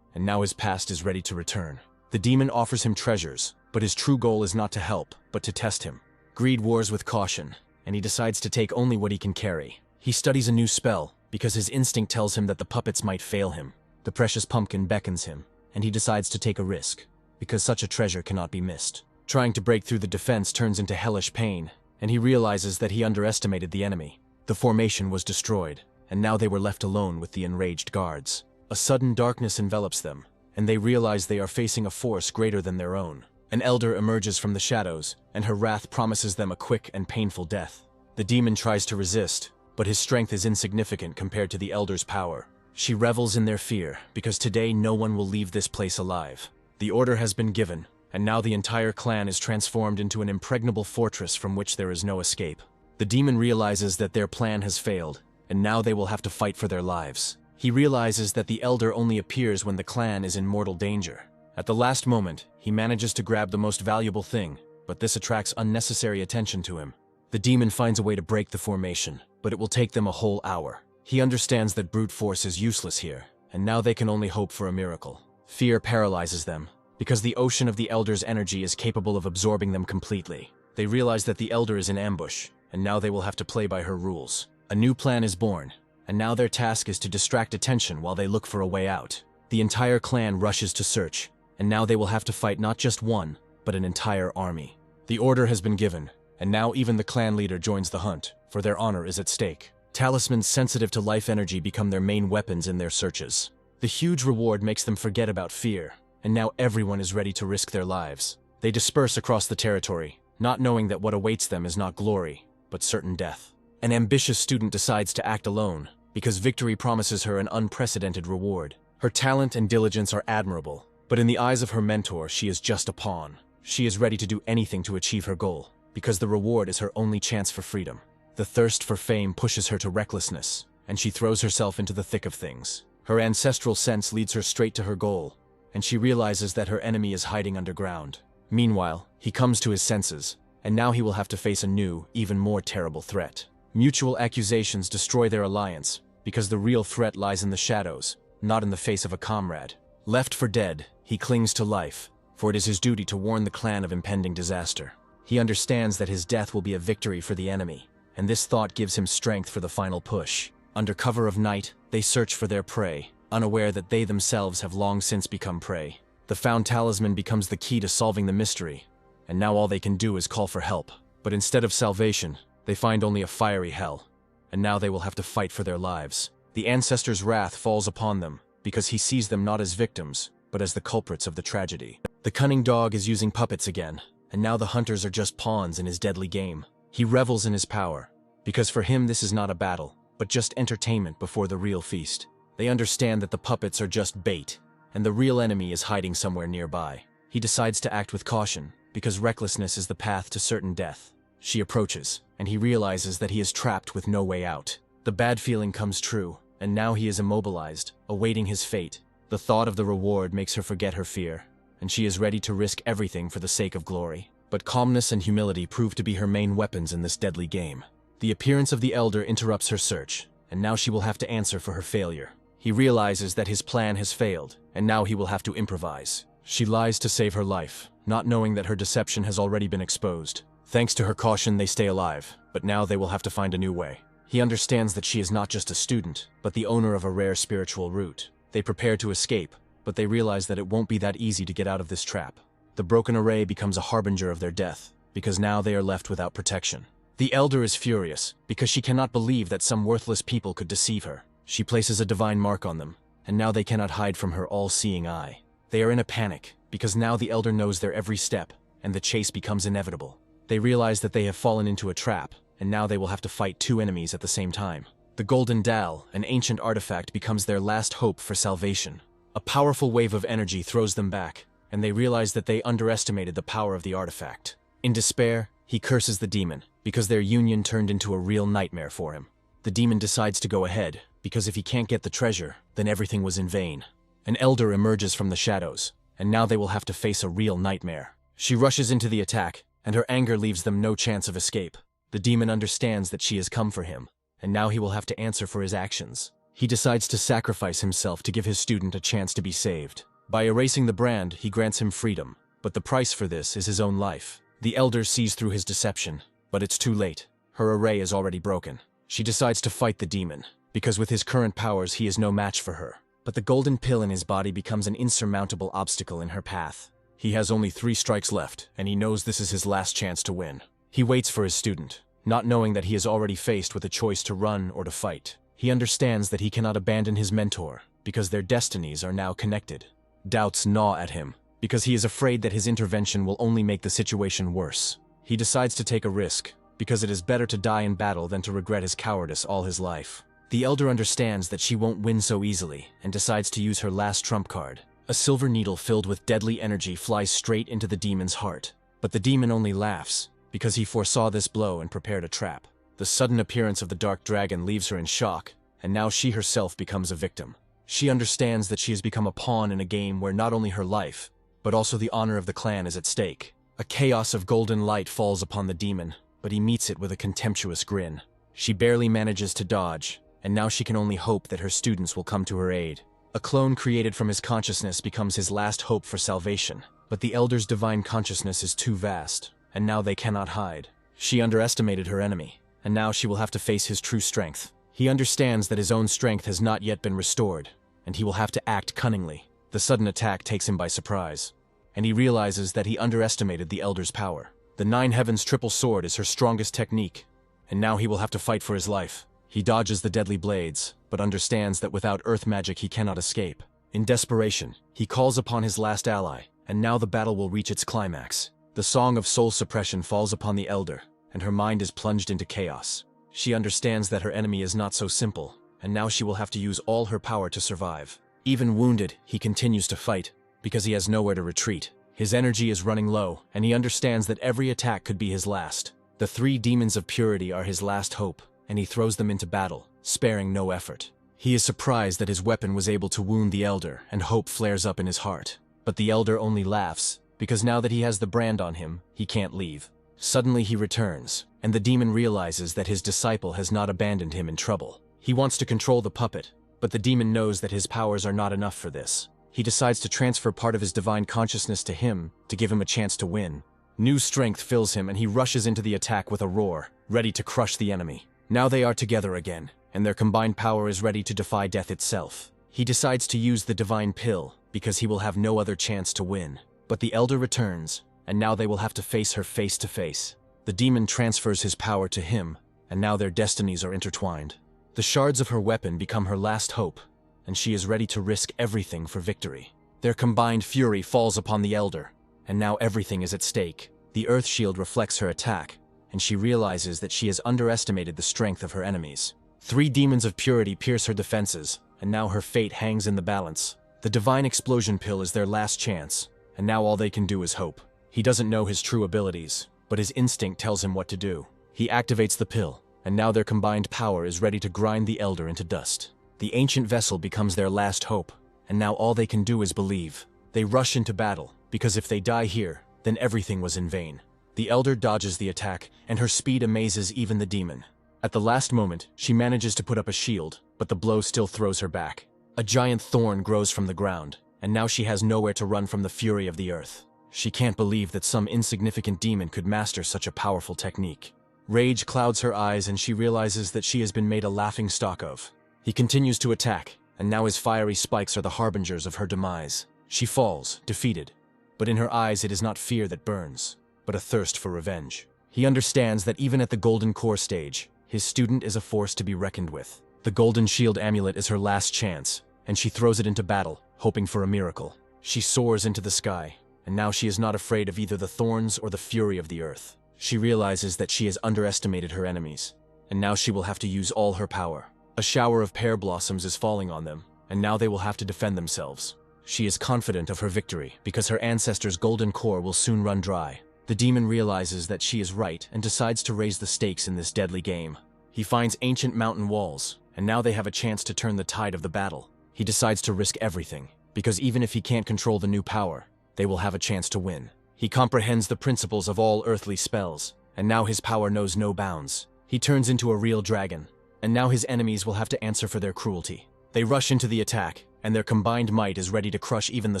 and now his past is ready to return. The demon offers him treasures, but his true goal is not to help, but to test him. Greed wars with caution, and he decides to take only what he can carry. He studies a new spell, because his instinct tells him that the puppets might fail him. The precious pumpkin beckons him, and he decides to take a risk, because such a treasure cannot be missed. Trying to break through the defense turns into hellish pain, and he realizes that he underestimated the enemy. The formation was destroyed, and now they were left alone with the enraged guards. A sudden darkness envelops them, and they realize they are facing a force greater than their own. An elder emerges from the shadows, and her wrath promises them a quick and painful death. The demon tries to resist, but his strength is insignificant compared to the elder's power. She revels in their fear, because today no one will leave this place alive. The order has been given, and now the entire clan is transformed into an impregnable fortress from which there is no escape. The demon realizes that their plan has failed, and now they will have to fight for their lives. He realizes that the elder only appears when the clan is in mortal danger. At the last moment, he manages to grab the most valuable thing, but this attracts unnecessary attention to him. The demon finds a way to break the formation, but it will take them a whole hour. He understands that brute force is useless here, and now they can only hope for a miracle. Fear paralyzes them, because the ocean of the elder's energy is capable of absorbing them completely. They realize that the elder is in ambush, and now they will have to play by her rules. A new plan is born, and now their task is to distract attention while they look for a way out. The entire clan rushes to search, and now they will have to fight not just one, but an entire army. The order has been given, and now even the clan leader joins the hunt, for their honor is at stake. Talismans sensitive to life energy become their main weapons in their searches. The huge reward makes them forget about fear, and now everyone is ready to risk their lives. They disperse across the territory, not knowing that what awaits them is not glory, but certain death. An ambitious student decides to act alone, because victory promises her an unprecedented reward. Her talent and diligence are admirable, but in the eyes of her mentor, she is just a pawn. She is ready to do anything to achieve her goal, because the reward is her only chance for freedom. The thirst for fame pushes her to recklessness, and she throws herself into the thick of things. Her ancestral sense leads her straight to her goal, and she realizes that her enemy is hiding underground. Meanwhile, he comes to his senses, and now he will have to face a new, even more terrible threat. Mutual accusations destroy their alliance, because the real threat lies in the shadows, not in the face of a comrade. Left for dead, he clings to life, for it is his duty to warn the clan of impending disaster. He understands that his death will be a victory for the enemy, and this thought gives him strength for the final push. Under cover of night, they search for their prey, unaware that they themselves have long since become prey. The found talisman becomes the key to solving the mystery, and now all they can do is call for help. But instead of salvation, they find only a fiery hell, and now they will have to fight for their lives. The ancestor's wrath falls upon them, because he sees them not as victims, but as the culprits of the tragedy. The cunning dog is using puppets again, and now the hunters are just pawns in his deadly game. He revels in his power, because for him this is not a battle, but just entertainment before the real feast. They understand that the puppets are just bait, and the real enemy is hiding somewhere nearby. He decides to act with caution, because recklessness is the path to certain death. She approaches, and he realizes that he is trapped with no way out. The bad feeling comes true, and now he is immobilized, awaiting his fate. The thought of the reward makes her forget her fear, and she is ready to risk everything for the sake of glory. But calmness and humility prove to be her main weapons in this deadly game. The appearance of the elder interrupts her search, and now she will have to answer for her failure. He realizes that his plan has failed, and now he will have to improvise. She lies to save her life, not knowing that her deception has already been exposed. Thanks to her caution, they stay alive, but now they will have to find a new way. He understands that she is not just a student, but the owner of a rare spiritual root. They prepare to escape, but they realize that it won't be that easy to get out of this trap. The broken array becomes a harbinger of their death, because now they are left without protection. The elder is furious, because she cannot believe that some worthless people could deceive her. She places a divine mark on them, and now they cannot hide from her all-seeing eye. They are in a panic, because now the elder knows their every step, and the chase becomes inevitable. They realize that they have fallen into a trap, and now they will have to fight two enemies at the same time. The Golden Dal, an ancient artifact, becomes their last hope for salvation. A powerful wave of energy throws them back, and they realize that they underestimated the power of the artifact. In despair, he curses the demon, because their union turned into a real nightmare for him. The demon decides to go ahead, because if he can't get the treasure, then everything was in vain. An elder emerges from the shadows, and now they will have to face a real nightmare. She rushes into the attack, and her anger leaves them no chance of escape. The demon understands that she has come for him, and now he will have to answer for his actions. He decides to sacrifice himself to give his student a chance to be saved. By erasing the brand, he grants him freedom, but the price for this is his own life. The elder sees through his deception, but it's too late. Her array is already broken. She decides to fight the demon, because with his current powers he is no match for her. But the golden pill in his body becomes an insurmountable obstacle in her path. He has only 3 strikes left, and he knows this is his last chance to win. He waits for his student, not knowing that he is already faced with a choice to run or to fight. He understands that he cannot abandon his mentor, because their destinies are now connected. Doubts gnaw at him, because he is afraid that his intervention will only make the situation worse. He decides to take a risk, because it is better to die in battle than to regret his cowardice all his life. The elder understands that she won't win so easily, and decides to use her last trump card. A silver needle filled with deadly energy flies straight into the demon's heart. But the demon only laughs, because he foresaw this blow and prepared a trap. The sudden appearance of the dark dragon leaves her in shock, and now she herself becomes a victim. She understands that she has become a pawn in a game where not only her life, but also the honor of the clan is at stake. A chaos of golden light falls upon the demon, but he meets it with a contemptuous grin. She barely manages to dodge, and now she can only hope that her students will come to her aid. A clone created from his consciousness becomes his last hope for salvation, but the elder's divine consciousness is too vast, and now they cannot hide. She underestimated her enemy, and now she will have to face his true strength. He understands that his own strength has not yet been restored, and he will have to act cunningly. The sudden attack takes him by surprise, and he realizes that he underestimated the elder's power. The 9 Heavens triple sword is her strongest technique, and now he will have to fight for his life. He dodges the deadly blades, but understands that without earth magic he cannot escape. In desperation, he calls upon his last ally, and now the battle will reach its climax. The song of soul suppression falls upon the elder, and her mind is plunged into chaos. She understands that her enemy is not so simple, and now she will have to use all her power to survive. Even wounded, he continues to fight, because he has nowhere to retreat. His energy is running low, and he understands that every attack could be his last. The 3 demons of purity are his last hope, and he throws them into battle, sparing no effort. He is surprised that his weapon was able to wound the elder, and hope flares up in his heart. But the elder only laughs, because now that he has the brand on him, he can't leave. Suddenly he returns, and the demon realizes that his disciple has not abandoned him in trouble. He wants to control the puppet, but the demon knows that his powers are not enough for this. He decides to transfer part of his divine consciousness to him to give him a chance to win. New strength fills him and he rushes into the attack with a roar, ready to crush the enemy. Now they are together again, and their combined power is ready to defy death itself. He decides to use the divine pill because he will have no other chance to win. But the elder returns, and now they will have to face her face to face. The demon transfers his power to him, and now their destinies are intertwined. The shards of her weapon become her last hope, and she is ready to risk everything for victory. Their combined fury falls upon the elder, and now everything is at stake. The earth shield reflects her attack, and she realizes that she has underestimated the strength of her enemies. 3 demons of purity pierce her defenses, and now her fate hangs in the balance. The divine explosion pill is their last chance, and now all they can do is hope. He doesn't know his true abilities, but his instinct tells him what to do. He activates the pill, and now their combined power is ready to grind the elder into dust. The ancient vessel becomes their last hope, and now all they can do is believe. They rush into battle, because if they die here, then everything was in vain. The elder dodges the attack, and her speed amazes even the demon. At the last moment, she manages to put up a shield, but the blow still throws her back. A giant thorn grows from the ground, and now she has nowhere to run from the fury of the earth. She can't believe that some insignificant demon could master such a powerful technique. Rage clouds her eyes and she realizes that she has been made a laughingstock of. He continues to attack, and now his fiery spikes are the harbingers of her demise. She falls, defeated, but in her eyes it is not fear that burns, but a thirst for revenge. He understands that even at the golden core stage, his student is a force to be reckoned with. The golden shield amulet is her last chance, and she throws it into battle, hoping for a miracle. She soars into the sky, and now she is not afraid of either the thorns or the fury of the earth. She realizes that she has underestimated her enemies, and now she will have to use all her power. A shower of pear blossoms is falling on them, and now they will have to defend themselves. She is confident of her victory because her ancestors' golden core will soon run dry. The demon realizes that she is right and decides to raise the stakes in this deadly game. He finds ancient mountain walls, and now they have a chance to turn the tide of the battle. He decides to risk everything, because even if he can't control the new power, they will have a chance to win. He comprehends the principles of all earthly spells, and now his power knows no bounds. He turns into a real dragon, and now his enemies will have to answer for their cruelty. They rush into the attack, and their combined might is ready to crush even the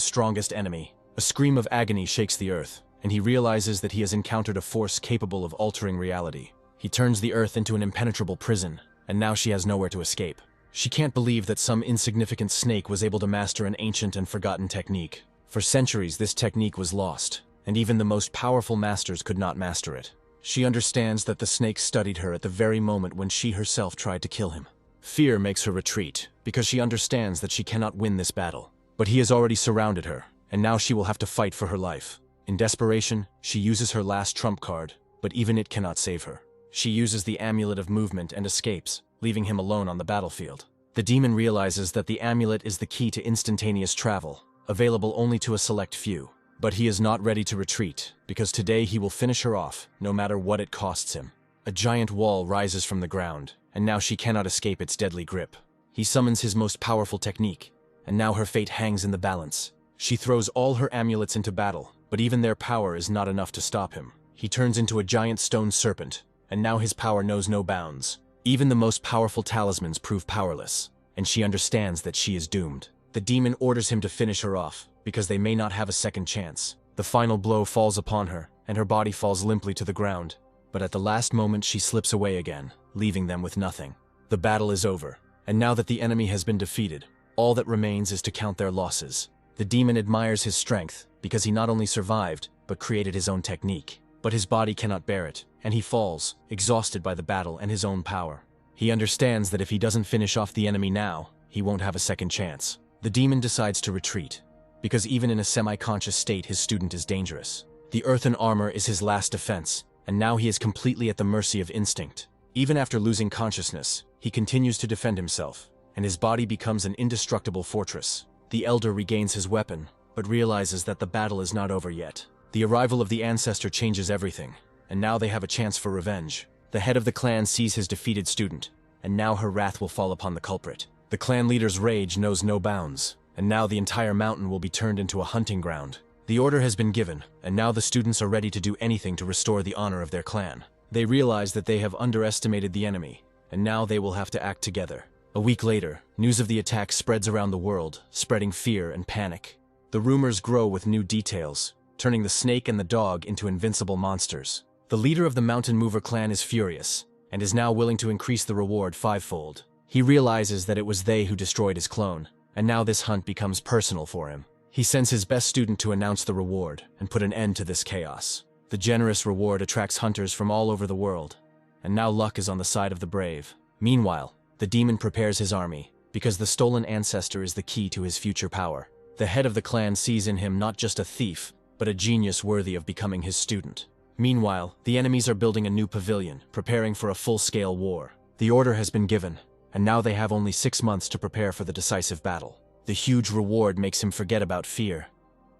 strongest enemy. A scream of agony shakes the earth, and he realizes that he has encountered a force capable of altering reality. He turns the earth into an impenetrable prison, and now she has nowhere to escape. She can't believe that some insignificant snake was able to master an ancient and forgotten technique. For centuries, this technique was lost, and even the most powerful masters could not master it. She understands that the snake studied her at the very moment when she herself tried to kill him. Fear makes her retreat, because she understands that she cannot win this battle. But he has already surrounded her, and now she will have to fight for her life. In desperation, she uses her last trump card, but even it cannot save her. She uses the amulet of movement and escapes, leaving him alone on the battlefield. The demon realizes that the amulet is the key to instantaneous travel, available only to a select few. But he is not ready to retreat, because today he will finish her off, no matter what it costs him. A giant wall rises from the ground, and now she cannot escape its deadly grip. He summons his most powerful technique, and now her fate hangs in the balance. She throws all her amulets into battle, but even their power is not enough to stop him. He turns into a giant stone serpent, and now his power knows no bounds. Even the most powerful talismans prove powerless, and she understands that she is doomed. The demon orders him to finish her off, because they may not have a second chance. The final blow falls upon her, and her body falls limply to the ground. But at the last moment she slips away again, leaving them with nothing. The battle is over, and now that the enemy has been defeated, all that remains is to count their losses. The demon admires his strength, because he not only survived, but created his own technique. But his body cannot bear it, and he falls, exhausted by the battle and his own power. He understands that if he doesn't finish off the enemy now, he won't have a second chance. The demon decides to retreat, because even in a semi-conscious state his student is dangerous. The earthen armor is his last defense, and now he is completely at the mercy of instinct. Even after losing consciousness, he continues to defend himself, and his body becomes an indestructible fortress. The elder regains his weapon, but realizes that the battle is not over yet. The arrival of the ancestor changes everything, and now they have a chance for revenge. The head of the clan sees his defeated student, and now her wrath will fall upon the culprit. The clan leader's rage knows no bounds, and now the entire mountain will be turned into a hunting ground. The order has been given, and now the students are ready to do anything to restore the honor of their clan. They realize that they have underestimated the enemy, and now they will have to act together. A week later, news of the attack spreads around the world, spreading fear and panic. The rumors grow with new details, turning the snake and the dog into invincible monsters. The leader of the Mountain Mover clan is furious, and is now willing to increase the reward fivefold. He realizes that it was they who destroyed his clone, and now this hunt becomes personal for him. He sends his best student to announce the reward and put an end to this chaos. The generous reward attracts hunters from all over the world, and now luck is on the side of the brave. Meanwhile, the demon prepares his army, because the stolen ancestor is the key to his future power. The head of the clan sees in him not just a thief, but a genius worthy of becoming his student. Meanwhile, the enemies are building a new pavilion, preparing for a full-scale war. The order has been given, and now they have only 6 months to prepare for the decisive battle. The huge reward makes him forget about fear,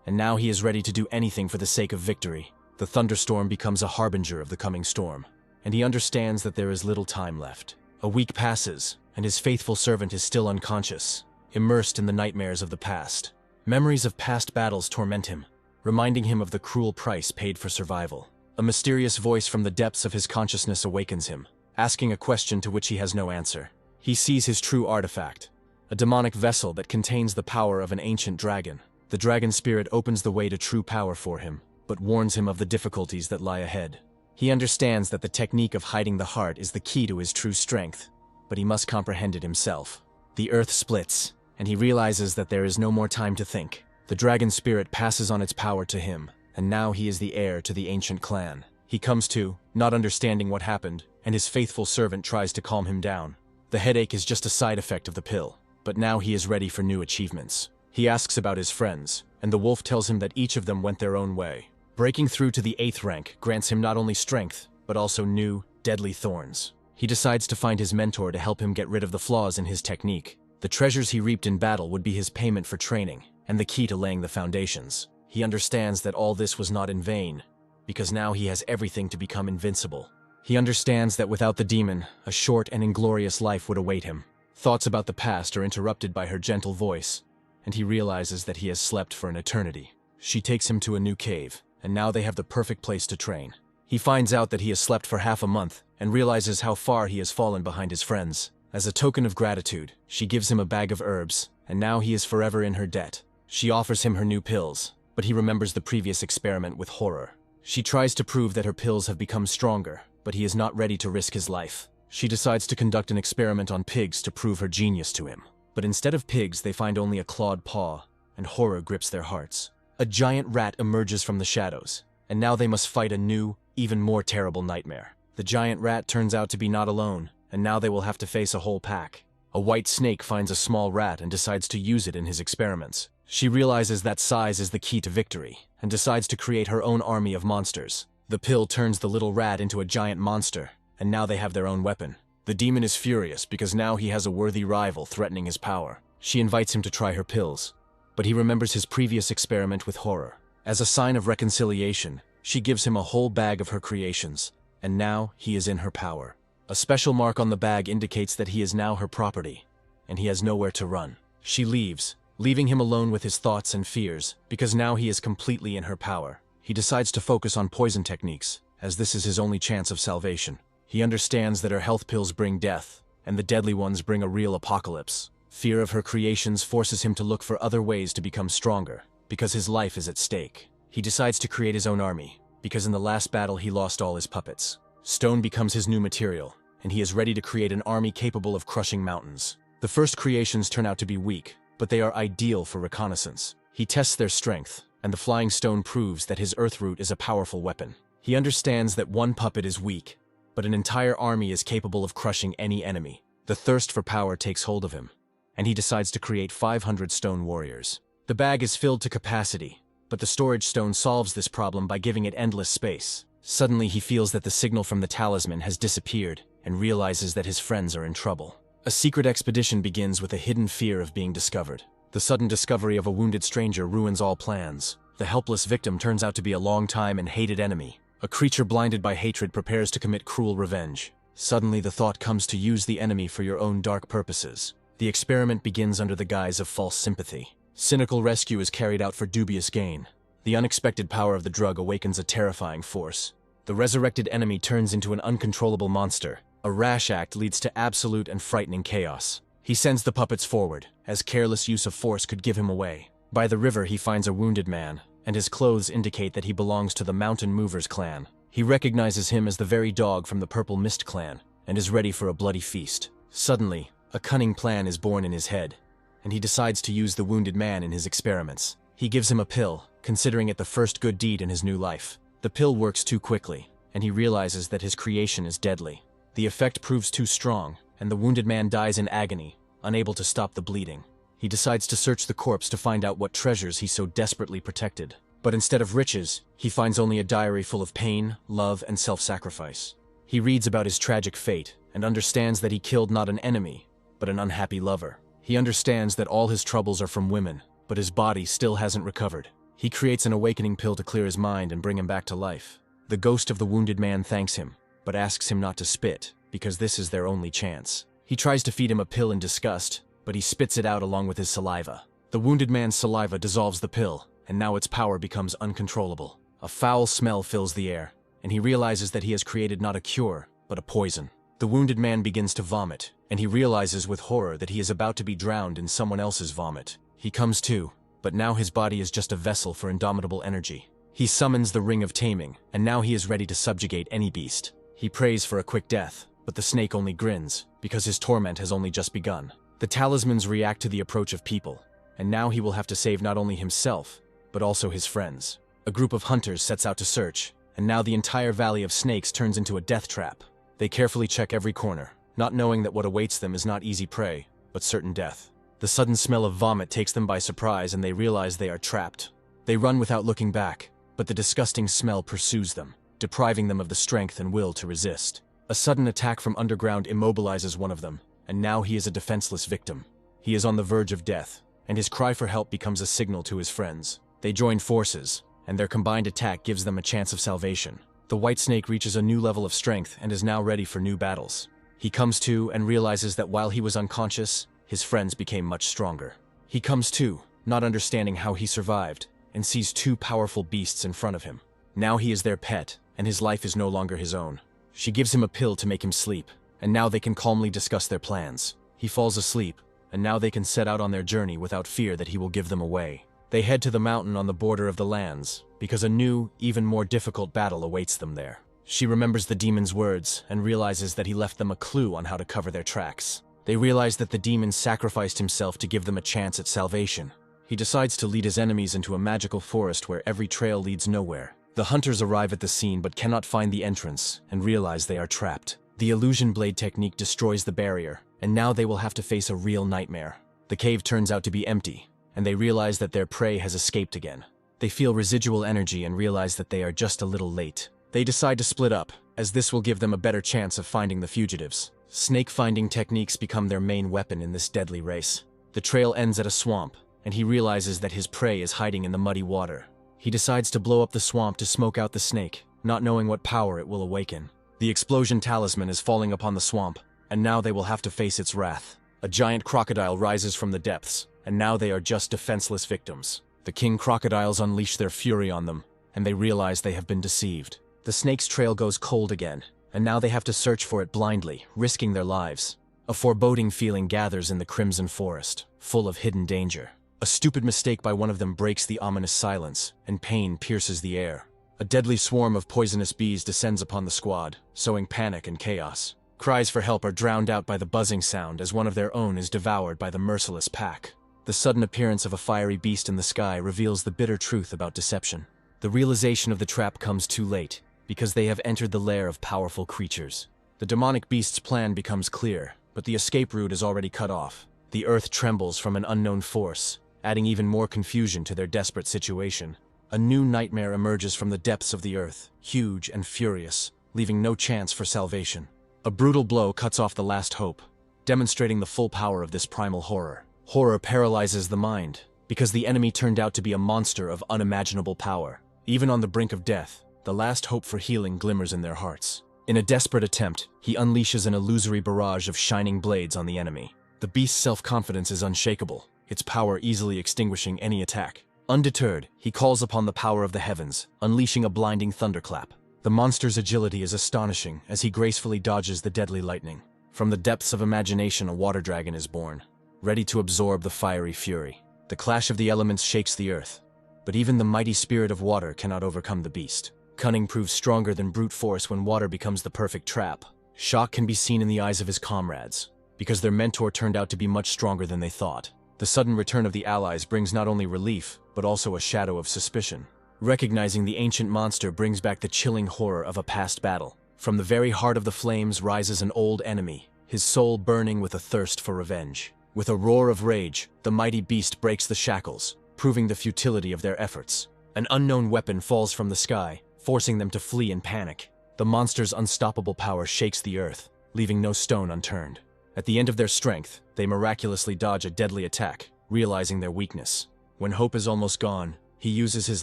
and now he is ready to do anything for the sake of victory. The thunderstorm becomes a harbinger of the coming storm, and he understands that there is little time left. A week passes, and his faithful servant is still unconscious, immersed in the nightmares of the past. Memories of past battles torment him, reminding him of the cruel price paid for survival. A mysterious voice from the depths of his consciousness awakens him, asking a question to which he has no answer. He sees his true artifact, a demonic vessel that contains the power of an ancient dragon. The dragon spirit opens the way to true power for him, but warns him of the difficulties that lie ahead. He understands that the technique of hiding the heart is the key to his true strength, but he must comprehend it himself. The earth splits, and he realizes that there is no more time to think. The dragon spirit passes on its power to him, and now he is the heir to the ancient clan. He comes to, not understanding what happened, and his faithful servant tries to calm him down. The headache is just a side effect of the pill, but now he is ready for new achievements. He asks about his friends, and the wolf tells him that each of them went their own way. Breaking through to the 8th rank grants him not only strength, but also new, deadly thorns. He decides to find his mentor to help him get rid of the flaws in his technique. The treasures he reaped in battle would be his payment for training, and the key to laying the foundations. He understands that all this was not in vain, because now he has everything to become invincible. He understands that without the demon, a short and inglorious life would await him. Thoughts about the past are interrupted by her gentle voice, and he realizes that he has slept for an eternity. She takes him to a new cave, and now they have the perfect place to train. He finds out that he has slept for half a month, and realizes how far he has fallen behind his friends. As a token of gratitude, she gives him a bag of herbs, and now he is forever in her debt. She offers him her new pills, but he remembers the previous experiment with horror. She tries to prove that her pills have become stronger, but he is not ready to risk his life. She decides to conduct an experiment on pigs to prove her genius to him. But instead of pigs, they find only a clawed paw, and horror grips their hearts. A giant rat emerges from the shadows, and now they must fight a new, even more terrible nightmare. The giant rat turns out to be not alone, and now they will have to face a whole pack. A white snake finds a small rat and decides to use it in his experiments. She realizes that size is the key to victory, and decides to create her own army of monsters. The pill turns the little rat into a giant monster, and now they have their own weapon. The demon is furious because now he has a worthy rival threatening his power. She invites him to try her pills, but he remembers his previous experiment with horror. As a sign of reconciliation, she gives him a whole bag of her creations, and now he is in her power. A special mark on the bag indicates that he is now her property, and he has nowhere to run. She leaves, leaving him alone with his thoughts and fears, because now he is completely in her power. He decides to focus on poison techniques, as this is his only chance of salvation. He understands that her health pills bring death, and the deadly ones bring a real apocalypse. Fear of her creations forces him to look for other ways to become stronger, because his life is at stake. He decides to create his own army, because in the last battle he lost all his puppets. Stone becomes his new material, and he is ready to create an army capable of crushing mountains. The first creations turn out to be weak, but they are ideal for reconnaissance. He tests their strength, and the flying stone proves that his earth root is a powerful weapon. He understands that one puppet is weak, but an entire army is capable of crushing any enemy. The thirst for power takes hold of him, and he decides to create 500 stone warriors. The bag is filled to capacity, but the storage stone solves this problem by giving it endless space. Suddenly he feels that the signal from the talisman has disappeared and realizes that his friends are in trouble. A secret expedition begins with a hidden fear of being discovered. The sudden discovery of a wounded stranger ruins all plans. The helpless victim turns out to be a long-time and hated enemy. A creature blinded by hatred prepares to commit cruel revenge. Suddenly the thought comes to use the enemy for your own dark purposes. The experiment begins under the guise of false sympathy. Cynical rescue is carried out for dubious gain. The unexpected power of the drug awakens a terrifying force. The resurrected enemy turns into an uncontrollable monster. A rash act leads to absolute and frightening chaos. He sends the puppets forward, as careless use of force could give him away. By the river he finds a wounded man, and his clothes indicate that he belongs to the Mountain Movers clan. He recognizes him as the very dog from the Purple Mist clan, and is ready for a bloody feast. Suddenly, a cunning plan is born in his head, and he decides to use the wounded man in his experiments. He gives him a pill, considering it the first good deed in his new life. The pill works too quickly, and he realizes that his creation is deadly. The effect proves too strong, and the wounded man dies in agony, unable to stop the bleeding. He decides to search the corpse to find out what treasures he so desperately protected. But instead of riches, he finds only a diary full of pain, love, and self-sacrifice. He reads about his tragic fate, and understands that he killed not an enemy, but an unhappy lover. He understands that all his troubles are from women, but his body still hasn't recovered. He creates an awakening pill to clear his mind and bring him back to life. The ghost of the wounded man thanks him, but asks him not to spit, because this is their only chance. He tries to feed him a pill in disgust, but he spits it out along with his saliva. The wounded man's saliva dissolves the pill, and now its power becomes uncontrollable. A foul smell fills the air, and he realizes that he has created not a cure, but a poison. The wounded man begins to vomit, and he realizes with horror that he is about to be drowned in someone else's vomit. He comes to, but now his body is just a vessel for indomitable energy. He summons the Ring of Taming, and now he is ready to subjugate any beast. He prays for a quick death, but the snake only grins, because his torment has only just begun. The talismans react to the approach of people, and now he will have to save not only himself, but also his friends. A group of hunters sets out to search, and now the entire Valley of Snakes turns into a death trap. They carefully check every corner, not knowing that what awaits them is not easy prey, but certain death. The sudden smell of vomit takes them by surprise and they realize they are trapped. They run without looking back, but the disgusting smell pursues them, depriving them of the strength and will to resist. A sudden attack from underground immobilizes one of them, and now he is a defenseless victim. He is on the verge of death, and his cry for help becomes a signal to his friends. They join forces, and their combined attack gives them a chance of salvation. The white snake reaches a new level of strength and is now ready for new battles. He comes to and realizes that while he was unconscious, his friends became much stronger. He comes to, not understanding how he survived, and sees two powerful beasts in front of him. Now he is their pet, and his life is no longer his own. She gives him a pill to make him sleep, and now they can calmly discuss their plans. He falls asleep, and now they can set out on their journey without fear that he will give them away. They head to the mountain on the border of the lands, because a new, even more difficult battle awaits them there. She remembers the demon's words and realizes that he left them a clue on how to cover their tracks. They realize that the demon sacrificed himself to give them a chance at salvation. He decides to lead his enemies into a magical forest where every trail leads nowhere. The hunters arrive at the scene but cannot find the entrance and realize they are trapped. The illusion blade technique destroys the barrier, and now they will have to face a real nightmare. The cave turns out to be empty, and they realize that their prey has escaped again. They feel residual energy and realize that they are just a little late. They decide to split up, as this will give them a better chance of finding the fugitives. Snake-finding techniques become their main weapon in this deadly race. The trail ends at a swamp, and he realizes that his prey is hiding in the muddy water. He decides to blow up the swamp to smoke out the snake, not knowing what power it will awaken. The explosion talisman is falling upon the swamp, and now they will have to face its wrath. A giant crocodile rises from the depths, and now they are just defenseless victims. The king crocodiles unleash their fury on them, and they realize they have been deceived. The snake's trail goes cold again, and now they have to search for it blindly, risking their lives. A foreboding feeling gathers in the crimson forest, full of hidden danger. A stupid mistake by one of them breaks the ominous silence, and pain pierces the air. A deadly swarm of poisonous bees descends upon the squad, sowing panic and chaos. Cries for help are drowned out by the buzzing sound as one of their own is devoured by the merciless pack. The sudden appearance of a fiery beast in the sky reveals the bitter truth about deception. The realization of the trap comes too late, because they have entered the lair of powerful creatures. The demonic beast's plan becomes clear, but the escape route is already cut off. The earth trembles from an unknown force, adding even more confusion to their desperate situation. A new nightmare emerges from the depths of the earth, huge and furious, leaving no chance for salvation. A brutal blow cuts off the last hope, demonstrating the full power of this primal horror. Horror paralyzes the mind, because the enemy turned out to be a monster of unimaginable power. Even on the brink of death, the last hope for healing glimmers in their hearts. In a desperate attempt, he unleashes an illusory barrage of shining blades on the enemy. The beast's self-confidence is unshakable, its power easily extinguishing any attack. Undeterred, he calls upon the power of the heavens, unleashing a blinding thunderclap. The monster's agility is astonishing as he gracefully dodges the deadly lightning. From the depths of imagination, a water dragon is born, ready to absorb the fiery fury. The clash of the elements shakes the earth, But even the mighty spirit of water cannot overcome the beast. Cunning proves stronger than brute force when water becomes the perfect trap. Shock can be seen in the eyes of his comrades, because their mentor turned out to be much stronger than they thought. The sudden return of the allies brings not only relief, but also a shadow of suspicion. Recognizing the ancient monster brings back the chilling horror of a past battle. From the very heart of the flames rises an old enemy, his soul burning with a thirst for revenge. With a roar of rage, the mighty beast breaks the shackles, proving the futility of their efforts. An unknown weapon falls from the sky, forcing them to flee in panic. The monster's unstoppable power shakes the earth, leaving no stone unturned. At the end of their strength, they miraculously dodge a deadly attack, realizing their weakness. When hope is almost gone, he uses his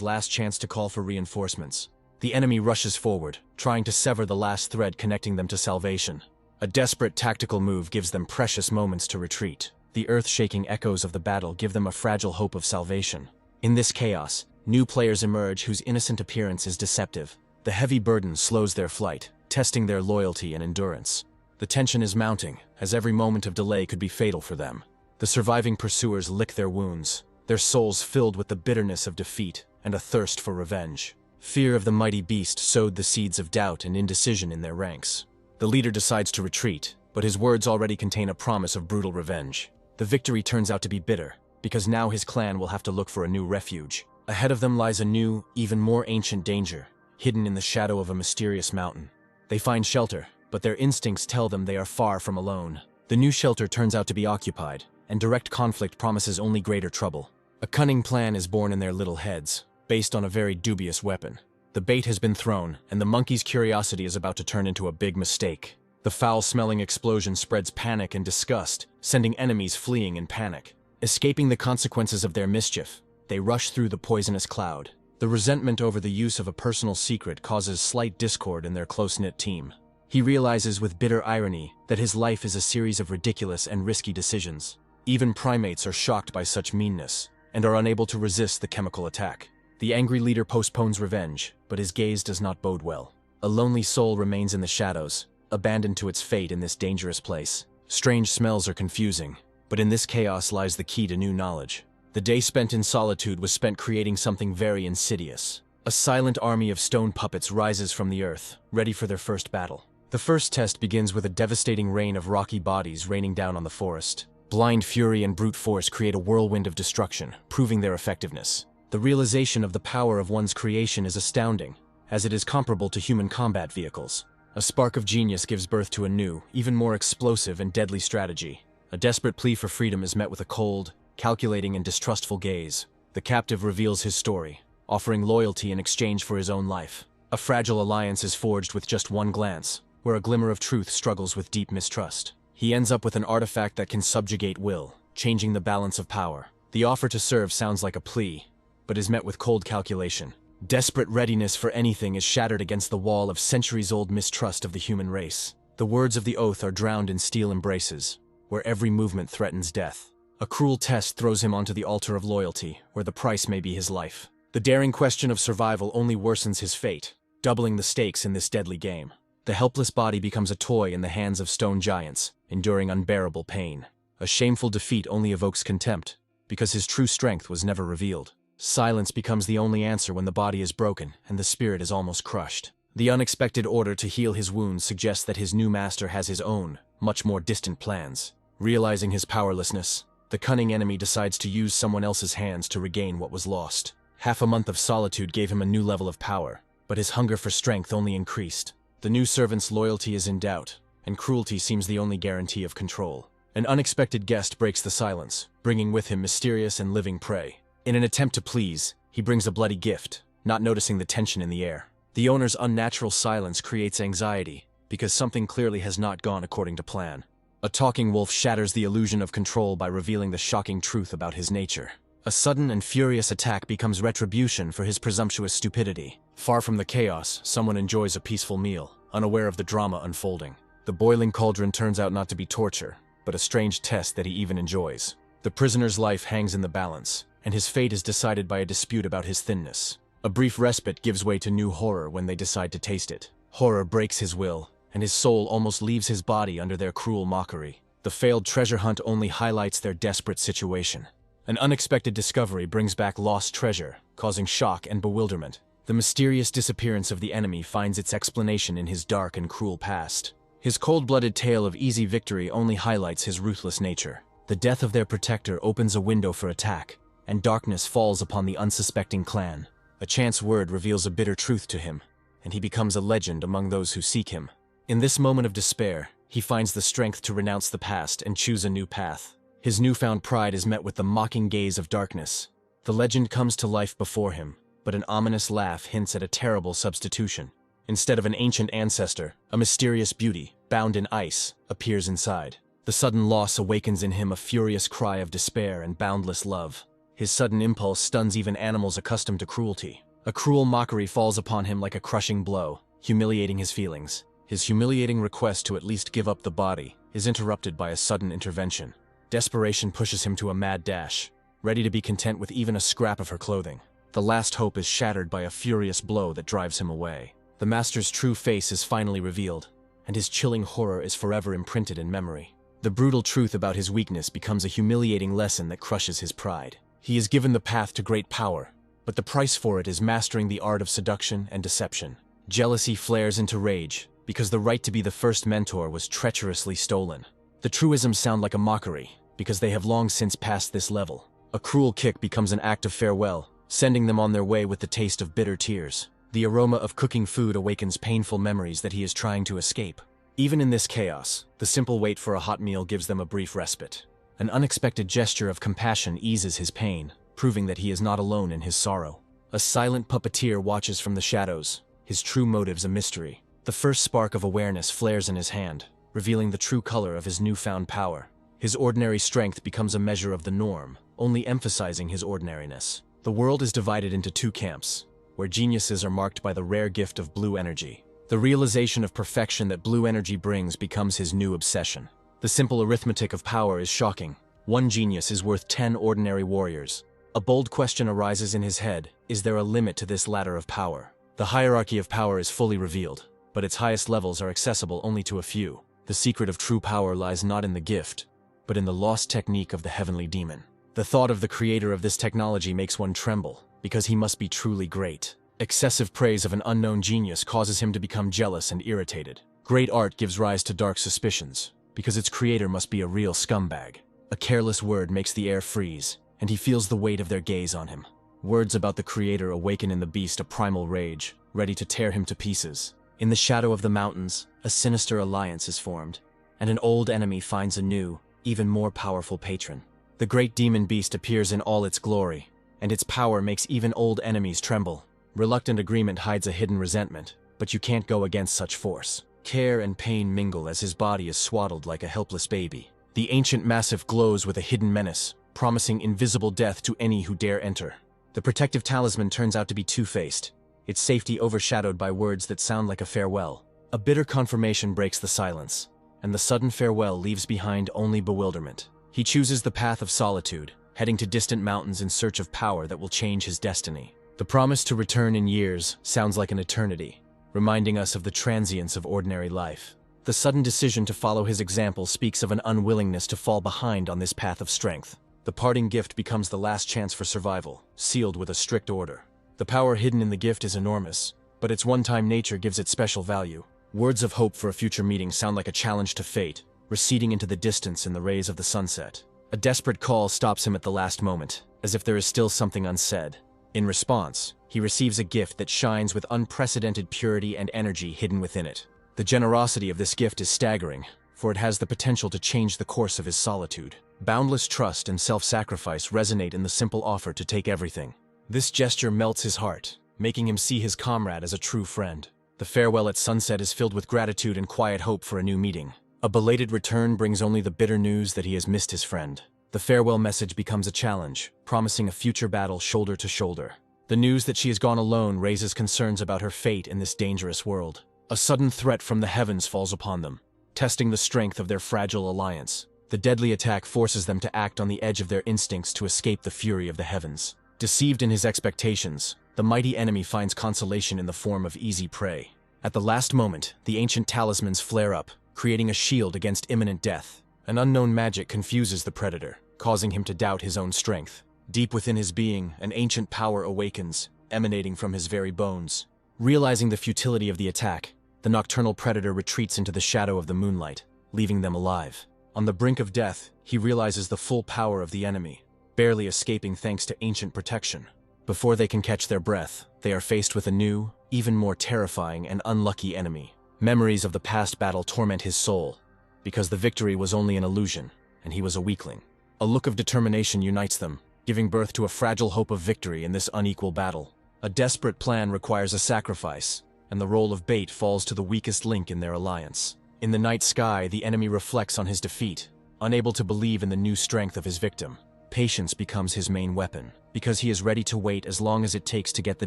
last chance to call for reinforcements. The enemy rushes forward, trying to sever the last thread connecting them to salvation. A desperate tactical move gives them precious moments to retreat. The earth-shaking echoes of the battle give them a fragile hope of salvation. In this chaos, new players emerge whose innocent appearance is deceptive. The heavy burden slows their flight, testing their loyalty and endurance. The tension is mounting, as every moment of delay could be fatal for them. The surviving pursuers lick their wounds, their souls filled with the bitterness of defeat and a thirst for revenge. Fear of the mighty beast sowed the seeds of doubt and indecision in their ranks. The leader decides to retreat, but his words already contain a promise of brutal revenge. The victory turns out to be bitter, because now his clan will have to look for a new refuge. Ahead of them lies a new, even more ancient danger, hidden in the shadow of a mysterious mountain. They find shelter, but their instincts tell them they are far from alone. The new shelter turns out to be occupied, and direct conflict promises only greater trouble. A cunning plan is born in their little heads, based on a very dubious weapon. The bait has been thrown, and the monkey's curiosity is about to turn into a big mistake. The foul-smelling explosion spreads panic and disgust, sending enemies fleeing in panic. Escaping the consequences of their mischief, they rush through the poisonous cloud. The resentment over the use of a personal secret causes slight discord in their close-knit team. He realizes with bitter irony that his life is a series of ridiculous and risky decisions. Even primates are shocked by such meanness, and are unable to resist the chemical attack. The angry leader postpones revenge, but his gaze does not bode well. A lonely soul remains in the shadows, abandoned to its fate in this dangerous place. Strange smells are confusing, but in this chaos lies the key to new knowledge. The day spent in solitude was spent creating something very insidious. A silent army of stone puppets rises from the earth, ready for their first battle. The first test begins with a devastating rain of rocky bodies raining down on the forest. Blind fury and brute force create a whirlwind of destruction, proving their effectiveness. The realization of the power of one's creation is astounding, as it is comparable to human combat vehicles. A spark of genius gives birth to a new, even more explosive and deadly strategy. A desperate plea for freedom is met with a cold, calculating and distrustful gaze. The captive reveals his story, offering loyalty in exchange for his own life. A fragile alliance is forged with just one glance, where a glimmer of truth struggles with deep mistrust. He ends up with an artifact that can subjugate will, changing the balance of power. The offer to serve sounds like a plea, but is met with cold calculation. Desperate readiness for anything is shattered against the wall of centuries-old mistrust of the human race. The words of the oath are drowned in steel embraces, where every movement threatens death. A cruel test throws him onto the altar of loyalty, where the price may be his life. The daring question of survival only worsens his fate, doubling the stakes in this deadly game. The helpless body becomes a toy in the hands of stone giants, enduring unbearable pain. A shameful defeat only evokes contempt, because his true strength was never revealed. Silence becomes the only answer when the body is broken and the spirit is almost crushed. The unexpected order to heal his wounds suggests that his new master has his own, much more distant plans. Realizing his powerlessness, the cunning enemy decides to use someone else's hands to regain what was lost. Half a month of solitude gave him a new level of power, but his hunger for strength only increased. The new servant's loyalty is in doubt, and cruelty seems the only guarantee of control. An unexpected guest breaks the silence, bringing with him mysterious and living prey. In an attempt to please, he brings a bloody gift, not noticing the tension in the air. The owner's unnatural silence creates anxiety, because something clearly has not gone according to plan. A talking wolf shatters the illusion of control by revealing the shocking truth about his nature. A sudden and furious attack becomes retribution for his presumptuous stupidity. Far from the chaos, someone enjoys a peaceful meal, unaware of the drama unfolding. The boiling cauldron turns out not to be torture, but a strange test that he even enjoys. The prisoner's life hangs in the balance, and his fate is decided by a dispute about his thinness. A brief respite gives way to new horror when they decide to taste it. Horror breaks his will, and his soul almost leaves his body under their cruel mockery. The failed treasure hunt only highlights their desperate situation. An unexpected discovery brings back lost treasure, causing shock and bewilderment. The mysterious disappearance of the enemy finds its explanation in his dark and cruel past. His cold-blooded tale of easy victory only highlights his ruthless nature. The death of their protector opens a window for attack, and darkness falls upon the unsuspecting clan. A chance word reveals a bitter truth to him, and he becomes a legend among those who seek him. In this moment of despair, he finds the strength to renounce the past and choose a new path. His newfound pride is met with the mocking gaze of darkness. The legend comes to life before him, but an ominous laugh hints at a terrible substitution. Instead of an ancient ancestor, a mysterious beauty, bound in ice, appears inside. The sudden loss awakens in him a furious cry of despair and boundless love. His sudden impulse stuns even animals accustomed to cruelty. A cruel mockery falls upon him like a crushing blow, humiliating his feelings. His humiliating request to at least give up the body is interrupted by a sudden intervention. Desperation pushes him to a mad dash, ready to be content with even a scrap of her clothing. The last hope is shattered by a furious blow that drives him away. The master's true face is finally revealed, and his chilling horror is forever imprinted in memory. The brutal truth about his weakness becomes a humiliating lesson that crushes his pride. He is given the path to great power, but the price for it is mastering the art of seduction and deception. Jealousy flares into rage, because the right to be the first mentor was treacherously stolen. The truisms sound like a mockery, because they have long since passed this level. A cruel kick becomes an act of farewell, sending them on their way with the taste of bitter tears. The aroma of cooking food awakens painful memories that he is trying to escape. Even in this chaos, the simple wait for a hot meal gives them a brief respite. An unexpected gesture of compassion eases his pain, proving that he is not alone in his sorrow. A silent puppeteer watches from the shadows, his true motives a mystery. The first spark of awareness flares in his hand, revealing the true color of his newfound power. His ordinary strength becomes a measure of the norm, only emphasizing his ordinariness. The world is divided into two camps, where geniuses are marked by the rare gift of blue energy. The realization of perfection that blue energy brings becomes his new obsession. The simple arithmetic of power is shocking. One genius is worth 10 ordinary warriors. A bold question arises in his head: is there a limit to this ladder of power? The hierarchy of power is fully revealed, but its highest levels are accessible only to a few. The secret of true power lies not in the gift, but in the lost technique of the heavenly demon. The thought of the creator of this technology makes one tremble, because he must be truly great. Excessive praise of an unknown genius causes him to become jealous and irritated. Great art gives rise to dark suspicions, because its creator must be a real scumbag. A careless word makes the air freeze, and he feels the weight of their gaze on him. Words about the creator awaken in the beast a primal rage, ready to tear him to pieces. In the shadow of the mountains, a sinister alliance is formed, and an old enemy finds a new, even more powerful patron. The great demon beast appears in all its glory, and its power makes even old enemies tremble. Reluctant agreement hides a hidden resentment, but you can't go against such force. Care and pain mingle as his body is swaddled like a helpless baby. The ancient massif glows with a hidden menace, promising invisible death to any who dare enter. The protective talisman turns out to be two-faced, its safety overshadowed by words that sound like a farewell. A bitter confirmation breaks the silence, and the sudden farewell leaves behind only bewilderment. He chooses the path of solitude, heading to distant mountains in search of power that will change his destiny. The promise to return in years sounds like an eternity, reminding us of the transience of ordinary life. The sudden decision to follow his example speaks of an unwillingness to fall behind on this path of strength. The parting gift becomes the last chance for survival, sealed with a strict order. The power hidden in the gift is enormous, but its one-time nature gives it special value. Words of hope for a future meeting sound like a challenge to fate, receding into the distance in the rays of the sunset. A desperate call stops him at the last moment, as if there is still something unsaid. In response, he receives a gift that shines with unprecedented purity and energy hidden within it. The generosity of this gift is staggering, for it has the potential to change the course of his solitude. Boundless trust and self-sacrifice resonate in the simple offer to take everything. This gesture melts his heart, making him see his comrade as a true friend. The farewell at sunset is filled with gratitude and quiet hope for a new meeting. A belated return brings only the bitter news that he has missed his friend. The farewell message becomes a challenge, promising a future battle shoulder to shoulder. The news that she has gone alone raises concerns about her fate in this dangerous world. A sudden threat from the heavens falls upon them, testing the strength of their fragile alliance. The deadly attack forces them to act on the edge of their instincts to escape the fury of the heavens. Deceived in his expectations, the mighty enemy finds consolation in the form of easy prey. At the last moment, the ancient talismans flare up, creating a shield against imminent death. An unknown magic confuses the predator, causing him to doubt his own strength. Deep within his being, an ancient power awakens, emanating from his very bones. Realizing the futility of the attack, the nocturnal predator retreats into the shadow of the moonlight, leaving them alive. On the brink of death, he realizes the full power of the enemy, barely escaping thanks to ancient protection. Before they can catch their breath, they are faced with a new, even more terrifying and unlucky enemy. Memories of the past battle torment his soul, because the victory was only an illusion, and he was a weakling. A look of determination unites them, giving birth to a fragile hope of victory in this unequal battle. A desperate plan requires a sacrifice, and the role of bait falls to the weakest link in their alliance. In the night sky, the enemy reflects on his defeat, unable to believe in the new strength of his victim. Patience becomes his main weapon, because he is ready to wait as long as it takes to get the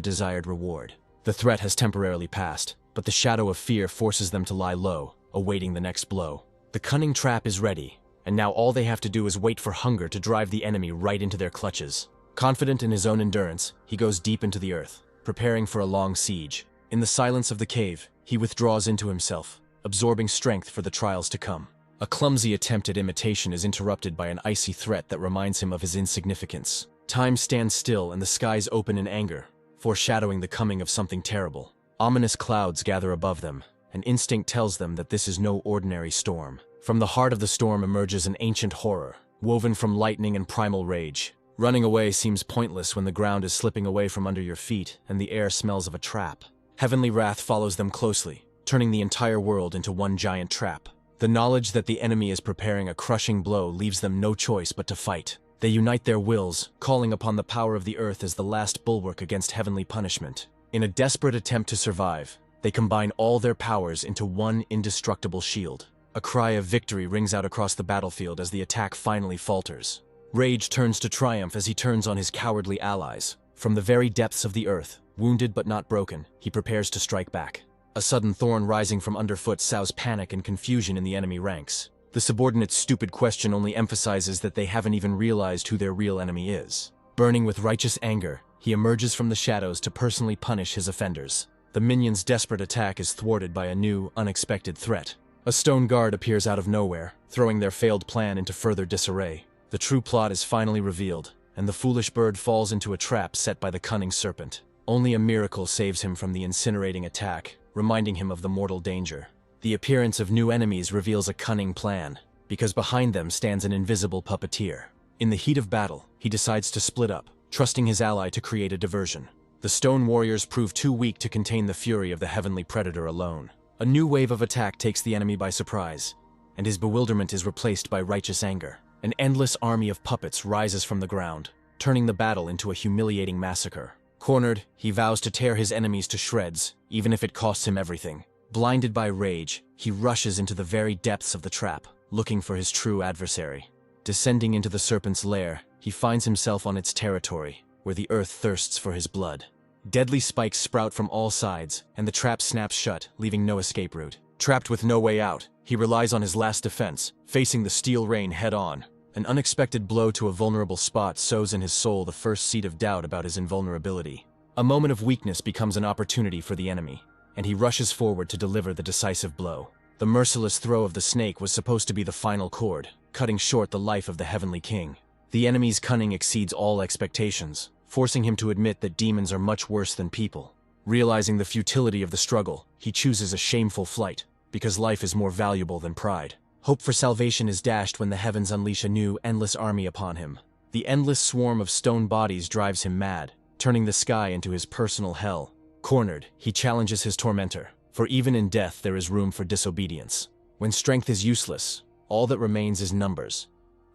desired reward. The threat has temporarily passed, but the shadow of fear forces them to lie low, awaiting the next blow. The cunning trap is ready, and now all they have to do is wait for hunger to drive the enemy right into their clutches. Confident in his own endurance, he goes deep into the earth, preparing for a long siege. In the silence of the cave, he withdraws into himself, absorbing strength for the trials to come. A clumsy attempt at imitation is interrupted by an icy threat that reminds him of his insignificance. Time stands still and the skies open in anger, foreshadowing the coming of something terrible. Ominous clouds gather above them, and instinct tells them that this is no ordinary storm. From the heart of the storm emerges an ancient horror, woven from lightning and primal rage. Running away seems pointless when the ground is slipping away from under your feet and the air smells of a trap. Heavenly wrath follows them closely, turning the entire world into one giant trap. The knowledge that the enemy is preparing a crushing blow leaves them no choice but to fight. They unite their wills, calling upon the power of the earth as the last bulwark against heavenly punishment. In a desperate attempt to survive, they combine all their powers into one indestructible shield. A cry of victory rings out across the battlefield as the attack finally falters. Rage turns to triumph as he turns on his cowardly allies. From the very depths of the earth, wounded but not broken, he prepares to strike back. A sudden thorn rising from underfoot sows panic and confusion in the enemy ranks. The subordinate's stupid question only emphasizes that they haven't even realized who their real enemy is. Burning with righteous anger, he emerges from the shadows to personally punish his offenders. The minion's desperate attack is thwarted by a new, unexpected threat. A stone guard appears out of nowhere, throwing their failed plan into further disarray. The true plot is finally revealed, and the foolish bird falls into a trap set by the cunning serpent. Only a miracle saves him from the incinerating attack, reminding him of the mortal danger. The appearance of new enemies reveals a cunning plan, because behind them stands an invisible puppeteer. In the heat of battle, he decides to split up, trusting his ally to create a diversion. The stone warriors prove too weak to contain the fury of the heavenly predator alone. A new wave of attack takes the enemy by surprise, and his bewilderment is replaced by righteous anger. An endless army of puppets rises from the ground, turning the battle into a humiliating massacre. Cornered, he vows to tear his enemies to shreds, even if it costs him everything. Blinded by rage, he rushes into the very depths of the trap, looking for his true adversary. Descending into the serpent's lair, he finds himself on its territory, where the earth thirsts for his blood. Deadly spikes sprout from all sides, and the trap snaps shut, leaving no escape route. Trapped with no way out, he relies on his last defense, facing the steel rain head-on. An unexpected blow to a vulnerable spot sows in his soul the first seed of doubt about his invulnerability. A moment of weakness becomes an opportunity for the enemy, and he rushes forward to deliver the decisive blow. The merciless throw of the snake was supposed to be the final chord, cutting short the life of the heavenly king. The enemy's cunning exceeds all expectations, forcing him to admit that demons are much worse than people. Realizing the futility of the struggle, he chooses a shameful flight, because life is more valuable than pride. Hope for salvation is dashed when the heavens unleash a new, endless army upon him. The endless swarm of stone bodies drives him mad, turning the sky into his personal hell. Cornered, he challenges his tormentor, for even in death there is room for disobedience. When strength is useless, all that remains is numbers,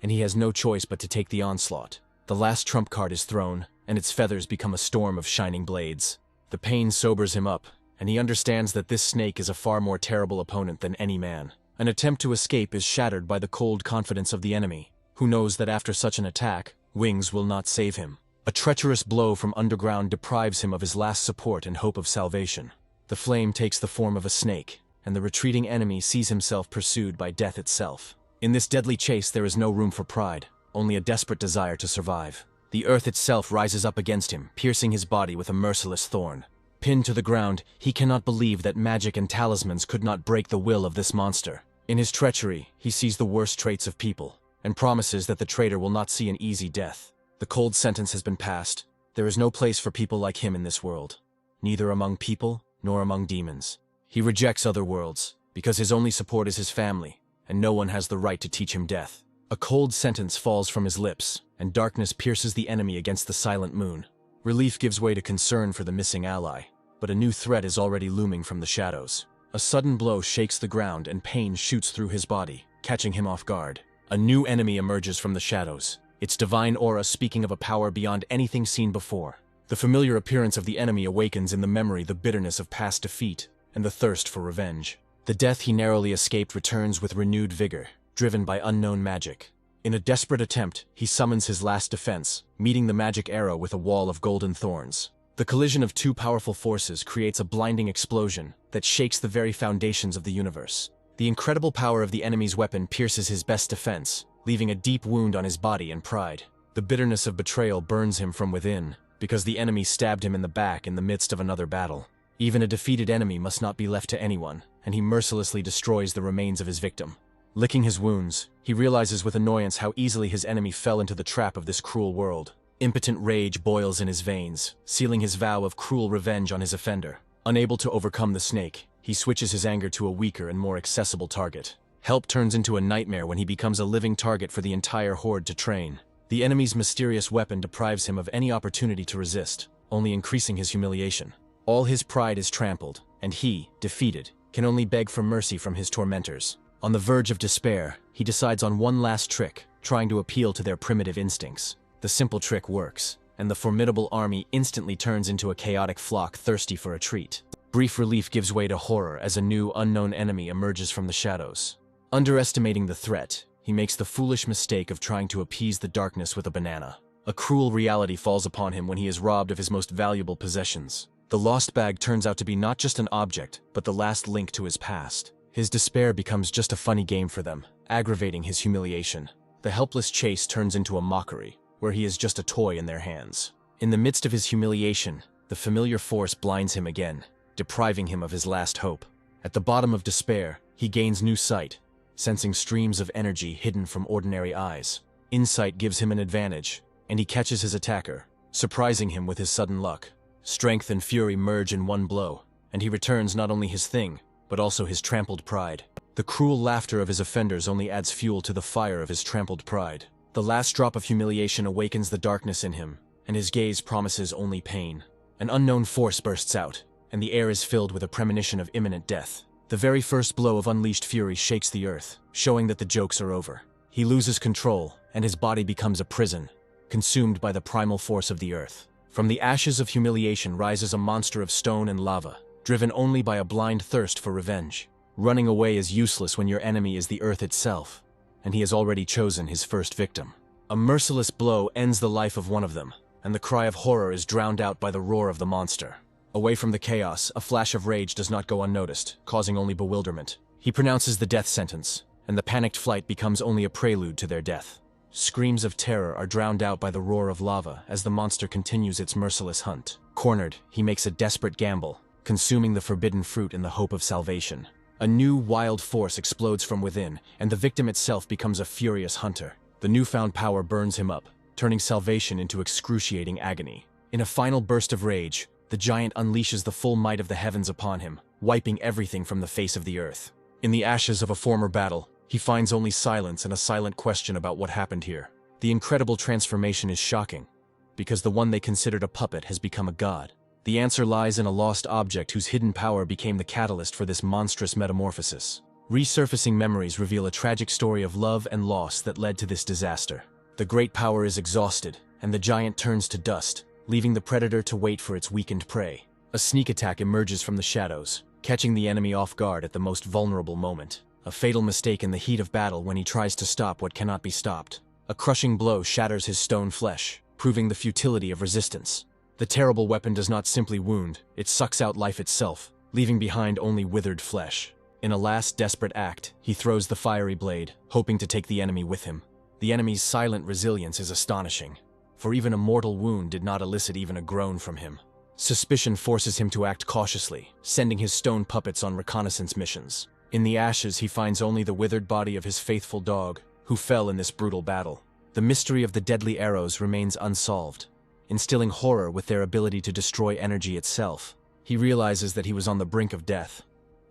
and he has no choice but to take the onslaught. The last trump card is thrown, and its feathers become a storm of shining blades. The pain sobers him up, and he understands that this snake is a far more terrible opponent than any man. An attempt to escape is shattered by the cold confidence of the enemy, who knows that after such an attack, wings will not save him. A treacherous blow from underground deprives him of his last support and hope of salvation. The flame takes the form of a snake, and the retreating enemy sees himself pursued by death itself. In this deadly chase there is no room for pride, only a desperate desire to survive. The earth itself rises up against him, piercing his body with a merciless thorn. Pinned to the ground, he cannot believe that magic and talismans could not break the will of this monster. In his treachery, he sees the worst traits of people: and promises that the traitor will not see an easy death. The cold sentence has been passed. There is no place for people like him in this world, neither among people nor among demons. He rejects other worlds, because his only support is his family, and no one has the right to teach him death. A cold sentence falls from his lips, and darkness pierces the enemy against the silent moon. Relief gives way to concern for the missing ally, but a new threat is already looming from the shadows. A sudden blow shakes the ground and pain shoots through his body, catching him off guard. A new enemy emerges from the shadows, its divine aura speaking of a power beyond anything seen before. The familiar appearance of the enemy awakens in the memory the bitterness of past defeat and the thirst for revenge. The death he narrowly escaped returns with renewed vigor, driven by unknown magic. In a desperate attempt, he summons his last defense, meeting the magic arrow with a wall of golden thorns. The collision of two powerful forces creates a blinding explosion that shakes the very foundations of the universe. The incredible power of the enemy's weapon pierces his best defense, leaving a deep wound on his body and pride. The bitterness of betrayal burns him from within, because the enemy stabbed him in the back in the midst of another battle. Even a defeated enemy must not be left to anyone, and he mercilessly destroys the remains of his victim. Licking his wounds, he realizes with annoyance how easily his enemy fell into the trap of this cruel world. Impotent rage boils in his veins, sealing his vow of cruel revenge on his offender. Unable to overcome the snake, he switches his anger to a weaker and more accessible target. Help turns into a nightmare when he becomes a living target for the entire horde to train. The enemy's mysterious weapon deprives him of any opportunity to resist, only increasing his humiliation. All his pride is trampled, and he, defeated, can only beg for mercy from his tormentors. On the verge of despair, he decides on one last trick, trying to appeal to their primitive instincts. The simple trick works, and the formidable army instantly turns into a chaotic flock thirsty for a treat. Brief relief gives way to horror as a new, unknown enemy emerges from the shadows. Underestimating the threat, he makes the foolish mistake of trying to appease the darkness with a banana. A cruel reality falls upon him when he is robbed of his most valuable possessions. The lost bag turns out to be not just an object, but the last link to his past. His despair becomes just a funny game for them, aggravating his humiliation. The helpless chase turns into a mockery, where he is just a toy in their hands. In the midst of his humiliation, the familiar force blinds him again, depriving him of his last hope. At the bottom of despair, he gains new sight, sensing streams of energy hidden from ordinary eyes. Insight gives him an advantage, and he catches his attacker, surprising him with his sudden luck. Strength and fury merge in one blow, and he returns not only his thing, but also his trampled pride. The cruel laughter of his offenders only adds fuel to the fire of his trampled pride. The last drop of humiliation awakens the darkness in him, and his gaze promises only pain. An unknown force bursts out, and the air is filled with a premonition of imminent death. The very first blow of unleashed fury shakes the earth, showing that the jokes are over. He loses control, and his body becomes a prison, consumed by the primal force of the earth. From the ashes of humiliation rises a monster of stone and lava, driven only by a blind thirst for revenge. Running away is useless when your enemy is the earth itself, and he has already chosen his first victim. A merciless blow ends the life of one of them, and the cry of horror is drowned out by the roar of the monster. Away from the chaos, a flash of rage does not go unnoticed, causing only bewilderment. He pronounces the death sentence, and the panicked flight becomes only a prelude to their death. Screams of terror are drowned out by the roar of lava as the monster continues its merciless hunt. Cornered, he makes a desperate gamble, consuming the forbidden fruit in the hope of salvation. A new, wild force explodes from within, and the victim itself becomes a furious hunter. The newfound power burns him up, turning salvation into excruciating agony. In a final burst of rage, the giant unleashes the full might of the heavens upon him, wiping everything from the face of the earth. In the ashes of a former battle, he finds only silence and a silent question about what happened here. The incredible transformation is shocking, because the one they considered a puppet has become a god. The answer lies in a lost object whose hidden power became the catalyst for this monstrous metamorphosis. Resurfacing memories reveal a tragic story of love and loss that led to this disaster. The great power is exhausted, and the giant turns to dust, leaving the predator to wait for its weakened prey. A sneak attack emerges from the shadows, catching the enemy off guard at the most vulnerable moment. A fatal mistake in the heat of battle when he tries to stop what cannot be stopped. A crushing blow shatters his stone flesh, proving the futility of resistance. The terrible weapon does not simply wound, it sucks out life itself, leaving behind only withered flesh. In a last desperate act, he throws the fiery blade, hoping to take the enemy with him. The enemy's silent resilience is astonishing, for even a mortal wound did not elicit even a groan from him. Suspicion forces him to act cautiously, sending his stone puppets on reconnaissance missions. In the ashes, he finds only the withered body of his faithful dog, who fell in this brutal battle. The mystery of the deadly arrows remains unsolved, instilling horror with their ability to destroy energy itself. He realizes that he was on the brink of death,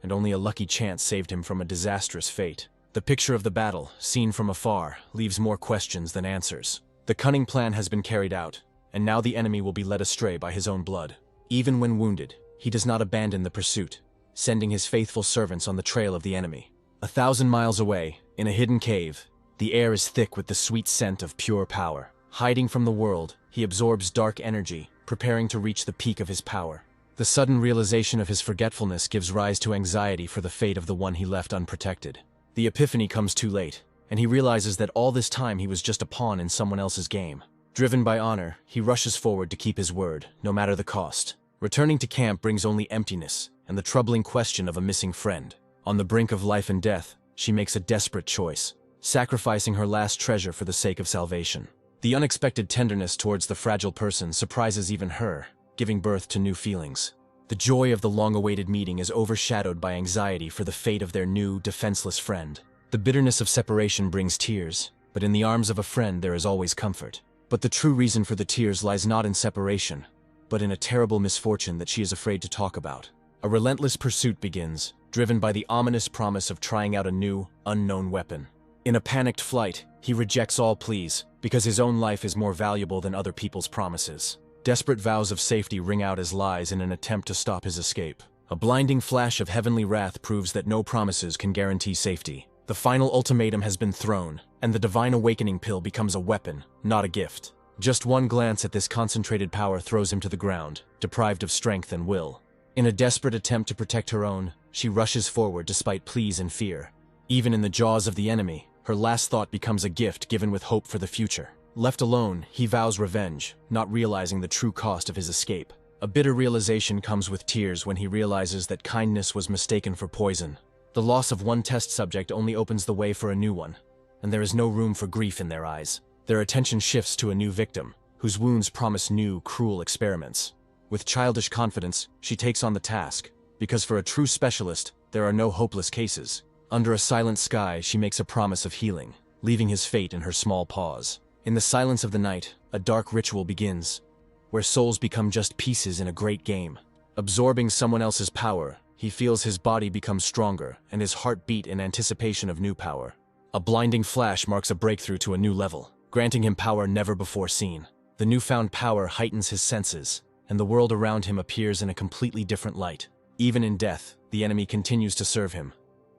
and only a lucky chance saved him from a disastrous fate. The picture of the battle, seen from afar, leaves more questions than answers. The cunning plan has been carried out, and now the enemy will be led astray by his own blood. Even when wounded, he does not abandon the pursuit, sending his faithful servants on the trail of the enemy. 1,000 miles away, in a hidden cave, the air is thick with the sweet scent of pure power. Hiding from the world, he absorbs dark energy, preparing to reach the peak of his power. The sudden realization of his forgetfulness gives rise to anxiety for the fate of the one he left unprotected. The epiphany comes too late, and he realizes that all this time he was just a pawn in someone else's game. Driven by honor, he rushes forward to keep his word, no matter the cost. Returning to camp brings only emptiness and the troubling question of a missing friend. On the brink of life and death, she makes a desperate choice, sacrificing her last treasure for the sake of salvation. The unexpected tenderness towards the fragile person surprises even her, giving birth to new feelings. The joy of the long-awaited meeting is overshadowed by anxiety for the fate of their new, defenseless friend. The bitterness of separation brings tears, but in the arms of a friend there is always comfort. But the true reason for the tears lies not in separation, but in a terrible misfortune that she is afraid to talk about. A relentless pursuit begins, driven by the ominous promise of trying out a new, unknown weapon. In a panicked flight, he rejects all pleas, because his own life is more valuable than other people's promises. Desperate vows of safety ring out as lies in an attempt to stop his escape. A blinding flash of heavenly wrath proves that no promises can guarantee safety. The final ultimatum has been thrown, and the divine awakening pill becomes a weapon, not a gift. Just one glance at this concentrated power throws him to the ground, deprived of strength and will. In a desperate attempt to protect her own, she rushes forward despite pleas and fear. Even in the jaws of the enemy, her last thought becomes a gift given with hope for the future. Left alone, he vows revenge, not realizing the true cost of his escape. A bitter realization comes with tears when he realizes that kindness was mistaken for poison. The loss of one test subject only opens the way for a new one, and there is no room for grief in their eyes. Their attention shifts to a new victim, whose wounds promise new, cruel experiments. With childish confidence, she takes on the task, because for a true specialist, there are no hopeless cases. Under a silent sky, she makes a promise of healing, leaving his fate in her small paws. In the silence of the night, a dark ritual begins, where souls become just pieces in a great game. Absorbing someone else's power, he feels his body become stronger and his heart beat in anticipation of new power. A blinding flash marks a breakthrough to a new level, granting him power never before seen. The newfound power heightens his senses, and the world around him appears in a completely different light. Even in death, the enemy continues to serve him,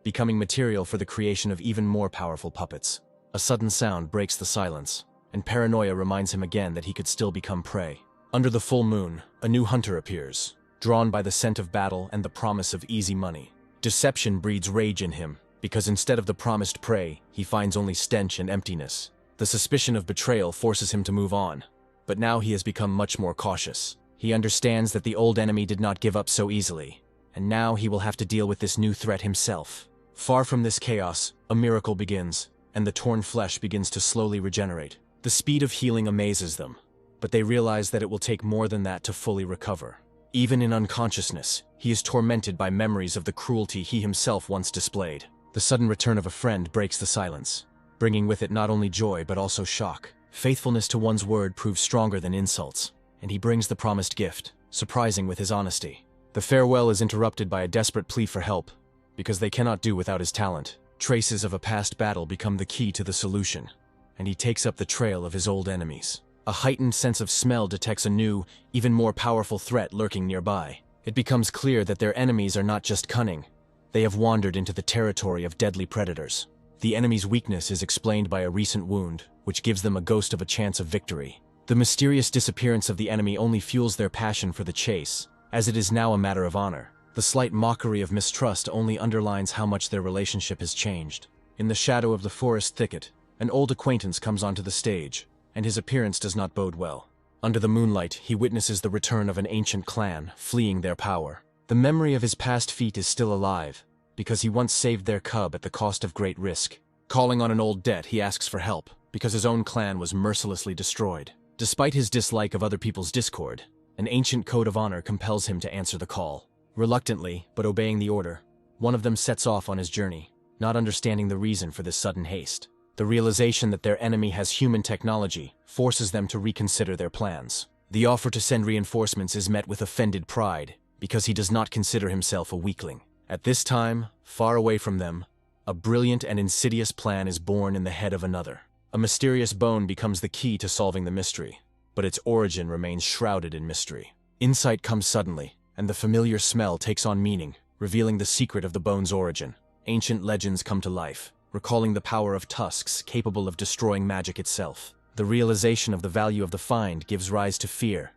becoming material for the creation of even more powerful puppets. A sudden sound breaks the silence, and paranoia reminds him again that he could still become prey. Under the full moon, a new hunter appears, drawn by the scent of battle and the promise of easy money. Deception breeds rage in him, because instead of the promised prey, he finds only stench and emptiness. The suspicion of betrayal forces him to move on, but now he has become much more cautious. He understands that the old enemy did not give up so easily, and now he will have to deal with this new threat himself. Far from this chaos, a miracle begins, and the torn flesh begins to slowly regenerate. The speed of healing amazes them, but they realize that it will take more than that to fully recover. Even in unconsciousness, he is tormented by memories of the cruelty he himself once displayed. The sudden return of a friend breaks the silence, bringing with it not only joy but also shock. Faithfulness to one's word proves stronger than insults, and he brings the promised gift, surprising with his honesty. The farewell is interrupted by a desperate plea for help, because they cannot do without his talent. Traces of a past battle become the key to the solution, and he takes up the trail of his old enemies. A heightened sense of smell detects a new, even more powerful threat lurking nearby. It becomes clear that their enemies are not just cunning. They have wandered into the territory of deadly predators. The enemy's weakness is explained by a recent wound, which gives them a ghost of a chance of victory. The mysterious disappearance of the enemy only fuels their passion for the chase, as it is now a matter of honor. The slight mockery of mistrust only underlines how much their relationship has changed. In the shadow of the forest thicket, an old acquaintance comes onto the stage, and his appearance does not bode well. Under the moonlight, he witnesses the return of an ancient clan, fleeing their power. The memory of his past feat is still alive, because he once saved their cub at the cost of great risk. Calling on an old debt, he asks for help, because his own clan was mercilessly destroyed. Despite his dislike of other people's discord, an ancient code of honor compels him to answer the call. Reluctantly, but obeying the order, one of them sets off on his journey, not understanding the reason for this sudden haste. The realization that their enemy has human technology forces them to reconsider their plans. The offer to send reinforcements is met with offended pride, because he does not consider himself a weakling. At this time, far away from them, a brilliant and insidious plan is born in the head of another. A mysterious bone becomes the key to solving the mystery, but its origin remains shrouded in mystery. Insight comes suddenly, and the familiar smell takes on meaning, revealing the secret of the bone's origin. Ancient legends come to life, recalling the power of tusks capable of destroying magic itself. The realization of the value of the find gives rise to fear,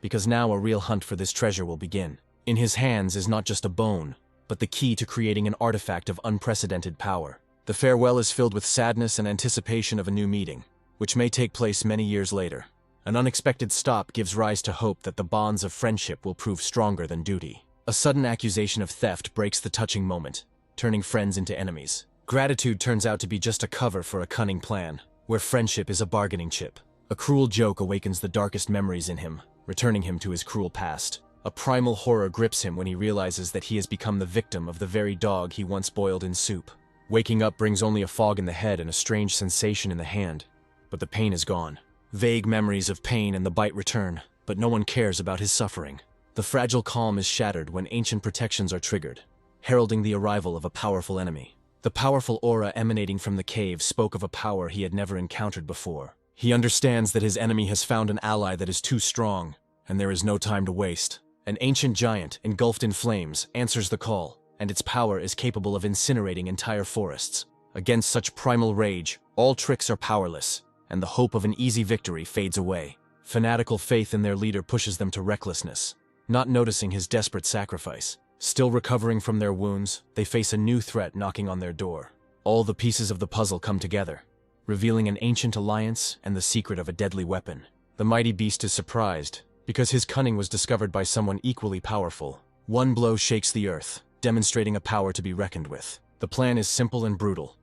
because now a real hunt for this treasure will begin. In his hands is not just a bone, but the key to creating an artifact of unprecedented power. The farewell is filled with sadness and anticipation of a new meeting, which may take place many years later. An unexpected stop gives rise to hope that the bonds of friendship will prove stronger than duty. A sudden accusation of theft breaks the touching moment, turning friends into enemies. Gratitude turns out to be just a cover for a cunning plan, where friendship is a bargaining chip. A cruel joke awakens the darkest memories in him, returning him to his cruel past. A primal horror grips him when he realizes that he has become the victim of the very dog he once boiled in soup. Waking up brings only a fog in the head and a strange sensation in the hand, but the pain is gone. Vague memories of pain and the bite return, but no one cares about his suffering. The fragile calm is shattered when ancient protections are triggered, heralding the arrival of a powerful enemy. The powerful aura emanating from the cave spoke of a power he had never encountered before. He understands that his enemy has found an ally that is too strong, and there is no time to waste. An ancient giant, engulfed in flames, answers the call, and its power is capable of incinerating entire forests. Against such primal rage, all tricks are powerless, and the hope of an easy victory fades away. Fanatical faith in their leader pushes them to recklessness, not noticing his desperate sacrifice. Still recovering from their wounds, they face a new threat knocking on their door. All the pieces of the puzzle come together, revealing an ancient alliance and the secret of a deadly weapon. The mighty beast is surprised, because his cunning was discovered by someone equally powerful. One blow shakes the earth, demonstrating a power to be reckoned with. The plan is simple and brutal.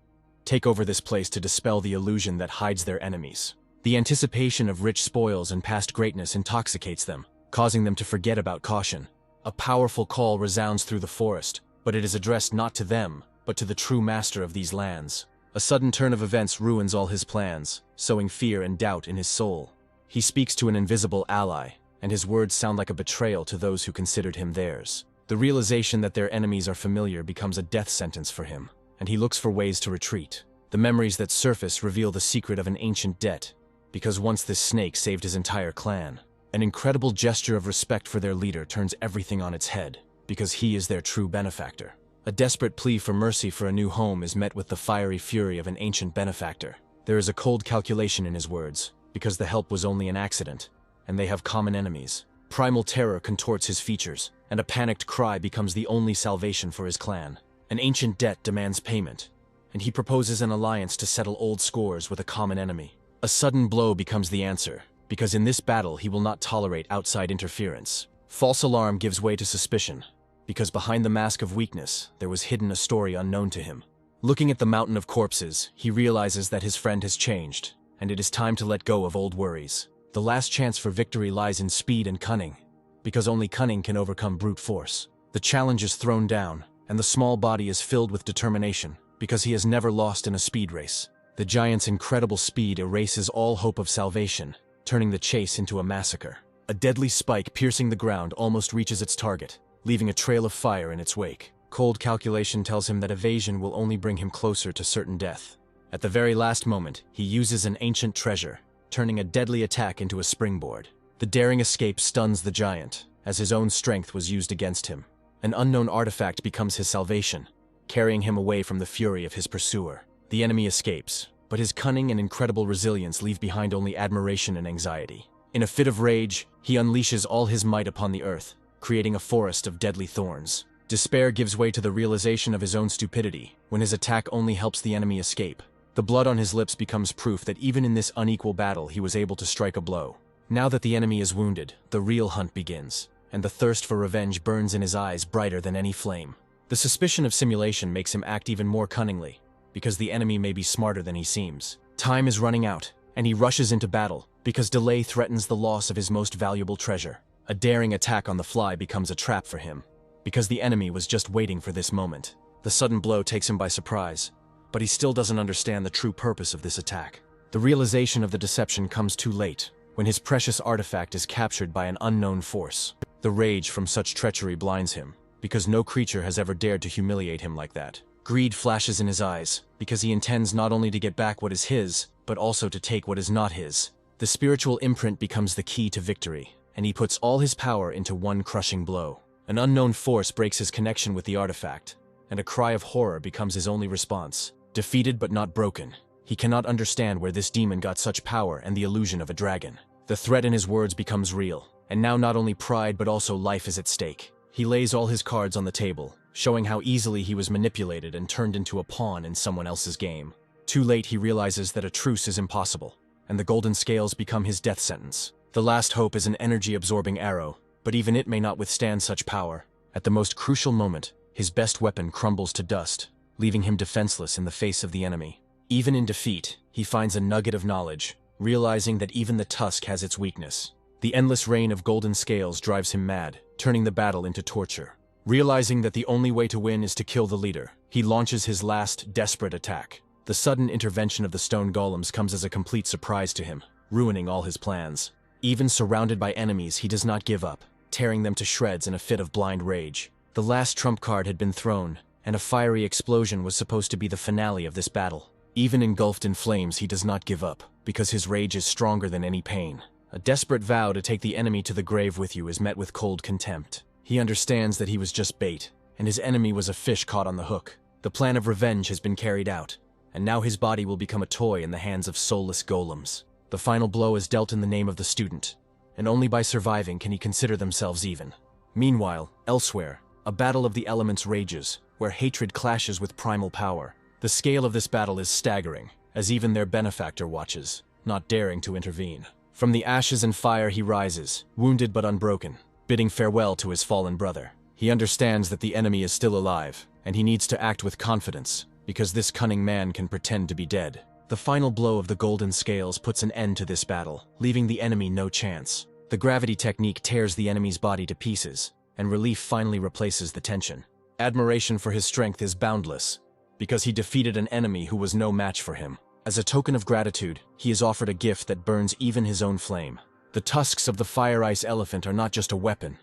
Take over this place to dispel the illusion that hides their enemies. The anticipation of rich spoils and past greatness intoxicates them, causing them to forget about caution. A powerful call resounds through the forest, but it is addressed not to them, but to the true master of these lands. A sudden turn of events ruins all his plans, sowing fear and doubt in his soul. He speaks to an invisible ally, and his words sound like a betrayal to those who considered him theirs. The realization that their enemies are familiar becomes a death sentence for him, and he looks for ways to retreat. The memories that surface reveal the secret of an ancient debt, because once this snake saved his entire clan. An incredible gesture of respect for their leader turns everything on its head, because he is their true benefactor. A desperate plea for mercy for a new home is met with the fiery fury of an ancient benefactor. There is a cold calculation in his words, because the help was only an accident, and they have common enemies. Primal terror contorts his features, and a panicked cry becomes the only salvation for his clan. An ancient debt demands payment, and he proposes an alliance to settle old scores with a common enemy. A sudden blow becomes the answer, because in this battle he will not tolerate outside interference. False alarm gives way to suspicion, because behind the mask of weakness there was hidden a story unknown to him. Looking at the mountain of corpses, he realizes that his friend has changed, and it is time to let go of old worries. The last chance for victory lies in speed and cunning, because only cunning can overcome brute force. The challenge is thrown down, and the small body is filled with determination, because he has never lost in a speed race. The giant's incredible speed erases all hope of salvation, turning the chase into a massacre. A deadly spike piercing the ground almost reaches its target, leaving a trail of fire in its wake. Cold calculation tells him that evasion will only bring him closer to certain death. At the very last moment, he uses an ancient treasure, turning a deadly attack into a springboard. The daring escape stuns the giant, as his own strength was used against him. An unknown artifact becomes his salvation, carrying him away from the fury of his pursuer. The enemy escapes, but his cunning and incredible resilience leave behind only admiration and anxiety. In a fit of rage, he unleashes all his might upon the earth, creating a forest of deadly thorns. Despair gives way to the realization of his own stupidity, when his attack only helps the enemy escape. The blood on his lips becomes proof that even in this unequal battle he was able to strike a blow. Now that the enemy is wounded, the real hunt begins, and the thirst for revenge burns in his eyes brighter than any flame. The suspicion of simulation makes him act even more cunningly, because the enemy may be smarter than he seems. Time is running out, and he rushes into battle, because delay threatens the loss of his most valuable treasure. A daring attack on the fly becomes a trap for him, because the enemy was just waiting for this moment. The sudden blow takes him by surprise, but he still doesn't understand the true purpose of this attack. The realization of the deception comes too late, when his precious artifact is captured by an unknown force. The rage from such treachery blinds him, because no creature has ever dared to humiliate him like that. Greed flashes in his eyes, because he intends not only to get back what is his, but also to take what is not his. The spiritual imprint becomes the key to victory, and he puts all his power into one crushing blow. An unknown force breaks his connection with the artifact, and a cry of horror becomes his only response. Defeated but not broken, he cannot understand where this demon got such power and the illusion of a dragon. The threat in his words becomes real, and now not only pride but also life is at stake. He lays all his cards on the table, showing how easily he was manipulated and turned into a pawn in someone else's game. Too late he realizes that a truce is impossible, and the golden scales become his death sentence. The last hope is an energy-absorbing arrow, but even it may not withstand such power. At the most crucial moment, his best weapon crumbles to dust, leaving him defenseless in the face of the enemy. Even in defeat, he finds a nugget of knowledge, realizing that even the tusk has its weakness. The endless rain of golden scales drives him mad, turning the battle into torture. Realizing that the only way to win is to kill the leader, he launches his last, desperate attack. The sudden intervention of the stone golems comes as a complete surprise to him, ruining all his plans. Even surrounded by enemies, he does not give up, tearing them to shreds in a fit of blind rage. The last trump card had been thrown, and a fiery explosion was supposed to be the finale of this battle. Even engulfed in flames, he does not give up, because his rage is stronger than any pain. A desperate vow to take the enemy to the grave with you is met with cold contempt. He understands that he was just bait, and his enemy was a fish caught on the hook. The plan of revenge has been carried out, and now his body will become a toy in the hands of soulless golems. The final blow is dealt in the name of the student, and only by surviving can he consider themselves even. Meanwhile, elsewhere, a battle of the elements rages, where hatred clashes with primal power. The scale of this battle is staggering, as even their benefactor watches, not daring to intervene. From the ashes and fire he rises, wounded but unbroken, bidding farewell to his fallen brother. He understands that the enemy is still alive, and he needs to act with confidence, because this cunning man can pretend to be dead. The final blow of the golden scales puts an end to this battle, leaving the enemy no chance. The gravity technique tears the enemy's body to pieces, and relief finally replaces the tension. Admiration for his strength is boundless, because he defeated an enemy who was no match for him. As a token of gratitude, he is offered a gift that burns even his own flame. The tusks of the fire-ice elephant are not just a weapon,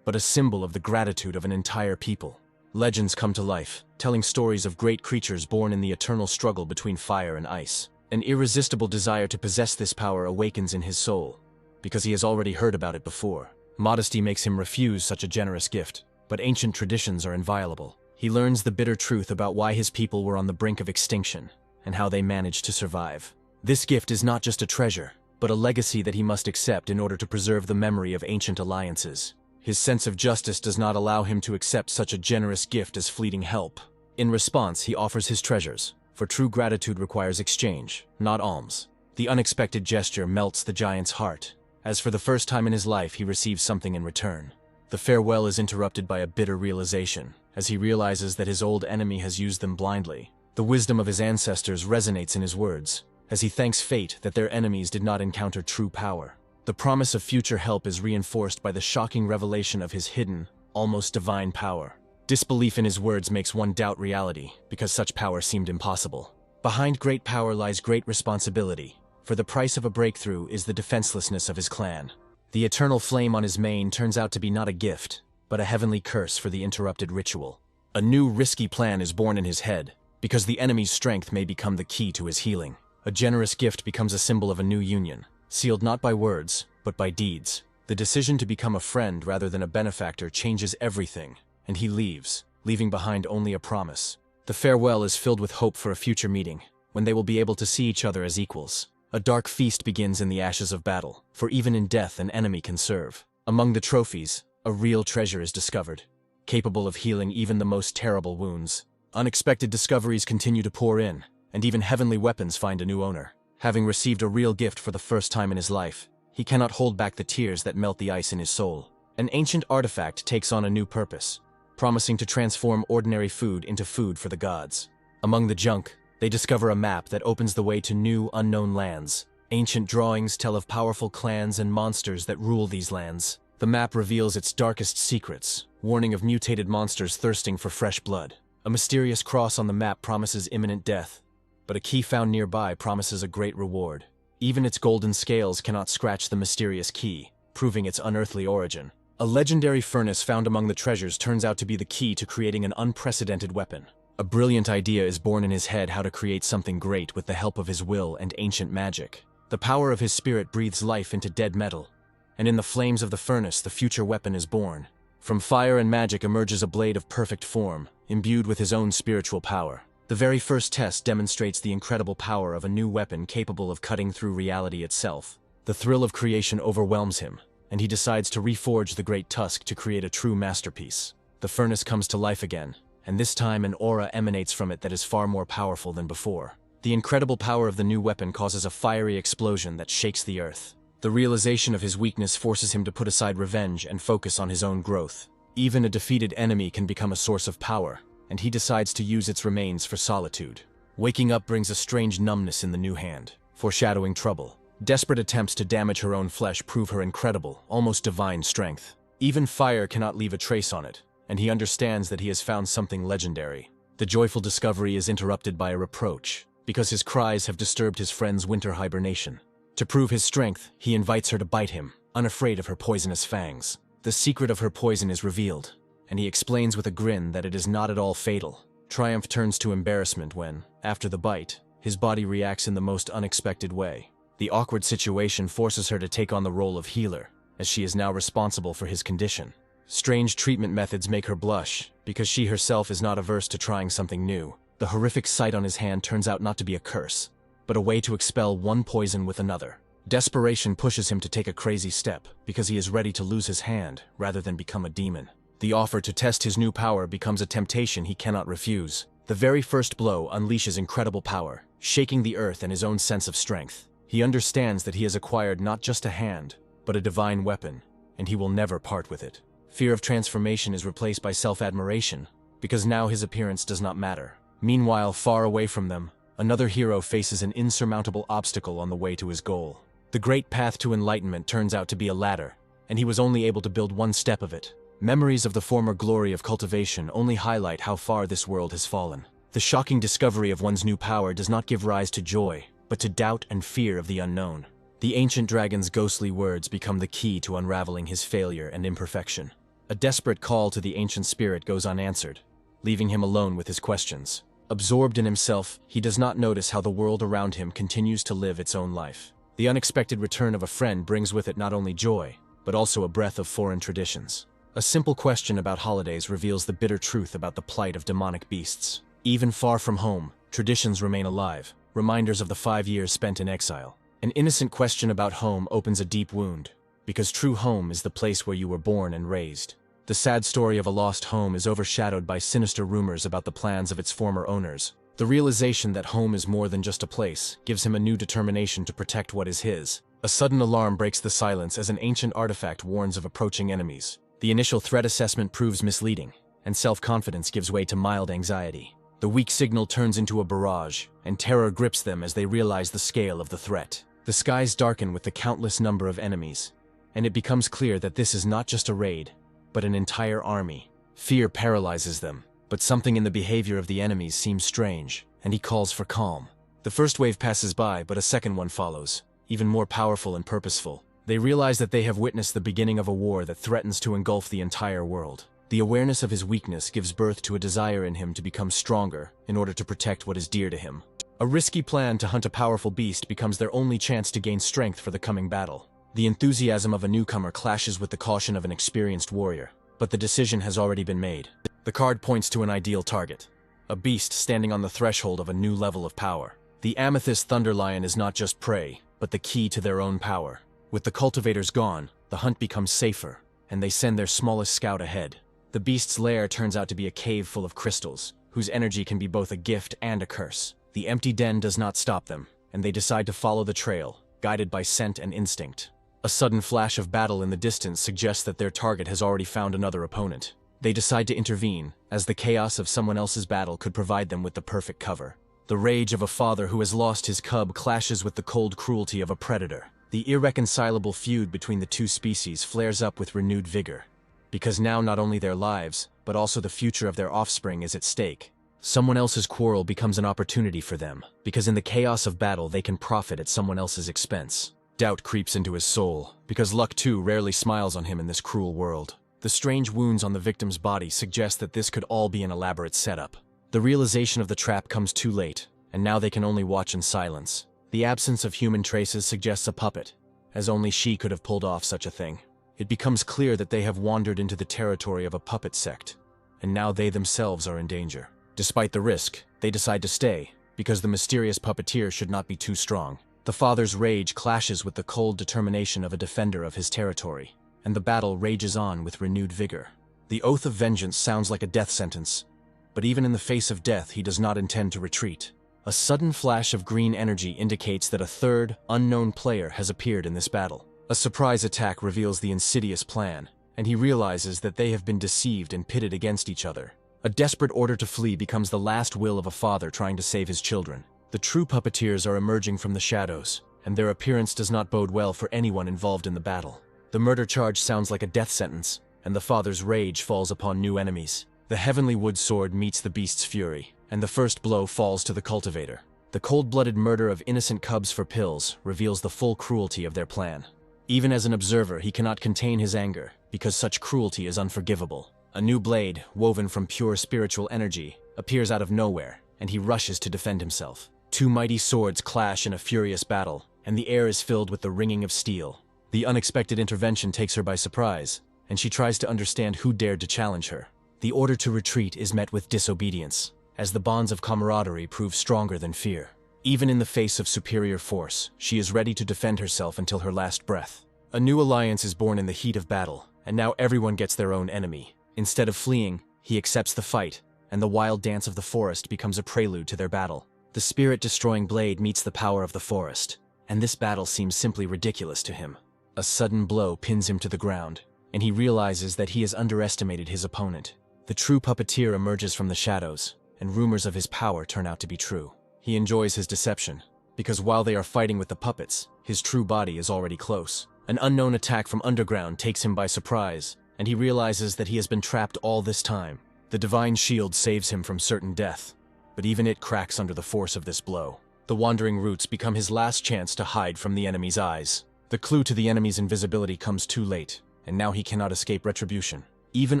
but a symbol of the gratitude of an entire people. Legends come to life, telling stories of great creatures born in the eternal struggle between fire and ice. An irresistible desire to possess this power awakens in his soul, because he has already heard about it before. Modesty makes him refuse such a generous gift, but ancient traditions are inviolable. He learns the bitter truth about why his people were on the brink of extinction, and how they managed to survive. This gift is not just a treasure, but a legacy that he must accept in order to preserve the memory of ancient alliances. His sense of justice does not allow him to accept such a generous gift as fleeting help. In response, he offers his treasures, for true gratitude requires exchange, not alms. The unexpected gesture melts the giant's heart, as for the first time in his life he receives something in return. The farewell is interrupted by a bitter realization, as he realizes that his old enemy has used them blindly. The wisdom of his ancestors resonates in his words, as he thanks fate that their enemies did not encounter true power. The promise of future help is reinforced by the shocking revelation of his hidden, almost divine power. Disbelief in his words makes one doubt reality, because such power seemed impossible. Behind great power lies great responsibility, for the price of a breakthrough is the defenselessness of his clan. The eternal flame on his mane turns out to be not a gift, but a heavenly curse for the interrupted ritual. A new risky plan is born in his head, because the enemy's strength may become the key to his healing. A generous gift becomes a symbol of a new union, sealed not by words, but by deeds. The decision to become a friend rather than a benefactor changes everything, and he leaves, leaving behind only a promise. The farewell is filled with hope for a future meeting, when they will be able to see each other as equals. A dark feast begins in the ashes of battle, for even in death an enemy can serve. Among the trophies, a real treasure is discovered, capable of healing even the most terrible wounds. Unexpected discoveries continue to pour in, and even heavenly weapons find a new owner. Having received a real gift for the first time in his life, he cannot hold back the tears that melt the ice in his soul. An ancient artifact takes on a new purpose, promising to transform ordinary food into food for the gods. Among the junk, they discover a map that opens the way to new, unknown lands. Ancient drawings tell of powerful clans and monsters that rule these lands. The map reveals its darkest secrets, warning of mutated monsters thirsting for fresh blood. A mysterious cross on the map promises imminent death, but a key found nearby promises a great reward. Even its golden scales cannot scratch the mysterious key, proving its unearthly origin. A legendary furnace found among the treasures turns out to be the key to creating an unprecedented weapon. A brilliant idea is born in his head how to create something great with the help of his will and ancient magic. The power of his spirit breathes life into dead metal, and in the flames of the furnace the future weapon is born. From fire and magic emerges a blade of perfect form, imbued with his own spiritual power. The very first test demonstrates the incredible power of a new weapon capable of cutting through reality itself. The thrill of creation overwhelms him, and he decides to reforge the great tusk to create a true masterpiece. The furnace comes to life again, and this time an aura emanates from it that is far more powerful than before. The incredible power of the new weapon causes a fiery explosion that shakes the earth. The realization of his weakness forces him to put aside revenge and focus on his own growth. Even a defeated enemy can become a source of power, and he decides to use its remains for solitude. Waking up brings a strange numbness in the new hand, foreshadowing trouble. Desperate attempts to damage her own flesh prove her incredible, almost divine strength. Even fire cannot leave a trace on it, and he understands that he has found something legendary. The joyful discovery is interrupted by a reproach, because his cries have disturbed his friend's winter hibernation. To prove his strength, he invites her to bite him, unafraid of her poisonous fangs. The secret of her poison is revealed, and he explains with a grin that it is not at all fatal. Triumph turns to embarrassment when, after the bite, his body reacts in the most unexpected way. The awkward situation forces her to take on the role of healer, as she is now responsible for his condition. Strange treatment methods make her blush, because she herself is not averse to trying something new. The horrific sight on his hand turns out not to be a curse, but a way to expel one poison with another. Desperation pushes him to take a crazy step, because he is ready to lose his hand rather than become a demon. The offer to test his new power becomes a temptation he cannot refuse. The very first blow unleashes incredible power, shaking the earth and his own sense of strength. He understands that he has acquired not just a hand, but a divine weapon, and he will never part with it. Fear of transformation is replaced by self-admiration, because now his appearance does not matter. Meanwhile, far away from them, another hero faces an insurmountable obstacle on the way to his goal. The great path to enlightenment turns out to be a ladder, and he was only able to build one step of it. Memories of the former glory of cultivation only highlight how far this world has fallen. The shocking discovery of one's new power does not give rise to joy, but to doubt and fear of the unknown. The ancient dragon's ghostly words become the key to unraveling his failure and imperfection. A desperate call to the ancient spirit goes unanswered, leaving him alone with his questions. Absorbed in himself, he does not notice how the world around him continues to live its own life. The unexpected return of a friend brings with it not only joy, but also a breath of foreign traditions. A simple question about holidays reveals the bitter truth about the plight of demonic beasts. Even far from home, traditions remain alive, reminders of the 5 years spent in exile. An innocent question about home opens a deep wound, because true home is the place where you were born and raised. The sad story of a lost home is overshadowed by sinister rumors about the plans of its former owners. The realization that home is more than just a place gives him a new determination to protect what is his. A sudden alarm breaks the silence as an ancient artifact warns of approaching enemies. The initial threat assessment proves misleading, and self-confidence gives way to mild anxiety. The weak signal turns into a barrage, and terror grips them as they realize the scale of the threat. The skies darken with the countless number of enemies, and it becomes clear that this is not just a raid, but an entire army. Fear paralyzes them, but something in the behavior of the enemies seems strange, and he calls for calm. The first wave passes by, but a second one follows, even more powerful and purposeful. They realize that they have witnessed the beginning of a war that threatens to engulf the entire world. The awareness of his weakness gives birth to a desire in him to become stronger in order to protect what is dear to him. A risky plan to hunt a powerful beast becomes their only chance to gain strength for the coming battle. The enthusiasm of a newcomer clashes with the caution of an experienced warrior, but the decision has already been made. The card points to an ideal target, a beast standing on the threshold of a new level of power. The amethyst thunderlion is not just prey, but the key to their own power. With the cultivators gone, the hunt becomes safer, and they send their smallest scout ahead. The beast's lair turns out to be a cave full of crystals, whose energy can be both a gift and a curse. The empty den does not stop them, and they decide to follow the trail, guided by scent and instinct. A sudden flash of battle in the distance suggests that their target has already found another opponent. They decide to intervene, as the chaos of someone else's battle could provide them with the perfect cover. The rage of a father who has lost his cub clashes with the cold cruelty of a predator. The irreconcilable feud between the two species flares up with renewed vigor, because now not only their lives, but also the future of their offspring is at stake. Someone else's quarrel becomes an opportunity for them, because in the chaos of battle they can profit at someone else's expense. Doubt creeps into his soul, because luck too rarely smiles on him in this cruel world. The strange wounds on the victim's body suggest that this could all be an elaborate setup. The realization of the trap comes too late, and now they can only watch in silence. The absence of human traces suggests a puppet, as only she could have pulled off such a thing. It becomes clear that they have wandered into the territory of a puppet sect, and now they themselves are in danger. Despite the risk, they decide to stay, because the mysterious puppeteer should not be too strong. The father's rage clashes with the cold determination of a defender of his territory, and the battle rages on with renewed vigor. The oath of vengeance sounds like a death sentence, but even in the face of death he does not intend to retreat. A sudden flash of green energy indicates that a third, unknown player has appeared in this battle. A surprise attack reveals the insidious plan, and he realizes that they have been deceived and pitted against each other. A desperate order to flee becomes the last will of a father trying to save his children. The true puppeteers are emerging from the shadows, and their appearance does not bode well for anyone involved in the battle. The murder charge sounds like a death sentence, and the father's rage falls upon new enemies. The heavenly wood sword meets the beast's fury, and the first blow falls to the cultivator. The cold-blooded murder of innocent cubs for pills reveals the full cruelty of their plan. Even as an observer, he cannot contain his anger, because such cruelty is unforgivable. A new blade, woven from pure spiritual energy, appears out of nowhere, and he rushes to defend himself. Two mighty swords clash in a furious battle, and the air is filled with the ringing of steel. The unexpected intervention takes her by surprise, and she tries to understand who dared to challenge her. The order to retreat is met with disobedience, as the bonds of camaraderie prove stronger than fear. Even in the face of superior force, she is ready to defend herself until her last breath. A new alliance is born in the heat of battle, and now everyone gets their own enemy. Instead of fleeing, he accepts the fight, and the wild dance of the forest becomes a prelude to their battle. The spirit-destroying blade meets the power of the forest, and this battle seems simply ridiculous to him. A sudden blow pins him to the ground, and he realizes that he has underestimated his opponent. The true puppeteer emerges from the shadows, and rumors of his power turn out to be true. He enjoys his deception, because while they are fighting with the puppets, his true body is already close. An unknown attack from underground takes him by surprise, and he realizes that he has been trapped all this time. The divine shield saves him from certain death, but even it cracks under the force of this blow. The wandering roots become his last chance to hide from the enemy's eyes. The clue to the enemy's invisibility comes too late, and now he cannot escape retribution. Even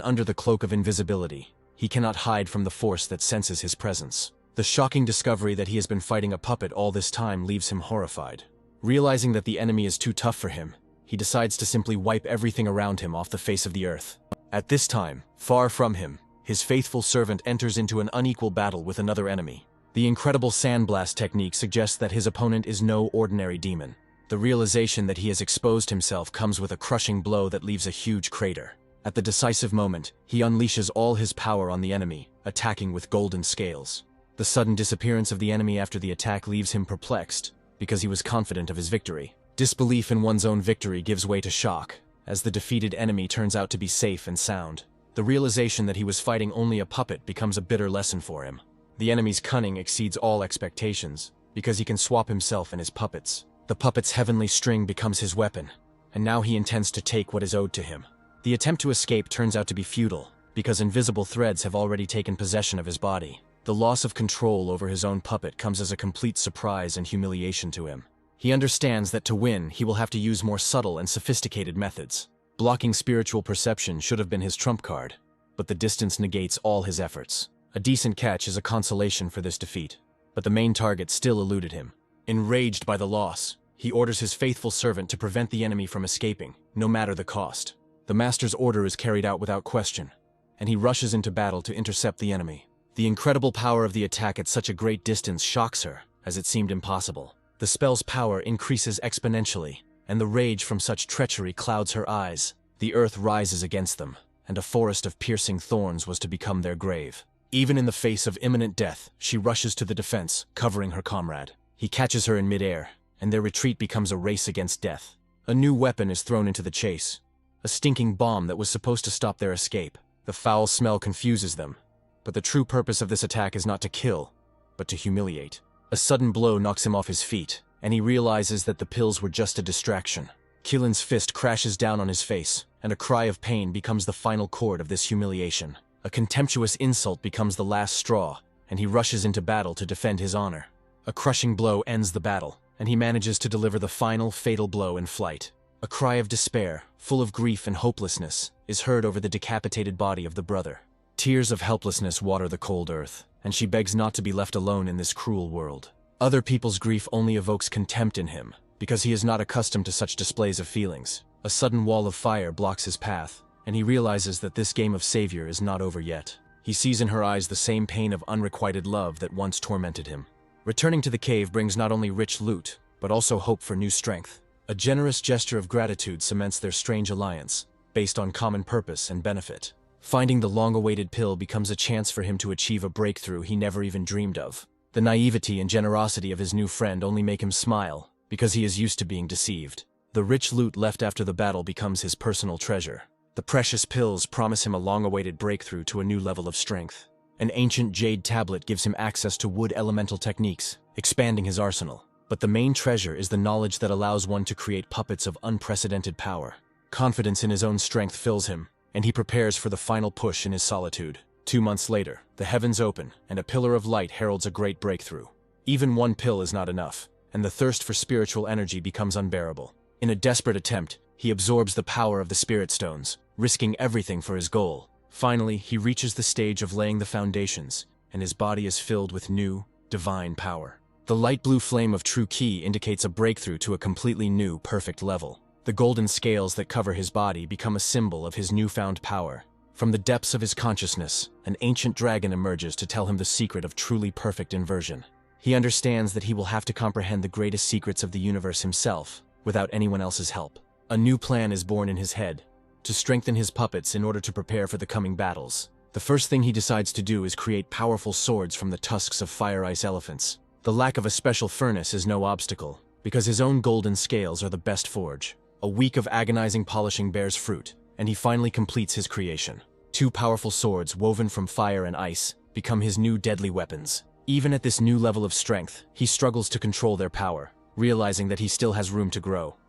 under the cloak of invisibility, he cannot hide from the force that senses his presence. The shocking discovery that he has been fighting a puppet all this time leaves him horrified. Realizing that the enemy is too tough for him, he decides to simply wipe everything around him off the face of the earth. At this time, far from him, his faithful servant enters into an unequal battle with another enemy. The incredible sandblast technique suggests that his opponent is no ordinary demon. The realization that he has exposed himself comes with a crushing blow that leaves a huge crater. At the decisive moment, he unleashes all his power on the enemy, attacking with golden scales. The sudden disappearance of the enemy after the attack leaves him perplexed, because he was confident of his victory. Disbelief in one's own victory gives way to shock, as the defeated enemy turns out to be safe and sound. The realization that he was fighting only a puppet becomes a bitter lesson for him. The enemy's cunning exceeds all expectations, because he can swap himself and his puppets. The puppet's heavenly string becomes his weapon, and now he intends to take what is owed to him. The attempt to escape turns out to be futile, because invisible threads have already taken possession of his body. The loss of control over his own puppet comes as a complete surprise and humiliation to him. He understands that to win, he will have to use more subtle and sophisticated methods. Blocking spiritual perception should have been his trump card, but the distance negates all his efforts. A decent catch is a consolation for this defeat, but the main target still eluded him. Enraged by the loss, he orders his faithful servant to prevent the enemy from escaping, no matter the cost. The master's order is carried out without question, and he rushes into battle to intercept the enemy. The incredible power of the attack at such a great distance shocks her, as it seemed impossible. The spell's power increases exponentially, and the rage from such treachery clouds her eyes. The earth rises against them, and a forest of piercing thorns was to become their grave. Even in the face of imminent death, she rushes to the defense, covering her comrade. He catches her in midair, and their retreat becomes a race against death. A new weapon is thrown into the chase, a stinking bomb that was supposed to stop their escape. The foul smell confuses them, but the true purpose of this attack is not to kill, but to humiliate. A sudden blow knocks him off his feet, and he realizes that the pills were just a distraction. Killen's fist crashes down on his face, and a cry of pain becomes the final chord of this humiliation. A contemptuous insult becomes the last straw, and he rushes into battle to defend his honor. A crushing blow ends the battle, and he manages to deliver the final fatal blow in flight. A cry of despair, full of grief and hopelessness, is heard over the decapitated body of the brother. Tears of helplessness water the cold earth, and she begs not to be left alone in this cruel world. Other people's grief only evokes contempt in him, because he is not accustomed to such displays of feelings. A sudden wall of fire blocks his path, and he realizes that this game of savior is not over yet. He sees in her eyes the same pain of unrequited love that once tormented him. Returning to the cave brings not only rich loot, but also hope for new strength. A generous gesture of gratitude cements their strange alliance, based on common purpose and benefit. Finding the long-awaited pill becomes a chance for him to achieve a breakthrough he never even dreamed of. The naivety and generosity of his new friend only make him smile, because he is used to being deceived. The rich loot left after the battle becomes his personal treasure. The precious pills promise him a long-awaited breakthrough to a new level of strength. An ancient jade tablet gives him access to wood elemental techniques, expanding his arsenal. But the main treasure is the knowledge that allows one to create puppets of unprecedented power. Confidence in his own strength fills him, and he prepares for the final push in his solitude. 2 months later, the heavens open, and a pillar of light heralds a great breakthrough. Even one pill is not enough, and the thirst for spiritual energy becomes unbearable. In a desperate attempt, he absorbs the power of the spirit stones, risking everything for his goal. Finally, he reaches the stage of laying the foundations, and his body is filled with new, divine power. The light blue flame of true ki indicates a breakthrough to a completely new, perfect level. The golden scales that cover his body become a symbol of his newfound power. From the depths of his consciousness, an ancient dragon emerges to tell him the secret of truly perfect inversion. He understands that he will have to comprehend the greatest secrets of the universe himself, without anyone else's help. A new plan is born in his head, to strengthen his puppets in order to prepare for the coming battles. The first thing he decides to do is create powerful swords from the tusks of fire-ice elephants. The lack of a special furnace is no obstacle, because his own golden scales are the best forge. A week of agonizing polishing bears fruit, and he finally completes his creation. 2 powerful swords woven from fire and ice become his new deadly weapons. Even at this new level of strength, he struggles to control their power, realizing that he still has room to grow.